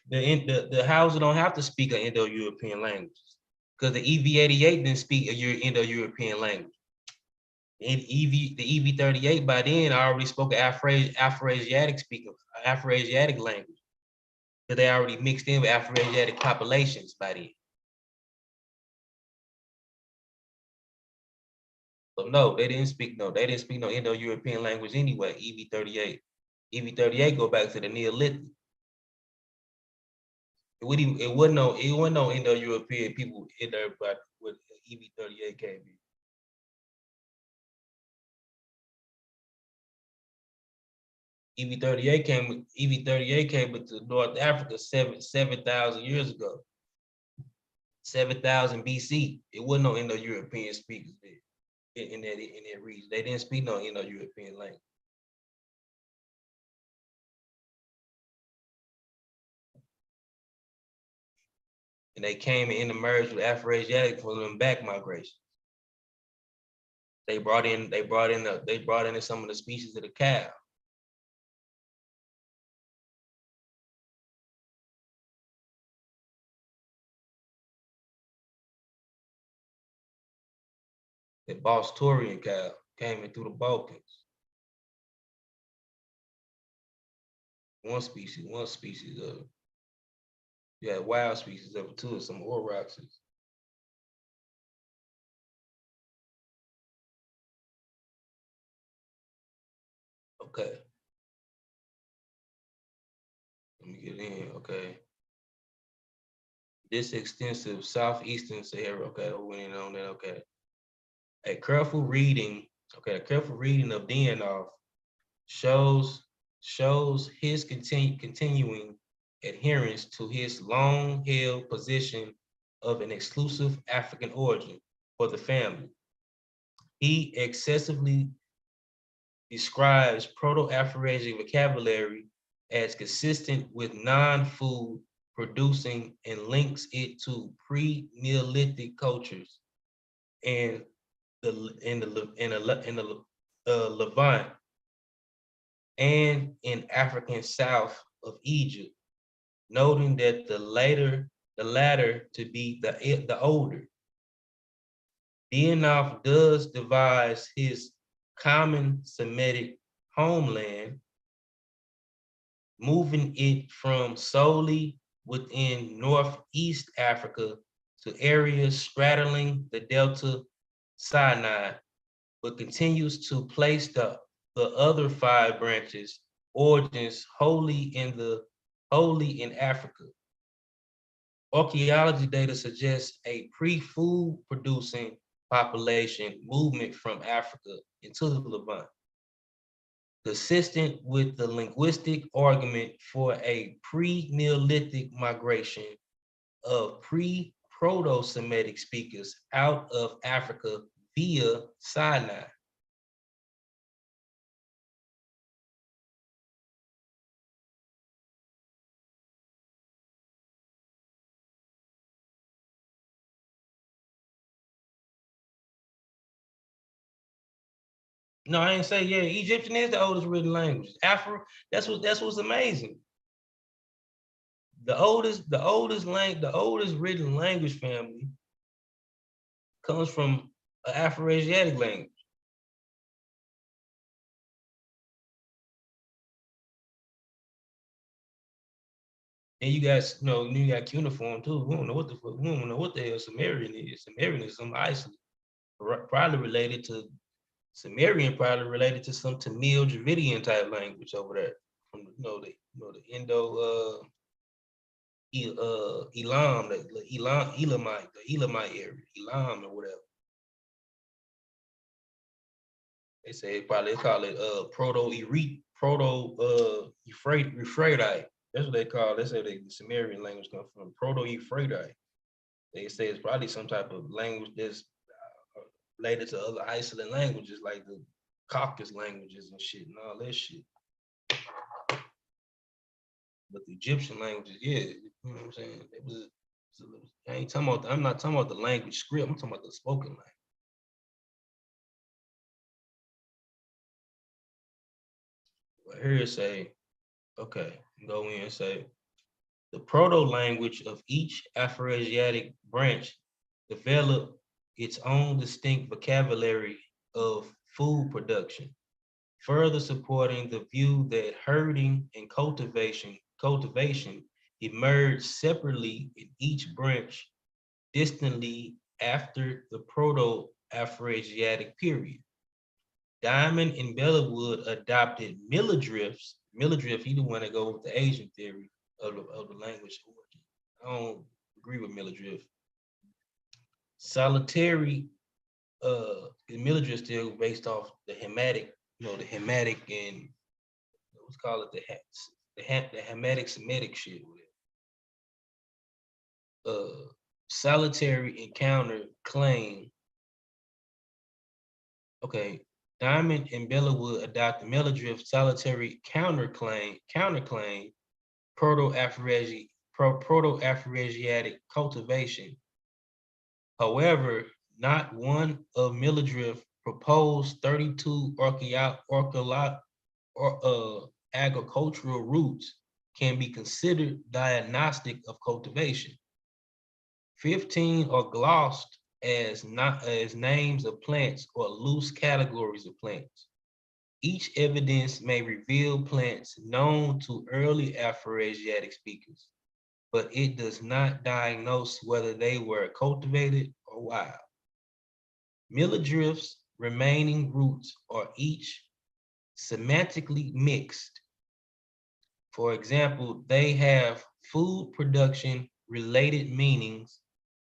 The Hausa don't have to speak an Indo-European language because the EV88 didn't speak a Indo-European language. The EV38 by then already spoke Afro-Asiatic language, because they already mixed in with Afro-Asiatic populations by then. So no, they didn't speak no Indo-European language anyway. EV38 go back to the Neolithic. It wasn't no Indo-European people in there, but with EV38 came in. EV38 came into North Africa 7,000 years ago. 7,000 BC. It wasn't no Indo-European speakers there in that region. They didn't speak no Indo-European language. and they came and intermerged with Afroasiatic for them back migration. They brought in some of the species of the cow. The Bostorian cow came in through the Balkans. One species of, yeah, wild species of it too, some aurochses. Okay. Let me get in, okay. This extensive southeastern Sahara, okay, we went in on that, okay. A careful reading of Dionov shows his continuing adherence to his long-held position of an exclusive African origin for the family. He excessively describes Proto-Afroasiatic vocabulary as consistent with non-food producing and links it to pre-Neolithic cultures and the Levant and in African south of Egypt, noting that the latter to be the older. Dionov does devise his common Semitic homeland, moving it from solely within Northeast Africa to areas straddling the Delta Sinai, but continues to place the other 5 branches origins wholly in Africa. Archaeology data suggests a pre-food producing population movement from Africa into the Levant, consistent with the linguistic argument for a pre-Neolithic migration of pre-Proto-Semitic speakers out of Africa via Sinai. No, I ain't say, yeah, Egyptian is the oldest written language. That's what's amazing. The oldest written language family comes from an Afroasiatic language. And you guys know, you got cuneiform too. We don't know what the hell Sumerian is. Sumerian is some Iceland, probably related to Sumerian, probably related to some Tamil Dravidian type language over there from the Indo Elam, the Elamite area, Elam or whatever. They call it Proto-Euphratite. That's what they call it. They say the Sumerian language comes from Proto-Euphratite. They say it's probably some type of language that's related to other Iceland languages, like the Caucasus languages and shit and all that shit. But the Egyptian languages, yeah, you know what I'm saying? I'm not talking about the language script, I'm talking about the spoken language. But here it say, okay, go in and say, the proto-language of each Afroasiatic branch developed its own distinct vocabulary of food production, further supporting the view that herding and cultivation emerged separately in each branch distantly after the Proto-Afroasiatic period. Diamond and Bellawood adopted Milledrift's. Milledrift, he the one that goes with the Asian theory of the language origin. I don't agree with Milledrift. Solitary, Milledrift still based off the Hamitic, the Hamitic and what's called it, the Hamitic Semitic shit. Solitary encounter claim. Okay, Diamond and Bellawood adopted Milledrift's solitary counterclaim, Proto-Afroasiatic Proto-Afroasiatic cultivation. However, not one of Mildred's proposed 32 agricultural routes can be considered diagnostic of cultivation. 15 are glossed as names of plants or loose categories of plants. Each evidence may reveal plants known to early Afroasiatic speakers, but it does not diagnose whether they were cultivated or wild. Mildred's remaining roots are each semantically mixed. For example, they have food production related meanings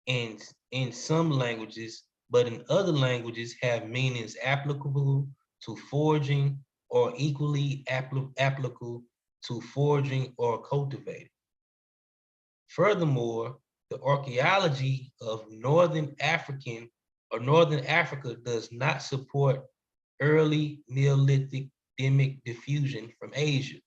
in some languages, but in other languages have meanings applicable to foraging or equally applicable to foraging or cultivating. Furthermore, the archaeology of Northern Africa does not support early Neolithic demic diffusion from Asia.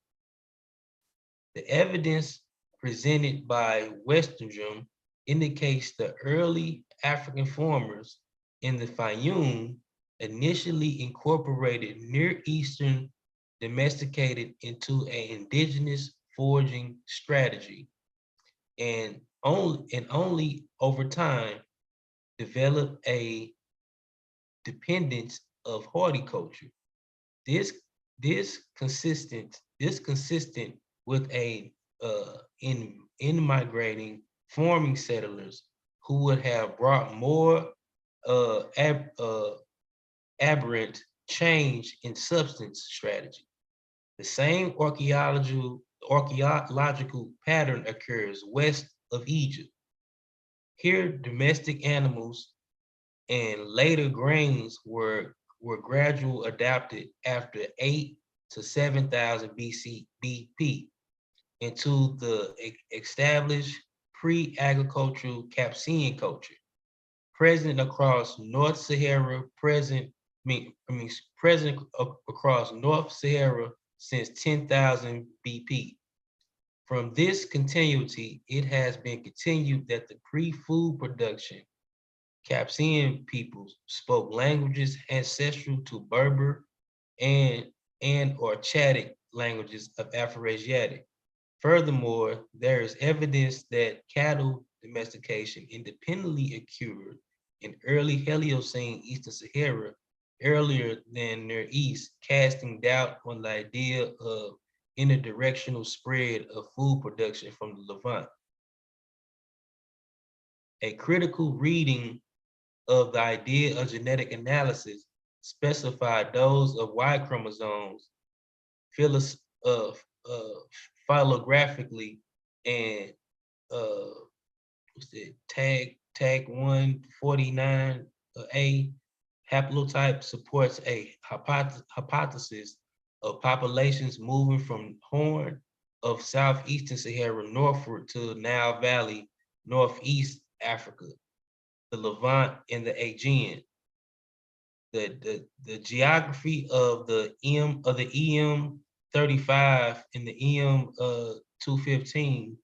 The evidence presented by Westerdrum indicates the early African farmers in the Fayum initially incorporated Near Eastern domesticated into an indigenous foraging strategy, and only over time developed a dependence of horticulture. This consistent with a in migrating forming settlers who would have brought more aberrant change in substance strategy. The same archaeological pattern occurs west of Egypt. Here, domestic animals and later grains were gradually adapted after 8 to 7,000 BP into the established pre-agricultural Capsian culture, present across North Sahara, present across North Sahara since 10,000 BP. From this continuity, it has been continued that the pre-food production Capsian peoples spoke languages ancestral to Berber and or Chadic languages of Afroasiatic. Furthermore, there is evidence that cattle domestication independently occurred in early Heliocene Eastern Sahara earlier than Near East, casting doubt on the idea of interdirectional spread of food production from the Levant. A critical reading of the idea of genetic analysis specified those of Y chromosomes phylographically and tag 149A haplotype supports a hypothesis of populations moving from Horn of southeastern Sahara northward to Nile Valley, northeast Africa, the Levant, and the Aegean. The geography of the EM35 and the EM215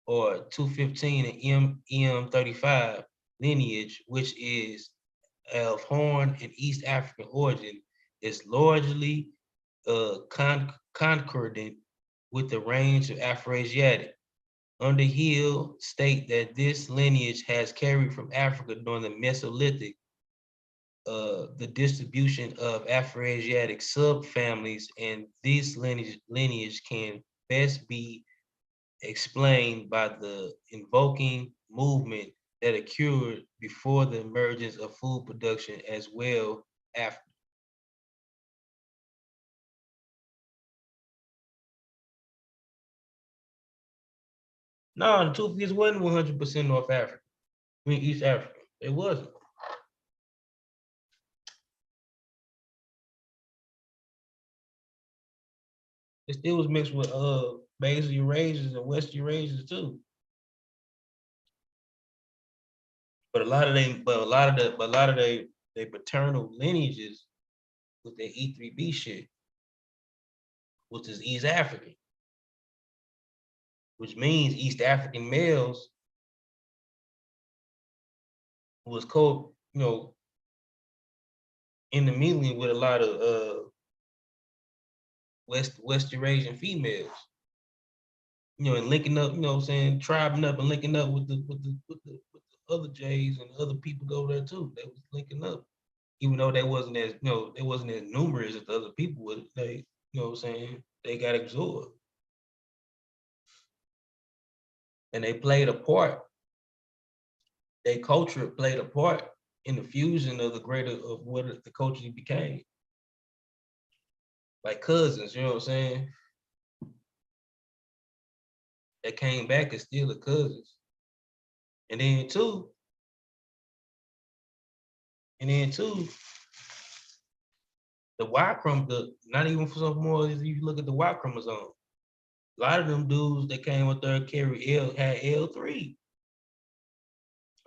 or 215 and EM35 lineage, which is of Horn and East African origin, is largely concordant with the range of Afroasiatic. Underhill state that this lineage has carried from Africa during the Mesolithic. The distribution of Afroasiatic subfamilies, and this lineage can best be explained by the invoking movement that occurred before the emergence of food production as well after. No, the Tufians wasn't 100% North Africa. I mean, East Africa. It wasn't. It still was mixed with Basal Eurasians and West Eurasians too. But a lot of their paternal lineages with their E3B shit, which is East African. which means East African males was intermingling with a lot of West Eurasian females, and linking up, tribing up and linking up with the other Jays and other people over there too. They was linking up, even though they wasn't as numerous as the other people was. They, they got absorbed, and they played a part. Their culture played a part in the fusion of what the culture became. Like cousins, you know what I'm saying? They came back as still the cousins. And then two, the Y chromosome, not even for some more, if you look at the Y chromosome, a lot of them dudes that came up there had L3.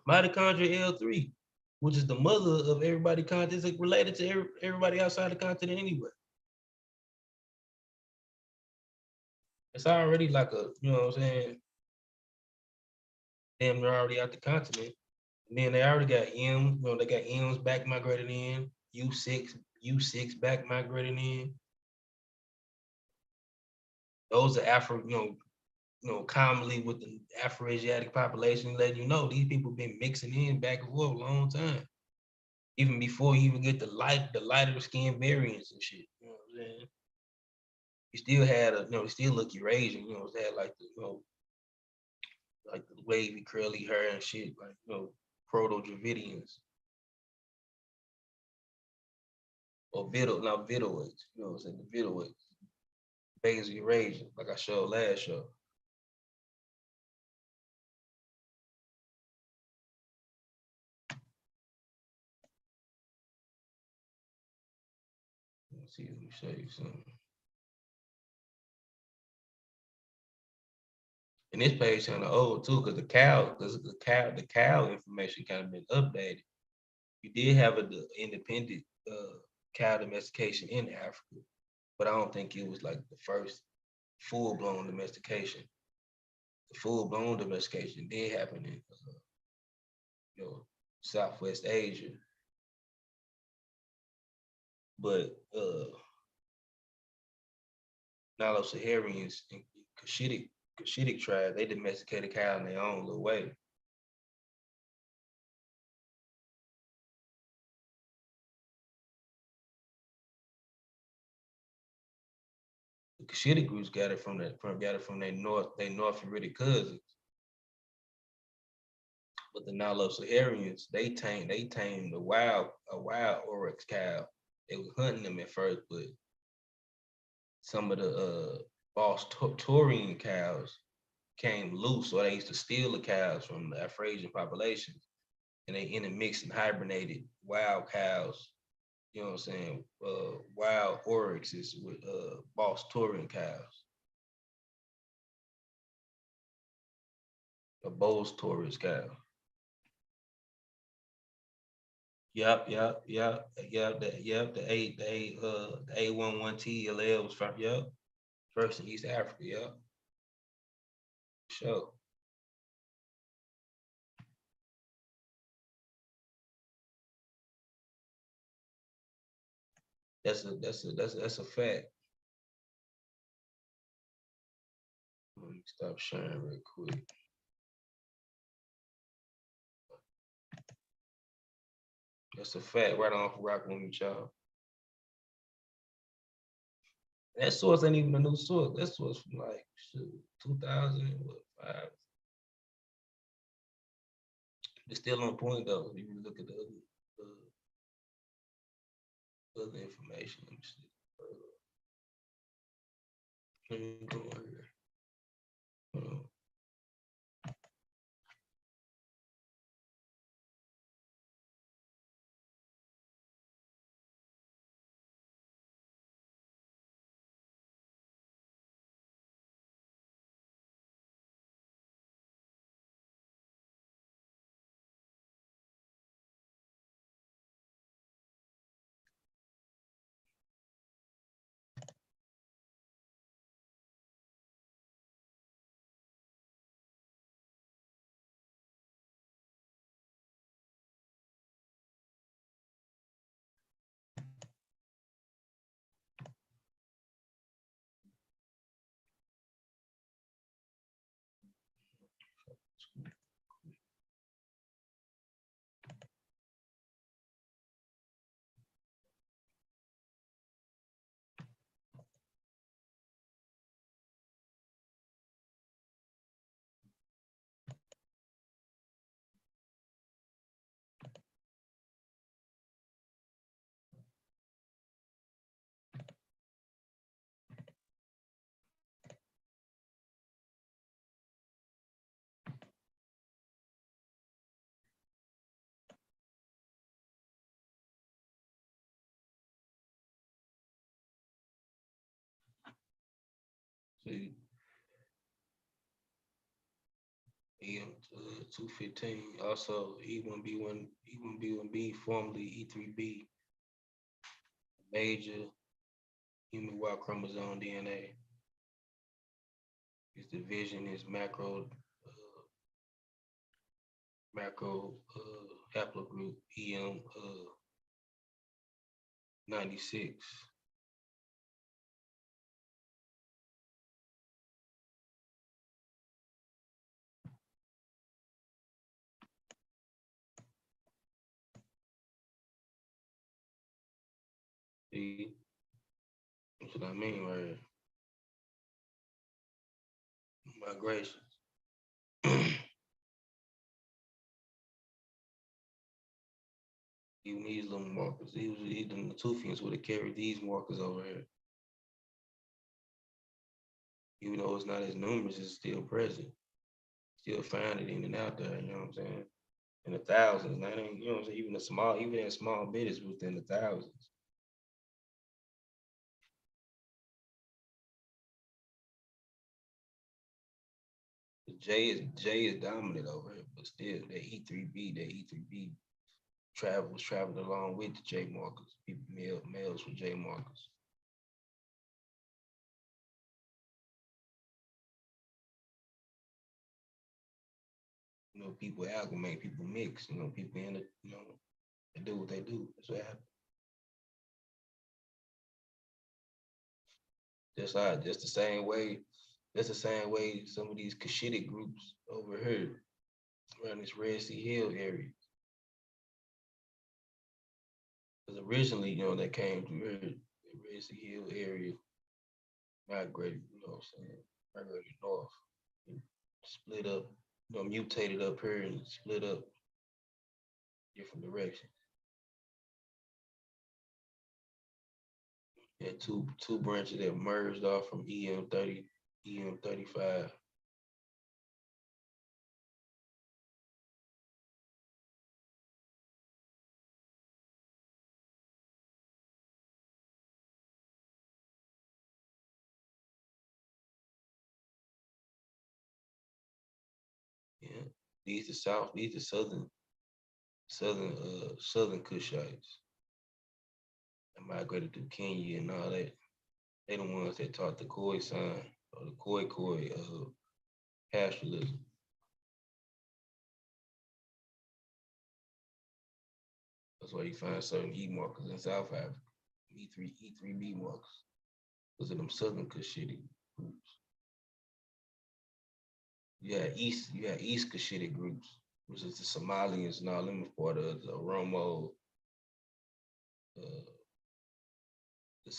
Mitochondria L3, which is the mother of everybody continent, it's related to everybody outside the continent anyway. It's already like a, you know what I'm saying? Damn, they're already out the continent. And then they already got M, they got M's back migrated in, U6 back migrated in. Those are commonly with the Afro-Asiatic population, letting you know these people been mixing in back and forth a long time. Even before you even get the lighter skin variants and shit. You know what I'm saying? You still had you still look Eurasian, it had like the like the wavy curly hair and shit, like Proto-Dravidians. Or Vidoids, what I'm saying? The Vidoids. Basal Eurasian, like I showed last show. Let's see, let me show you something. And this page kind of old too, because the cow information kind of been updated. You did have an independent cow domestication in Africa, but I don't think it was like the first full-blown domestication. The full-blown domestication did happen in Southwest Asia. But Nilo-Sahareans and Cushitic tribe, they domesticated cow in their own little way. The Cushitic groups got it from their North Uritic cousins. But the Nilo-Saharians, they tamed a wild oryx cow. They were hunting them at first, but some of the Bos taurian cows came loose, so they used to steal the cows from the Afrasian populations, and they intermixed and hibernated wild cows, you know what I'm saying, wild oryxes with Bos taurian cows. A Bos taurus cow. Yep. The A11T allele was from first in East Africa. Yep. Sure. That's a fact. Let me stop sharing real quick. That's a fact right on rocking with y'all. That source ain't even a new source. That source from like 2005. It's still on point though. If you look at the other information. Let me see. Let me go here. See, EM 215. Also, E1B1B, formerly E3B, major human Y chromosome DNA. Its division is macro haplogroup EM 96. See, that's what I mean right here. Migrations. Even these little markers, even the Natufians would have carried these markers over here. Even though it's not as numerous, it's still present. Still find it in and out there, you know what I'm saying? In the thousands, man. You know what I'm saying? Even that small bit is within the thousands. The J is dominant over here, but still that E3B was traveling along with the J markers. People males with J markers. You know, people amalgamate, people mix, you know, people in it, you know, they do what they do. That's what happens. Just the same way. That's the same way some of these Cushitic groups over here around this Red Sea Hill area. Because originally, you know, they came through here, the Red Sea Hill area, migrated, you know what I'm saying, migrated north, split up, you know, mutated up here and split up different directions. Had two branches that merged off from EM30, EM35. Yeah, these are southern Kushites that migrated through Kenya and all that. They the ones that taught the Khoi sign or the Khoi pastoralism. That's why you find certain E markers in South Africa, E3B markers, because of them southern Cushitic groups. You had East Cushitic groups, which is the Somalians and all them part of the Oromo, the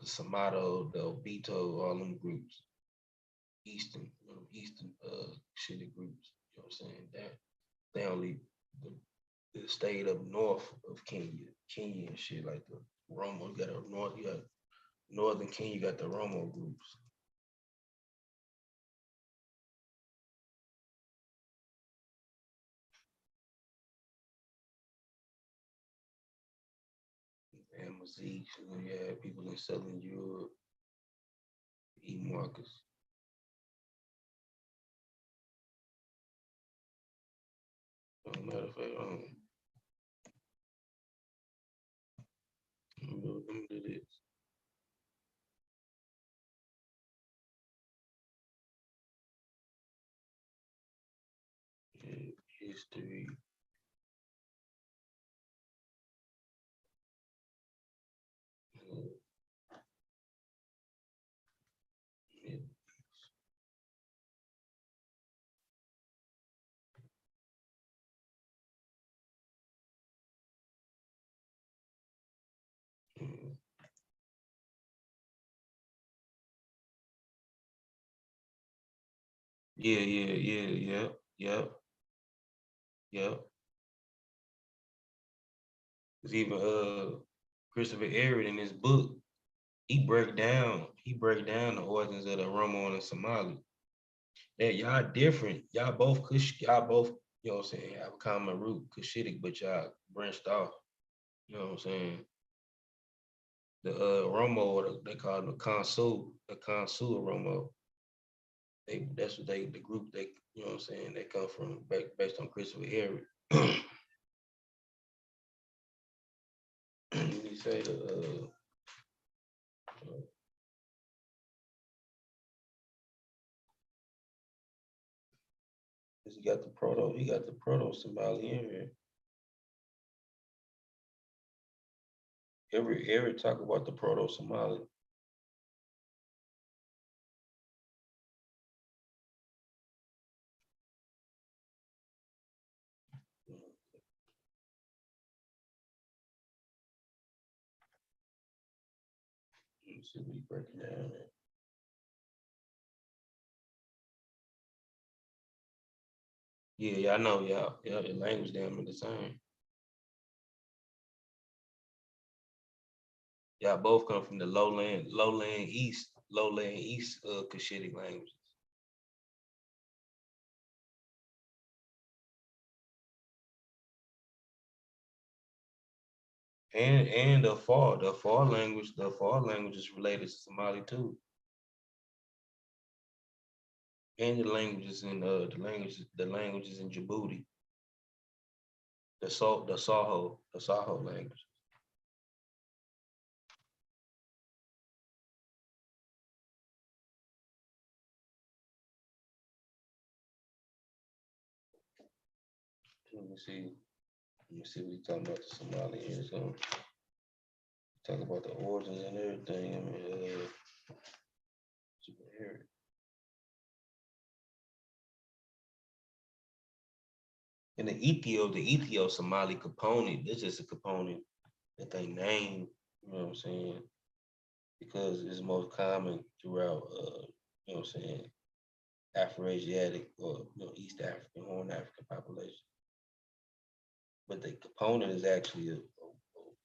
Samato, the Obito, all them groups. Eastern Cushitic groups, you know what I'm saying? That they only they stayed up north of Kenya and shit like the Romo. You got northern Kenya, you got the Romo groups. Amazigh, you had people in Southern Europe, E markers. Matter of fact, let me do this. History. Yeah. Because even Christopher Ehret in his book, he break down the origins of the Oromo and the Somali. That y'all different. Y'all both, you know what I'm saying, have a common root, Cushitic, but y'all branched off. You know what I'm saying? the Oromo, they call them the Kansu Oromo. That's what the group you know what I'm saying, they come from based on Christopher Herod. You say he got the proto Somali in here. Every talk about the proto Somali. Let's see what he breaking down there. Yeah, I know, y'all. Yeah, the language damn are the same. Y'all both come from the lowland east Cushitic languages. And the Afar language is related to Somali too. And the languages in the languages in Djibouti. The Saho language. Let me see. Let me see what he's talking about the Somali is. Talk about the origins and everything. I mean, here. And the Ethio-Somali component, this is a component that they name, you know what I'm saying? Because it's most common throughout, you know what I'm saying, Afro-Asiatic or East African, Horn African population. But the component is actually a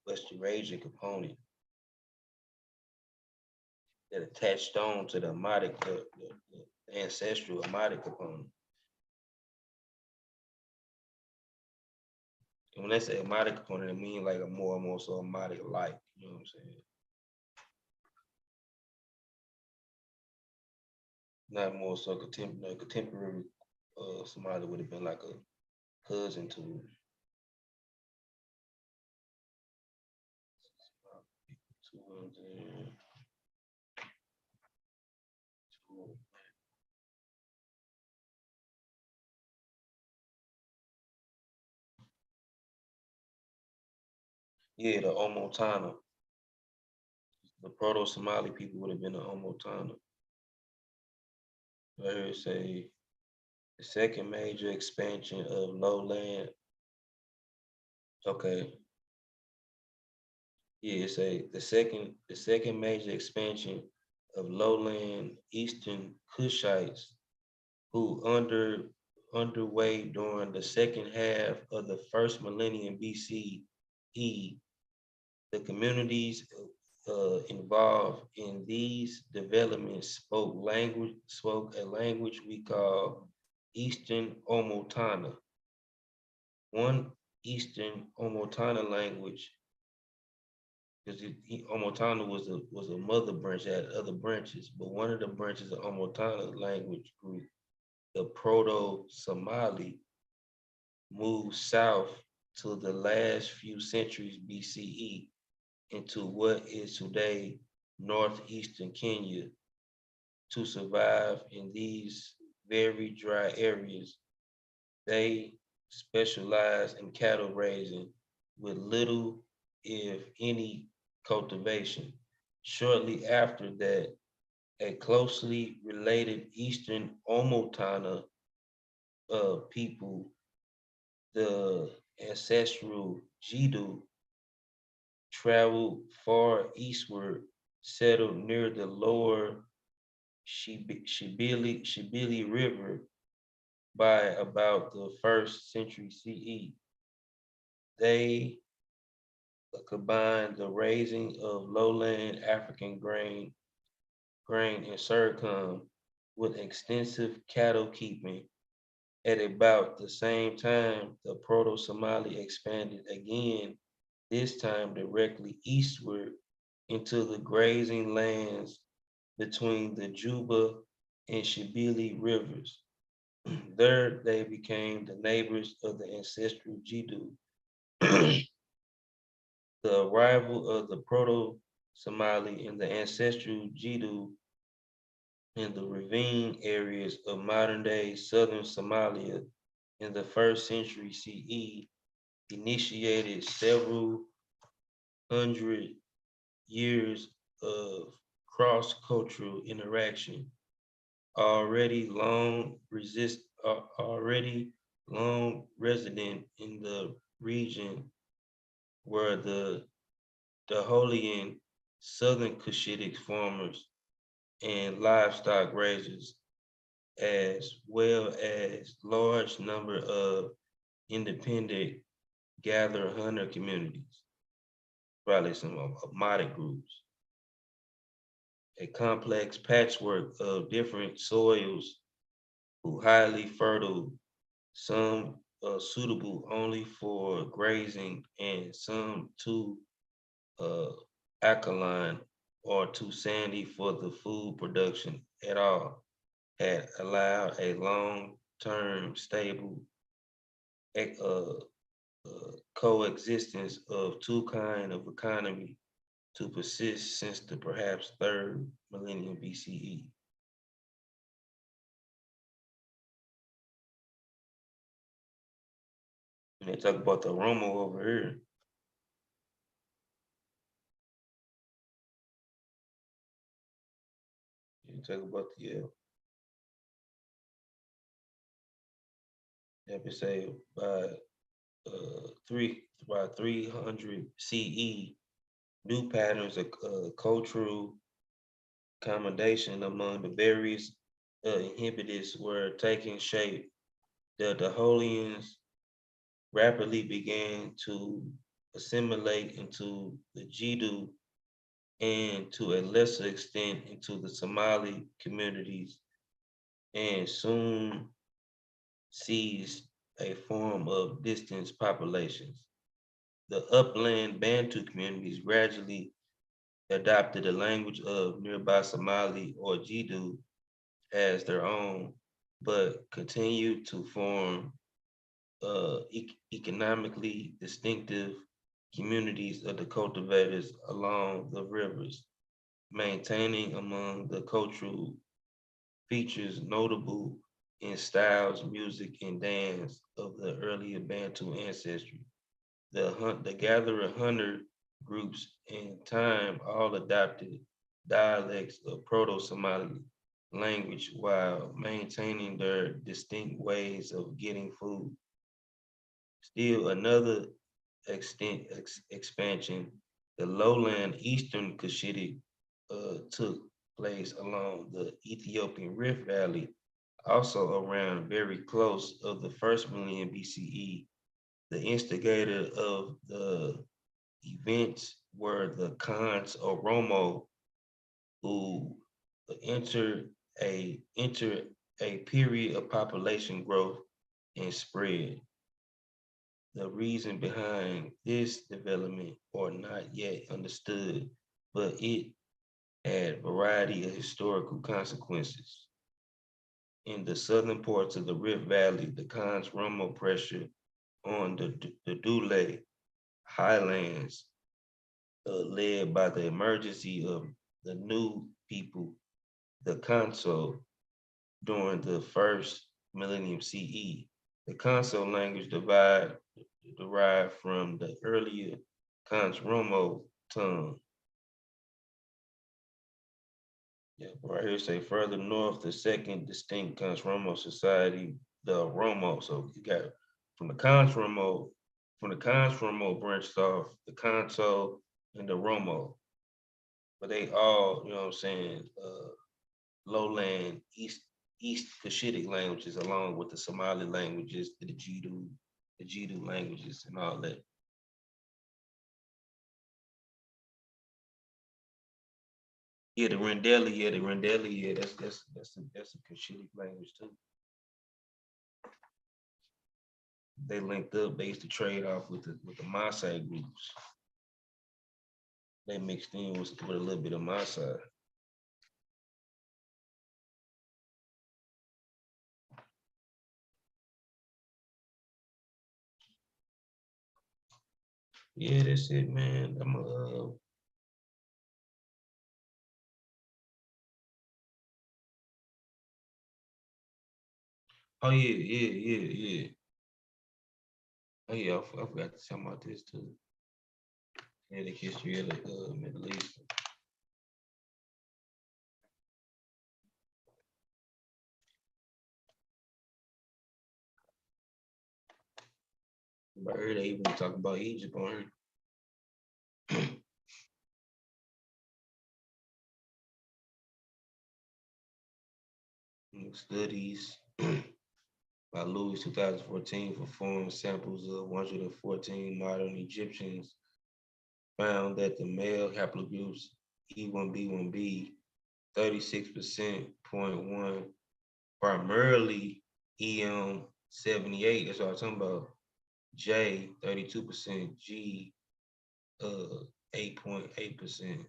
West Eurasian component that attached on to the Amadic, the ancestral Amadic component. And when they say Amadic component, it means like a more so Amadic like, you know what I'm saying? Not more so contemporary Somali would have been like a cousin to yeah, the Omotana. The Proto-Somali people would have been the Omotana. I heard say the second major expansion of lowland. Okay. Yeah, it say the second major expansion of lowland Eastern Kushites who underway during the second half of the first millennium BCE. The communities involved in these developments spoke a language we call Eastern Omotana. One Eastern Omotana language, because Omotana was a mother branch, had other branches, but one of the branches of Omotana language group, the Proto-Somali, moved south to the last few centuries BCE into what is today northeastern Kenya to survive in these very dry areas. They specialize in cattle raising with little, if any, cultivation. Shortly after that, a closely related Eastern Omotana people, the ancestral Jidu, traveled far eastward, settled near the lower Shibili River by about the 1st century CE. They combined the raising of lowland African grain and sorghum with extensive cattle keeping. At about the same time, the Proto-Somali expanded again, this time directly eastward into the grazing lands between the Juba and Shibili rivers. There they became the neighbors of the ancestral Jidu. The arrival of the Proto-Somali and the ancestral Jidu in the ravine areas of modern-day southern Somalia in the 1st century CE initiated several hundred years of cross-cultural interaction already long resident in the region were the Daholian Southern Cushitic farmers and livestock raisers, as well as large number of independent gather hunter communities, probably some Amadic groups. A complex patchwork of different soils who highly fertile, some suitable only for grazing and some too uh, alkaline or too sandy for the food production at all, had allowed a long-term stable uh, coexistence of two kind of economy to persist since the perhaps 3rd millennium BCE. And they talk about the Romo over here. You talk about the episode by 300 CE, new patterns of cultural accommodation among the various inhibitors were taking shape. The Daholians rapidly began to assimilate into the Jidu and to a lesser extent into the Somali communities, and soon seized a form of distant populations. The upland Bantu communities gradually adopted the language of nearby Somali or Jidu as their own, but continued to form economically distinctive communities of the cultivators along the rivers, maintaining among the cultural features notable in styles, music, and dance of the earlier Bantu ancestry. The gatherer hunter groups in time all adopted dialects of Proto-Somali language while maintaining their distinct ways of getting food. Still another expansion, the lowland Eastern Cushitic took place along the Ethiopian Rift Valley, also around very close of the 1st millennium BCE. The instigator of the events were the Khans Oromo, who entered a period of population growth and spread. The reason behind this development are not yet understood, but it had variety of historical consequences. In the southern parts of the Rift Valley, the Khans Romo pressure on the Dule highlands led by the emergency of the new people, the Kanso, during the 1st millennium CE. The Kanso language derived from the earlier Kans-Romo tongue. Yeah, right here say further north, the second distinct Kans-Romo society, the Romo. So you got from the Kans-Romo branched off the Kanso and the Romo. But they all, you know what I'm saying, lowland, East Cushitic languages, along with the Somali languages, the Jidu languages, and all that. Yeah, the Rendeli, that's a Cushitic language too. They linked up. They used to trade off with the Maasai groups. they mixed in with a little bit of my side. Yeah, that's it, man. Oh yeah. Oh yeah, I forgot to talk about this too. Yeah, the history of the Middle East. I heard they even talk about Egypt on here. Studies by Louis 2014 performed samples of 114 modern Egyptians found that the male haplogroups E1B1B 36%.1 primarily EM78, that's what I'm talking about, J 32%, G 8.8%,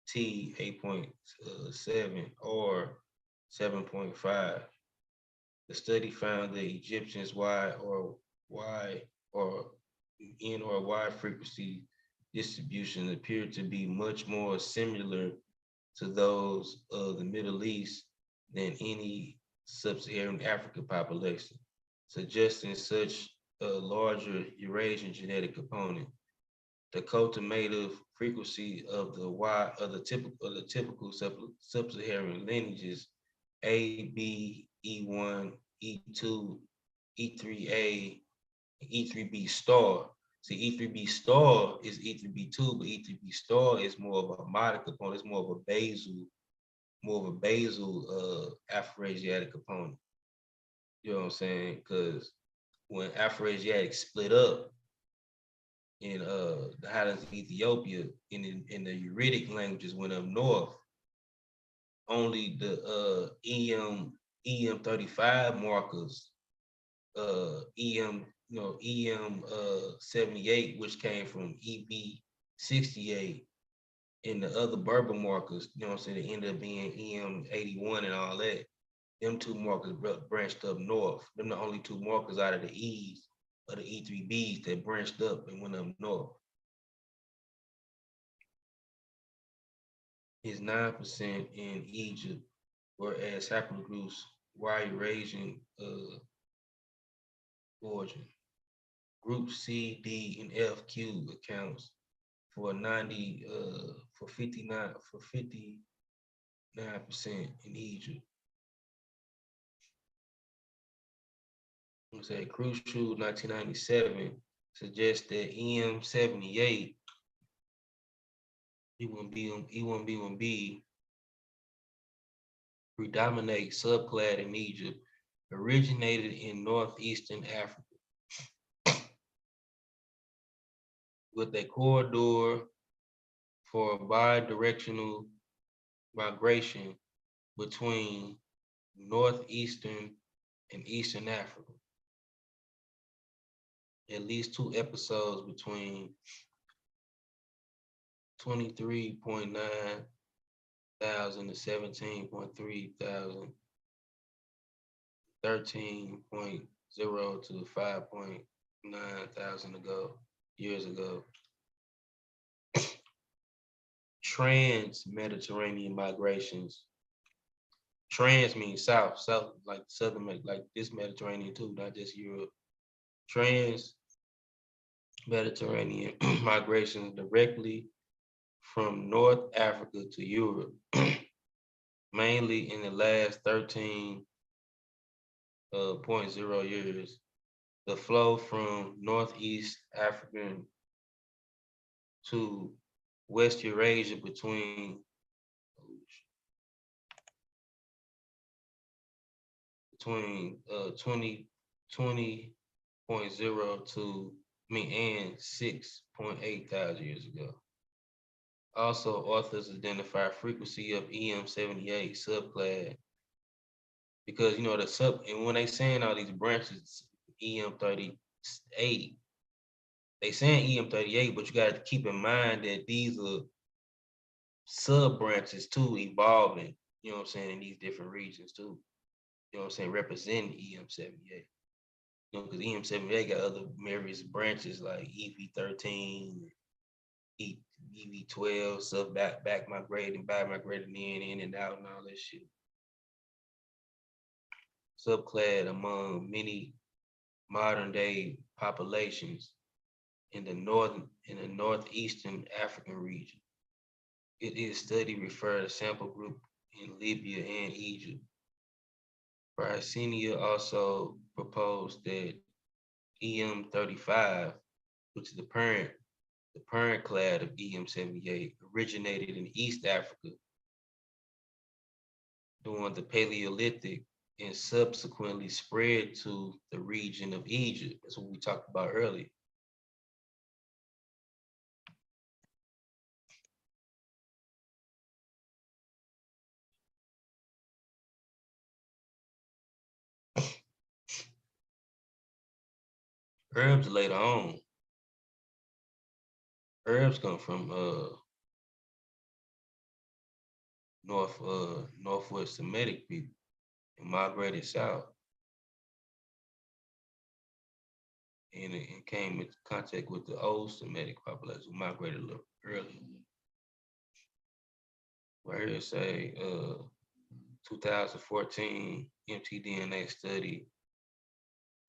T 8.7, or 7.5. The study found that Egyptians Y or N or Y frequency distribution appeared to be much more similar to those of the Middle East than any sub-Saharan African population, suggesting such a larger Eurasian genetic component. The cultivative frequency of the typical sub-Saharan lineages A, B, E1, E2, E3A, E3B star. See, E3B star is E3B2, but E3B star is more of a modic component. It's more of a basal Afroasiatic component. You know what I'm saying? Because when Afroasiatic split up in the highlands of Ethiopia, in the Uritic languages went up north, only the EM35 markers, EM 78, which came from EB68, and the other Berber markers, you know what I'm saying, they ended up being EM81 and all that. Them two markers branched up north. Them the only two markers out of the E's or the E3B's that branched up and went up north. Is 9% in Egypt, whereas haplogroups Y Eurasian origin. Group C, D, and F, Q accounts for 59% in Egypt. It's a crucial 1997 suggests that EM78 E1B1B predominate subclad in Egypt, originated in northeastern Africa, with a corridor for bidirectional migration between northeastern and eastern Africa. At least two episodes between 23.9 thousand to 17.3 thousand, 13.0 to 5.9 thousand years ago. Trans-Mediterranean migrations. Trans means south, like southern, like this Mediterranean too, not just Europe. Trans-Mediterranean migrations directly from North Africa to Europe, mainly in the last 13.0 years. The flow from Northeast African to West Eurasia between 20.0 to and 6.8 thousand years ago. Also, authors identify frequency of EM78 subclad because and when they saying all these branches, EM38, they saying EM38, but you got to keep in mind that these are sub branches too evolving, you know what I'm saying, in these different regions too. You know what I'm saying, representing EM78. You know, because EM78 got other various branches like EV13, EV12, sub back migrating, back migrating in and out and all that shit. Subclad among many modern day populations in the northeastern African region. It is study referred to sample group in Libya and Egypt. Brasinia also proposed that EM35, which is the parent clade of EM78, originated in East Africa during the Paleolithic and subsequently spread to the region of Egypt. That's what we talked about earlier. Herbs later on. Herbs come from northwest Semitic people and migrated south. And it came into contact with the old Semitic population who migrated a little earlier. Right here say 2014 mtDNA study,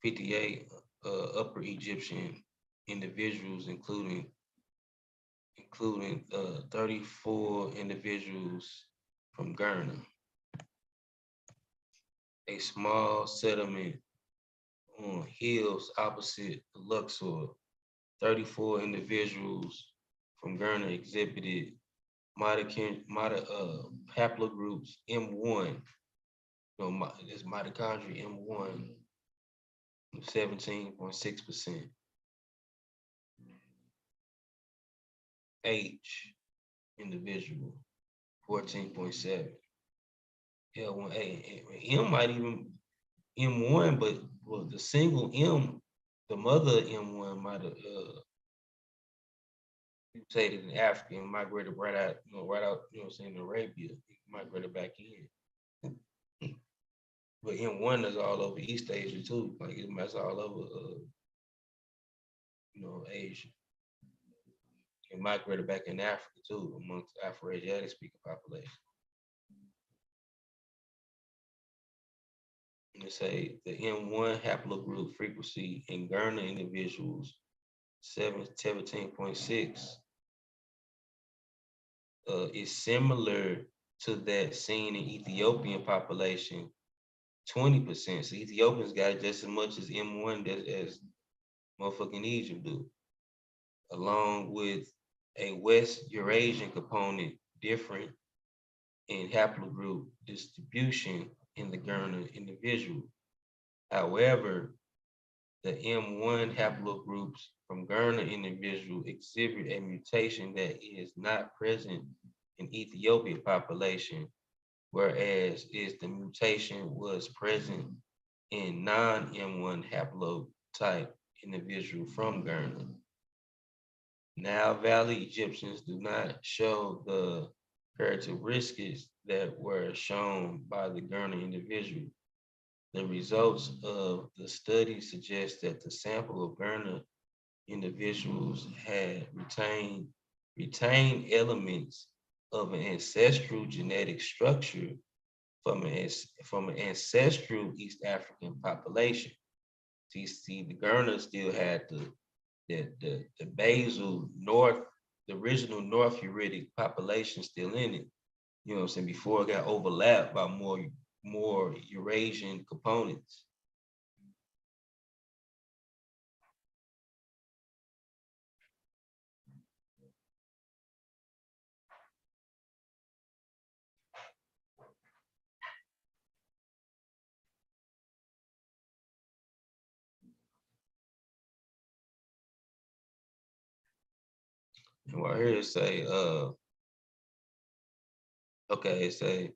58 Upper Egyptian individuals, including 34 individuals from Ghana. A small settlement on hills opposite Luxor. 34 individuals from Ghana exhibited haplogroups M1, this mitochondria M1, 17.6%. H individual, 14.7. L1A, M might even M1, but well, the single M, the mother M1 might have mutated in Africa and migrated right out, you know what I'm saying, Arabia, migrated back in. But M1 is all over East Asia too, like it's all over, Asia. It migrated back in Africa too, amongst Afro-Asiatic speaking population. And they say the M1 haplogroup frequency in Ghana individuals, 17.6, is similar to that seen in Ethiopian population, 20%. So Ethiopians got just as much as M1 as motherfucking Egypt do, along with a West Eurasian component different in haplogroup distribution in the Ghana individual. However, the M1 haplogroups from Ghana individual exhibit a mutation that is not present in Ethiopian population, whereas the mutation was present in non-M1 haplotype individual from Ghana. Nile Valley Egyptians do not show the characteristics that were shown by the Ghana individual. The results of the study suggest that the sample of Ghana individuals had retained elements of an ancestral genetic structure from an ancestral East African population. So you see, the Ghana still had the basal north, the original North Uritic population still in it. You know what I'm saying? Before it got overlapped by more Eurasian components. And what I hear it say, it say,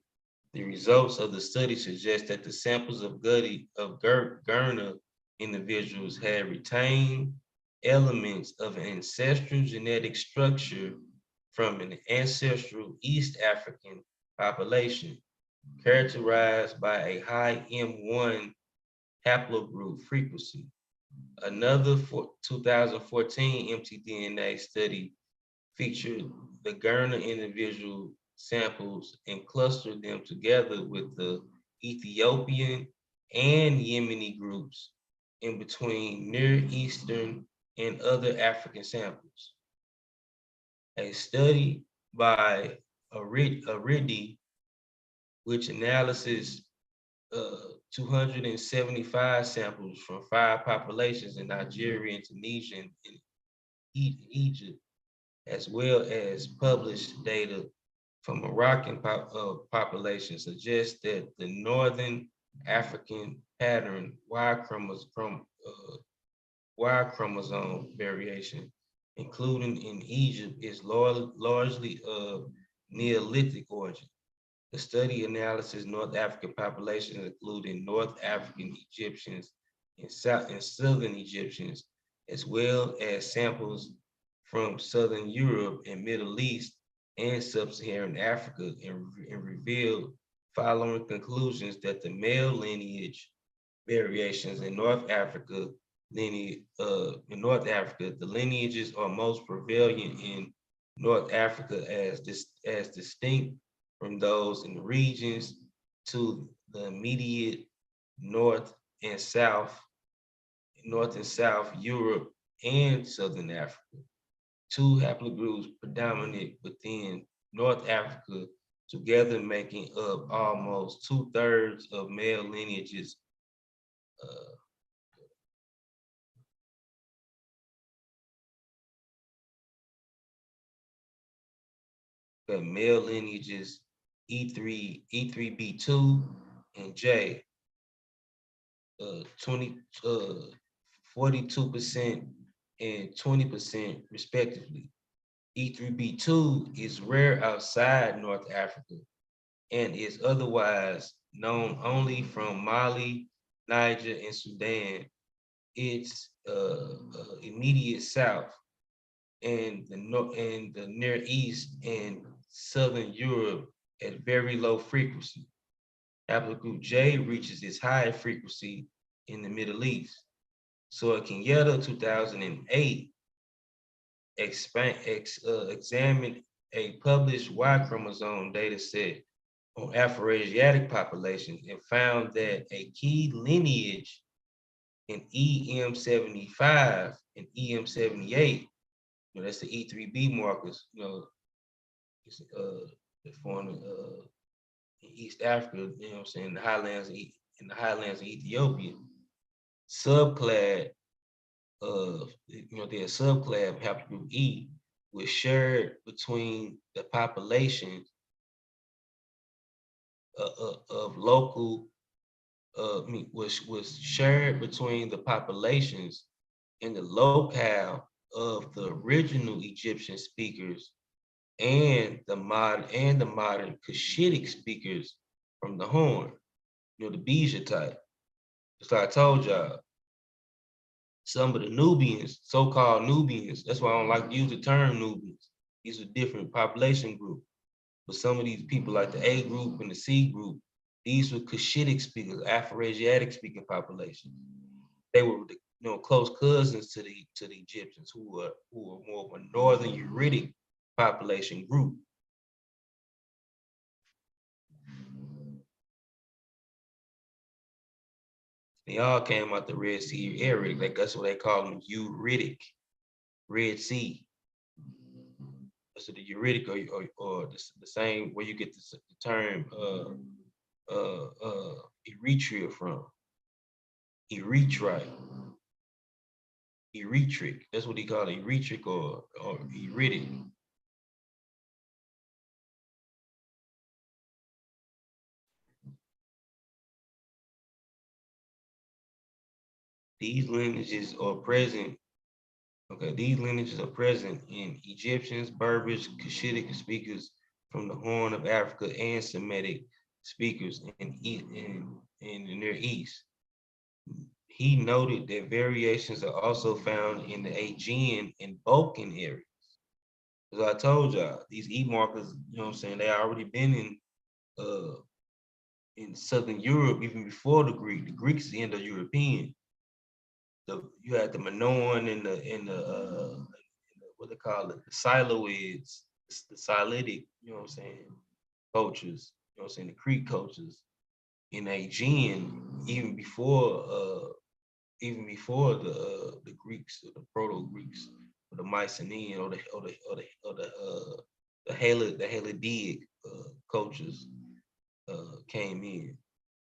the results of the study suggest that the samples of Ghana individuals had retained elements of an ancestral genetic structure from an ancestral East African population characterized by a high M1 haplogroup frequency. Another 2014 mtDNA study featured the Ghana individual samples and clustered them together with the Ethiopian and Yemeni groups in between Near Eastern and other African samples. A study by Aridi, which analyzes 275 samples from 5 populations in Nigeria, Tunisia, and Egypt, as well as published data from Moroccan population, suggests that the Northern African pattern Y chromosome variation, including in Egypt, is largely of Neolithic origin. The study analyzes North African populations, including North African Egyptians and Southern Egyptians, as well as samples from Southern Europe and Middle East and Sub-Saharan Africa, and revealed following conclusions that the male lineage variations in North Africa, the lineages are most prevalent in North Africa as distinct from those in the regions to the immediate North and South Europe and Southern Africa. 2 haplogroups predominate within North Africa, together making up almost 2/3 of male lineages. The male lineages E3, E3B2 and J, 42% and 20% respectively. E3B2 is rare outside North Africa and is otherwise known only from Mali, Niger, and Sudan. Its immediate south and the Near East and Southern Europe at very low frequency. Haplogroup J reaches its high frequency in the Middle East. So Kenyatta 2008 examined a published Y chromosome data set on Afroasiatic populations and found that a key lineage in EM75 and EM78, that's the E3B markers, it's formed in East Africa, in the highlands of Ethiopia, subclad of, their subclad haplogroup E was shared between the populations of local, was shared between the populations in the locale of the original Egyptian speakers and the modern Cushitic speakers from the Horn, the Beja type. So I told y'all, some of the Nubians, so-called Nubians, that's why I don't like to use the term Nubians. These are different population groups. But some of these people like the A group and the C group, these were Cushitic speakers, Afroasiatic speaking populations. They were close cousins to the Egyptians, who were more of a Northern Uritic population group. They all came out the Red Sea area. Like that's what they call them, Uritic, Red Sea. So the Uritic or the same where you get the term Eritrea from. Eritrea. Eretric. That's what he called it, Eretric or Eretic. These lineages are present. Okay, these lineages are present in Egyptians, Berbers, Cushitic speakers from the Horn of Africa, and Semitic speakers in the Near East. He noted that variations are also found in the Aegean and Balkan areas. As I told y'all, these E markers, you know what I'm saying, they already been in Southern Europe even before the Greek. The Greeks is Indo-European. You had the Minoan and the what they call it, the Siloids, the Siletic, you know what I'm saying, cultures, you know what I'm saying, the Creek cultures in Aegean, even before the Greeks, or the Proto-Greeks, or the Mycenaean, or the Halidic cultures came in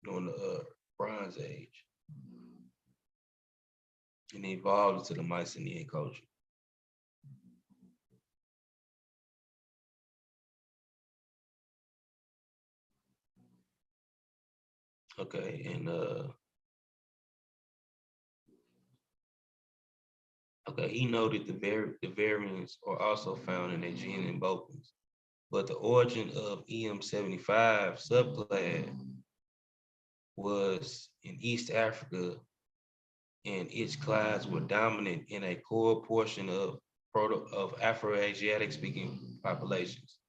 during the Bronze Age and evolved into the Mycenaean culture. Okay, and okay, he noted the variants are also found in Aegean and Balkans, but the origin of EM75 subclad was in East Africa, and its clades were dominant in a core portion of Afro-Asiatic speaking populations,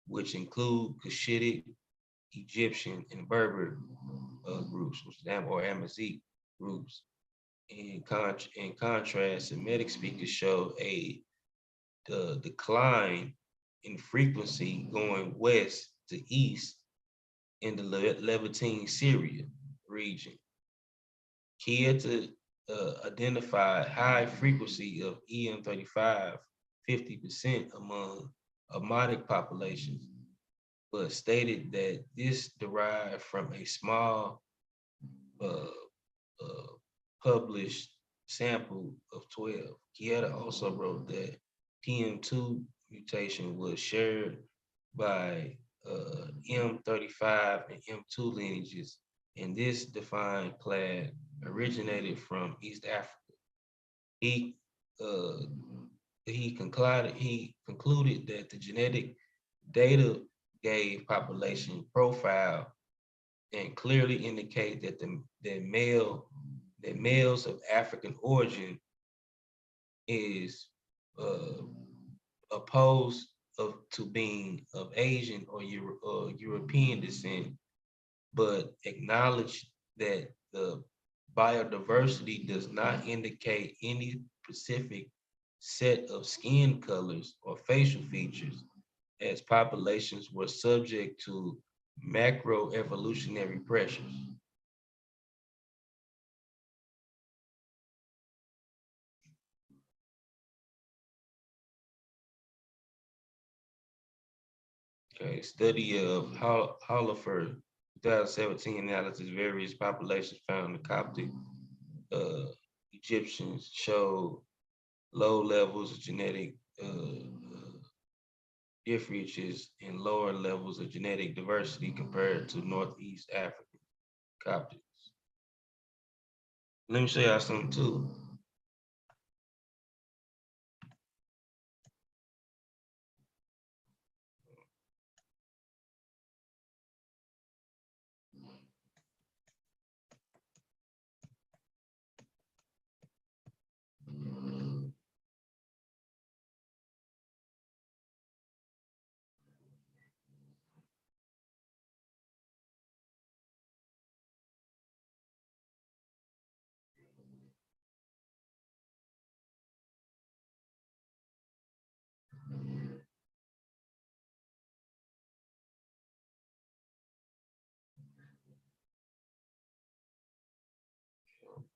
which include Cushitic, Egyptian, and Berber groups, or Amazigh groups. In contrast, Semitic speakers show a decline in frequency going west to east in the Levantine Syria region. Kieta identified high frequency of EM35, 50% among Amadic populations, but stated that this derived from a small published sample of 12. Kieta also wrote that PM2 mutation was shared by M35 and M2 lineages, and this defined clade originated from East Africa. He concluded that the genetic data gave population profile and clearly indicate that males of African origin is opposed to being of Asian or European descent, but acknowledge that the biodiversity does not indicate any specific set of skin colors or facial features, as populations were subject to macroevolutionary pressures. Okay, study of Hollifer 2017 analysis, various populations found in Coptic Egyptians show low levels of genetic differences and lower levels of genetic diversity compared to Northeast African Coptics. Let me show y'all something too.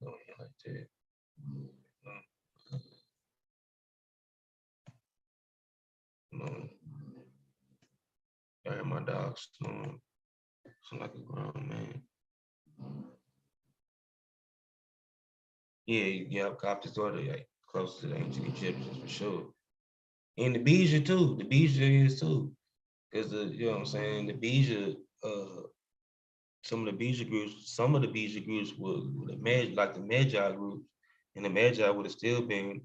Go ahead like that. I hear my dog snoring. Sound like a grown man. Yeah, Coptic daughter, like close to the ancient Egyptians for sure. And the Beja too. The Beja is too. Because you know what I'm saying, the Beja, some of the Beja groups were the Magi groups, and the Magi would have still been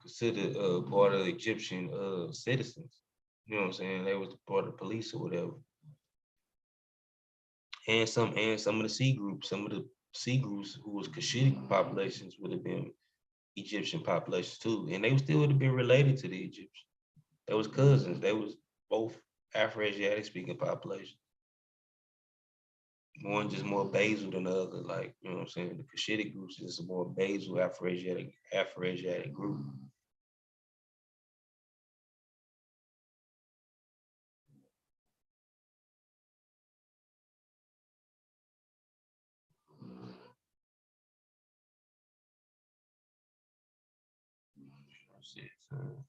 considered part of the Egyptian citizens. You know what I'm saying? They was part of the police or whatever. And some of the C groups, who was Cushitic populations would have been Egyptian populations too, and they still would have been related to the Egyptians. They was cousins. They was both Afro-Asiatic speaking population. One just more basal than the other. Like, you know what I'm saying? The Cushitic groups is a more basal Afro-Asiatic group. Shit, son.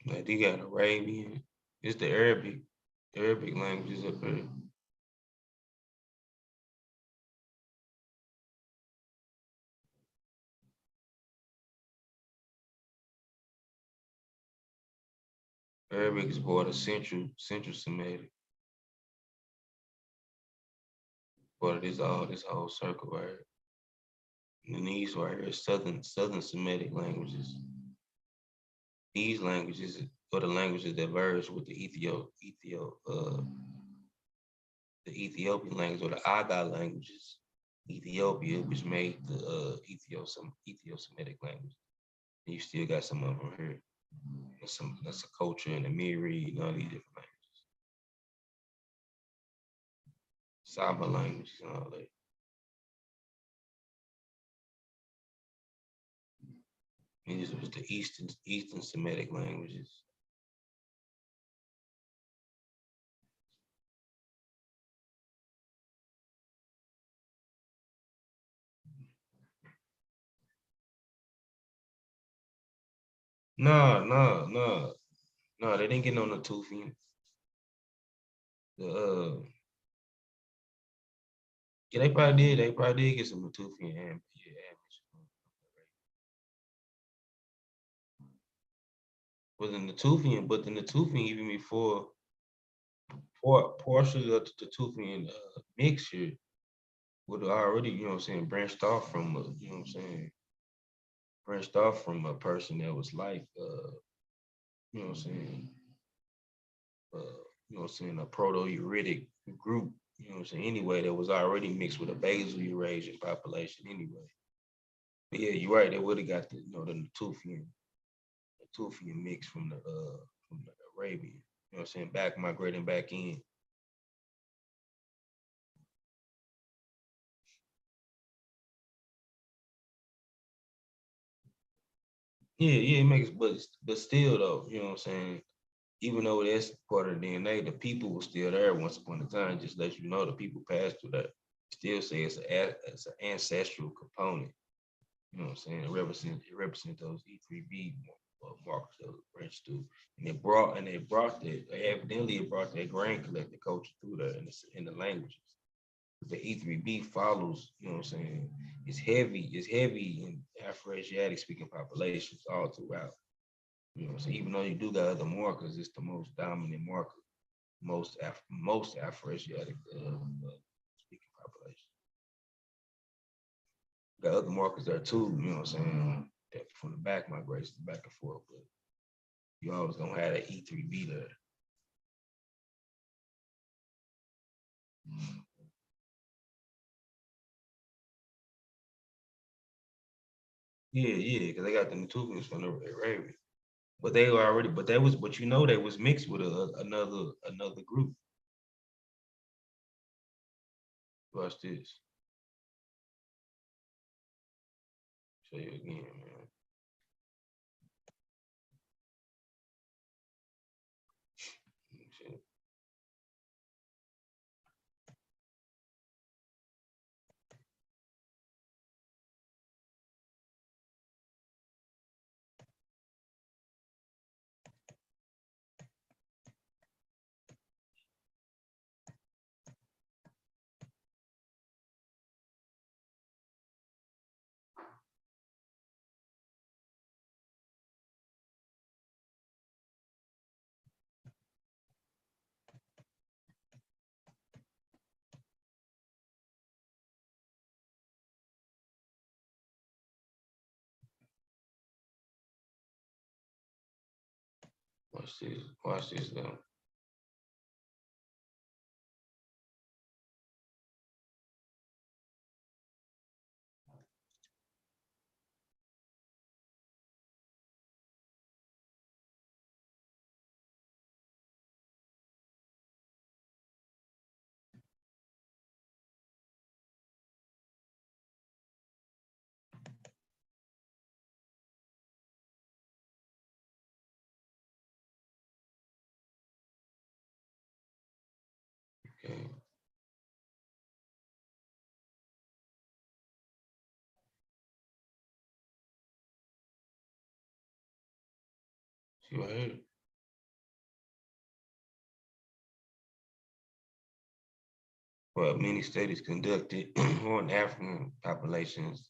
Like they got Arabian. It's the Arabic languages up there. Arabic is part of Central Semitic. Part of this whole circle right here. And these right here, Southern Semitic languages. These languages are the languages that verge with the Ethiopian language or the Aga languages. Ethiopia, which made the Ethio-Semitic language. And you still got some of them here. That's a culture in the Miri and all these different languages. Saba languages and all that. And this was the Eastern Semitic languages. No, they didn't get no Natufian. The yeah, they probably did. They probably did get some Natufian and but the Natufian even before partially of the Natufian mixture would have already, you know what I'm saying, branched off from you know what I'm saying, branched off from a person that was like you know what I'm saying, you know what I'm saying, a Proto-Uritic group, you know what I'm saying, anyway, that was already mixed with a basal Eurasian population anyway. But yeah, you're right, they would have got the, you know, the Natufian mix from the Arabian, you know what I'm saying, back migrating back in. Yeah, it makes, but still though, you know what I'm saying, even though that's part of the DNA, the people were still there once upon a time. Just let you know the people passed through that. Still say it's an ancestral component. You know what I'm saying? It represents those E3B markers that was branched through, and they evidently brought that grain collecting culture through there in the languages. The E3B follows, you know what I'm saying? It's heavy in Afro-Asiatic speaking populations all throughout. You know, so even though you do got other markers, it's the most dominant marker, most Afro-Asiatic speaking population. Got other markers there too, you know what I'm saying? That from the back migration, back and forth, but you always gonna have that E3B there. Yeah, because they got the Natufians from the Arabian. But they were already, but you know, they was mixed with another group. Watch this. Show you again, man. Watch this. Watch this though. Okay. See right here. Well, many studies conducted on African populations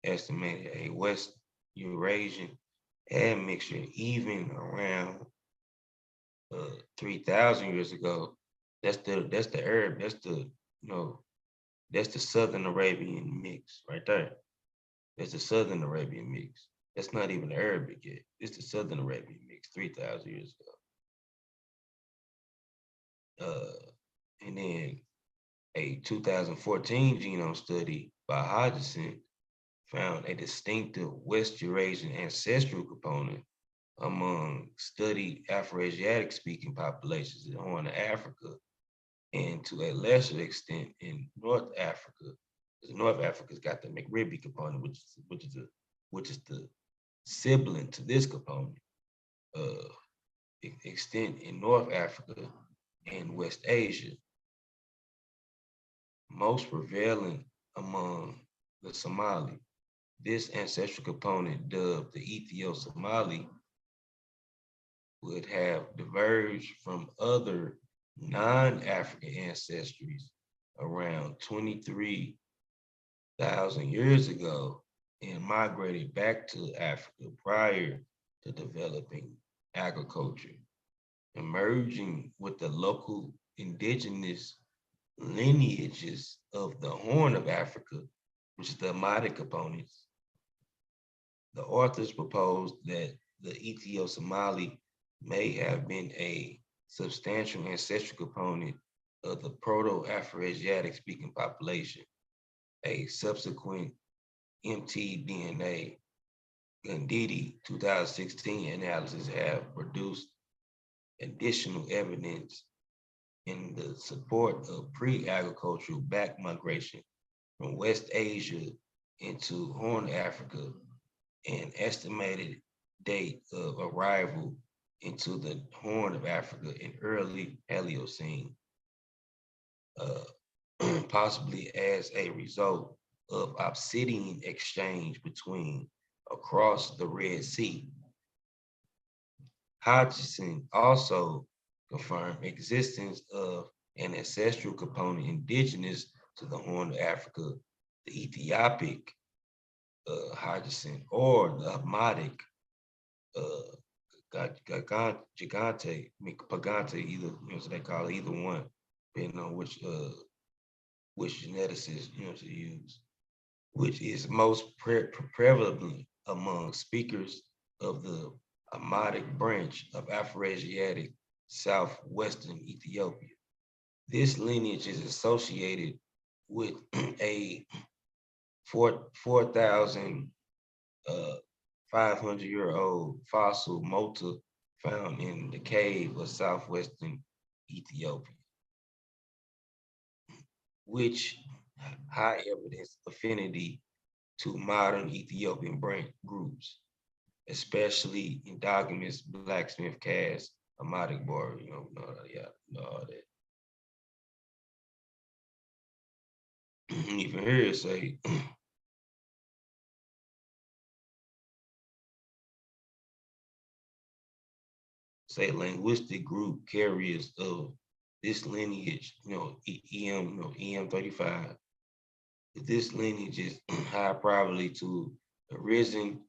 estimated a West Eurasian admixture even around 3,000 years ago. That's the Arab. That's the Southern Arabian mix right there. That's the Southern Arabian mix. That's not even Arabic yet. It's the Southern Arabian mix 3,000 years ago. And then a 2014 genome study by Hodgson found a distinctive West Eurasian ancestral component among studied Afroasiatic speaking populations in the Horn of Africa, and to a lesser extent in North Africa. Because North Africa's got the McRibby component, which is the sibling to this component. Extent in North Africa and West Asia. Most prevalent among the Somali. This ancestral component, dubbed the Ethio-Somali, would have diverged from other non-African ancestries around 23,000 years ago and migrated back to Africa prior to developing agriculture, emerging with the local indigenous lineages of the Horn of Africa, which is the Amadic components. The authors proposed that the Ethio-Somali may have been a substantial ancestral component of the Proto-Afroasiatic speaking population. A subsequent mtDNA Gandidi 2016 analysis have produced additional evidence in the support of pre-agricultural back migration from West Asia into Horn Africa, and estimated date of arrival into the Horn of Africa in early Paleocene, possibly as a result of obsidian exchange across the Red Sea. Hodgson also confirmed existence of an ancestral component indigenous to the Horn of Africa, the Ethiopic Hodgson, or the Amadic Gigante, Pagante, either, so they call it either one, depending on which geneticist, to use, which is most prevalent among speakers of the Amadic branch of Afroasiatic southwestern Ethiopia. This lineage is associated with a 4,500-year-old fossil mota found in the cave of southwestern Ethiopia, which high evidence affinity to modern Ethiopian branch groups, especially endogamous blacksmith caste, Amadic bar, all that. Even here it say, linguistic group carriers of this lineage, EM35. This lineage is high probability to arisen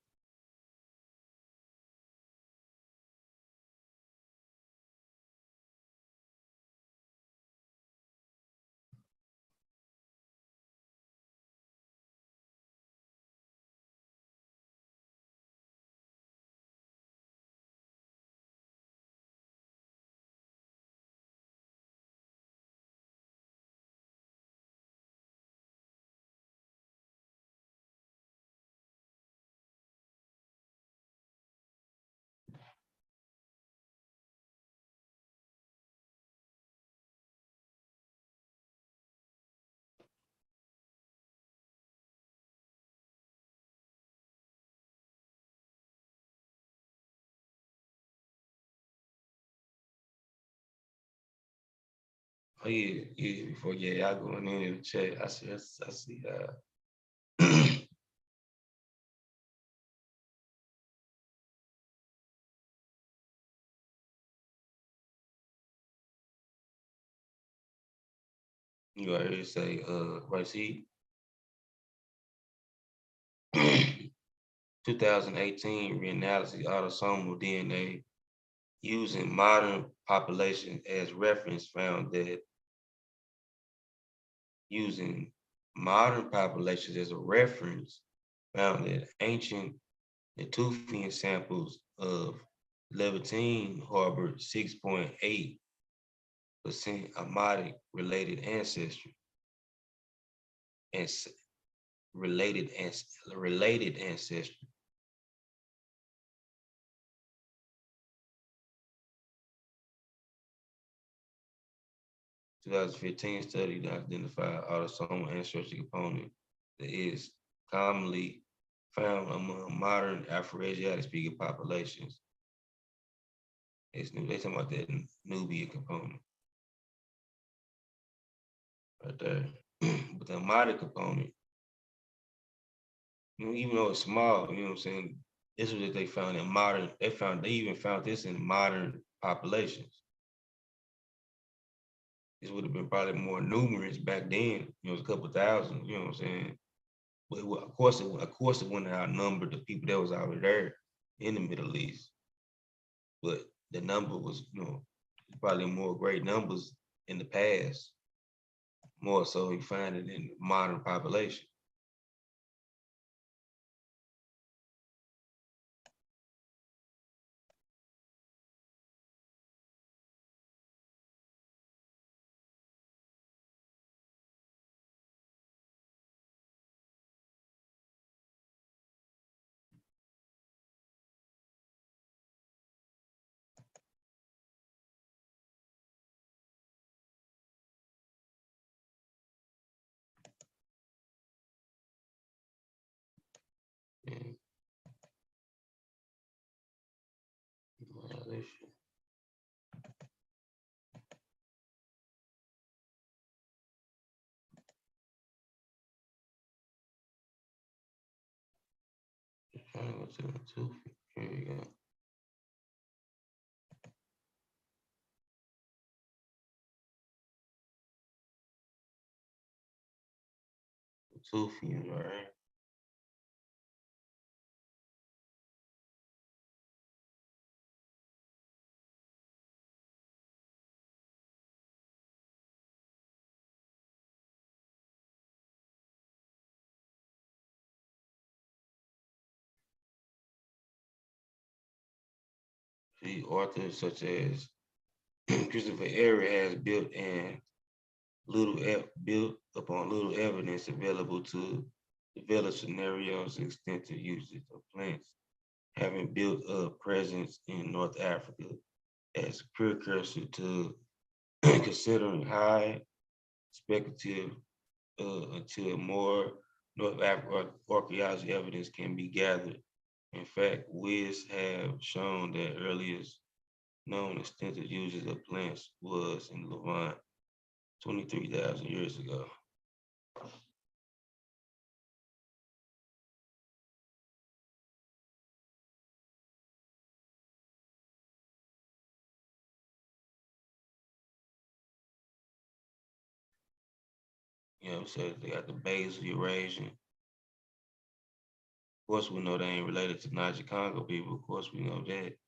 Oh yeah. Before y'all going in the chat, I see. You already say, right? See, 2018 reanalysis autosomal DNA using modern population as reference found that using modern populations as a reference found that ancient Natufian samples of Levantine harbored 6.8% Amadic related ancestry and related ancestry. 2015 study that identified autosomal ancestry component that is commonly found among modern Afro-Asiatic speaking populations. It's new. They talking about that Nubian component right there. But the Amadic component, even though it's small, you know what I'm saying? This was what they found in modern. They even found this in modern populations. This would have been probably more numerous back then. You know, it was a couple thousand. You know what I'm saying? But of course, it wouldn't outnumber the people that was out there in the Middle East. But the number was, probably more great numbers in the past. More so, you find it in modern population. And violation. Trying to go to the two. Here we go. Tufian, right? See, authors such as Christopher Eyre has built upon little evidence available to develop scenarios and extensive usage of plants, having built a presence in North Africa as precursor to considering high speculative until more North African archaeology evidence can be gathered. In fact, Wiz have shown that earliest known extensive uses of plants was in Levant 23,000 years ago. You know, so they got the Basal Eurasian. Of course, we know they ain't related to Niger Congo people. Of course, we know that.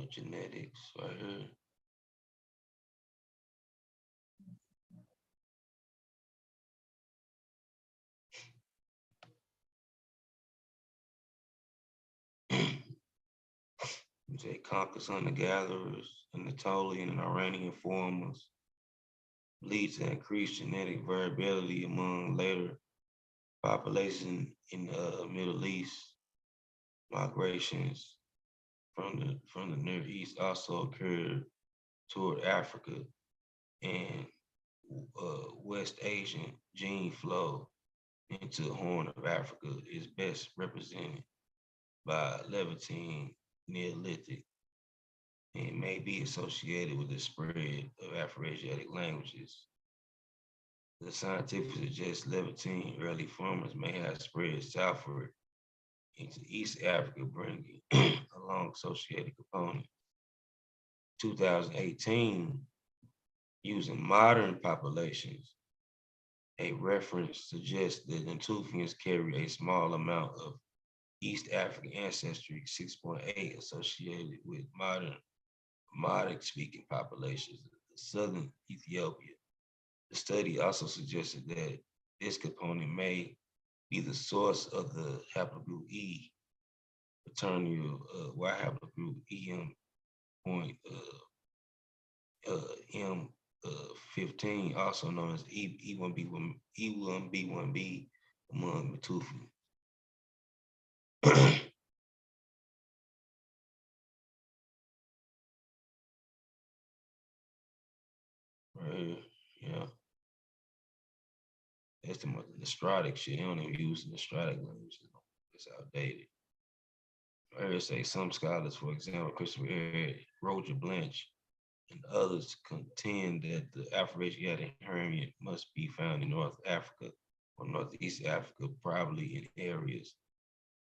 Genetics right here. You say Caucasus hunter-gatherers, Anatolian and Iranian farmers lead to increased genetic variability among later population in the Middle East migrations from the Near East also occurred toward Africa, and West Asian gene flow into the Horn of Africa is best represented by Levantine Neolithic and may be associated with the spread of Afroasiatic languages. The scientific suggests Levantine early farmers may have spread southward into East Africa, bringing along associated components. 2018, using modern populations, a reference suggests that Natufians carry a small amount of East African ancestry, 6.8, associated with modern Amharic speaking populations of southern Ethiopia. The study also suggested that this component may be the source of the haplogroup E, paternal Y haplogroup M15, also known as E1B1B among Natufians. Right, yeah. That's the Nostratic shit. They don't even use the Nostratic language. It's outdated. I heard say some scholars, for example, Christopher Ehret, Roger Blanche, and others contend that the Afroasiatic hermit must be found in North Africa or Northeast Africa, probably in areas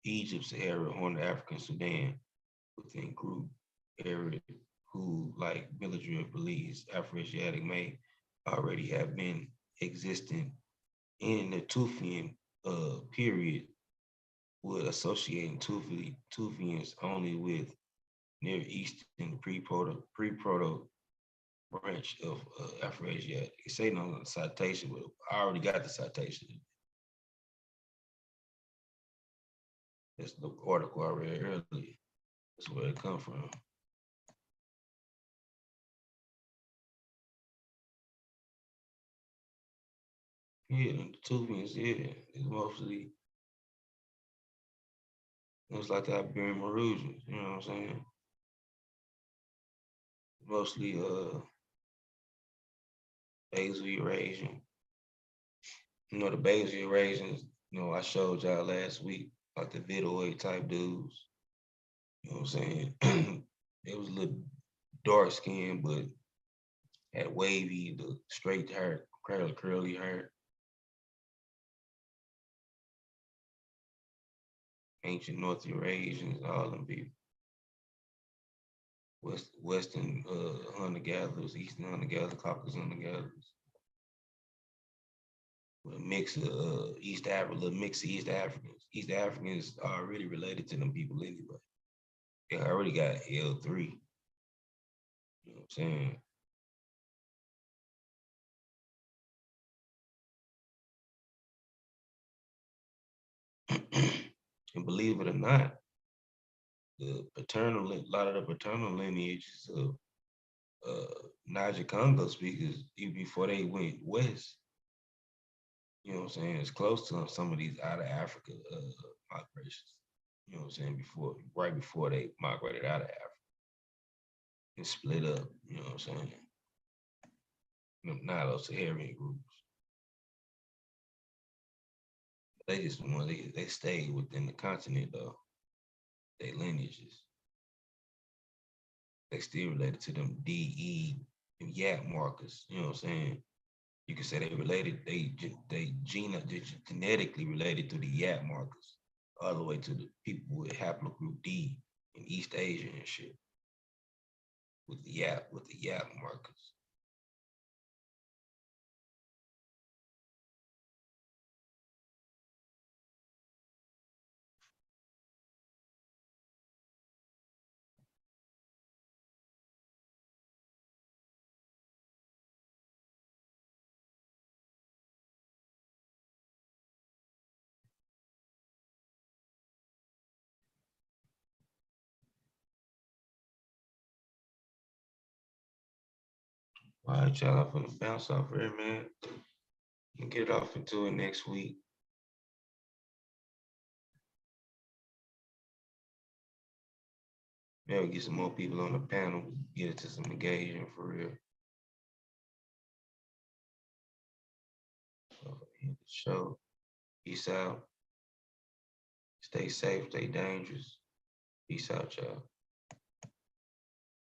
Egypt, Sahara, Horn of Africa, and Sudan, within group area who, like Mildred believes, Afroasiatic may already have been existing in the Tufian period, would associating Tufians only with Near Eastern pre-proto branch of Afroasiatic. It's saying on the citation, but I already got the citation. That's the article I read earlier. That's where it come from. Yeah, the Tufians, yeah, it's mostly, it's like the Iberian Maroons, you know what I'm saying? Mostly Basal Eurasian. You know, the Basal Eurasians, you know, I showed y'all last week, like the Vidoid type dudes. You know what I'm saying? It was a little dark skin, but had wavy, the straight hair, curly hair. Ancient North Eurasians, all them people. Western hunter-gatherers, Eastern hunter-gatherers, Caucasus hunter-gatherers. With a mix of East Africans. East Africans are already related to them people anyway. They already got L3. You know what I'm saying? And believe it or not, a lot of the paternal lineages of Niger Congo speakers, even before they went west, you know what I'm saying, it's close to some of these out of Africa migrations. You know what I'm saying? Right before they migrated out of Africa and split up, you know what I'm saying? Nilo-Saharan groups. They just they stayed within the continent though. Their lineages. They still related to them DE and YAP markers, you know what I'm saying? You can say they related, they genetically related to the YAP markers, all the way to the people with haplogroup D in East Asia and shit. With the YAP markers. All right, y'all, I'm gonna bounce off here, man. And get off into it next week. Maybe get some more people on the panel, get it to some engagement for real. So, end the show. Peace out. Stay safe, stay dangerous. Peace out, y'all.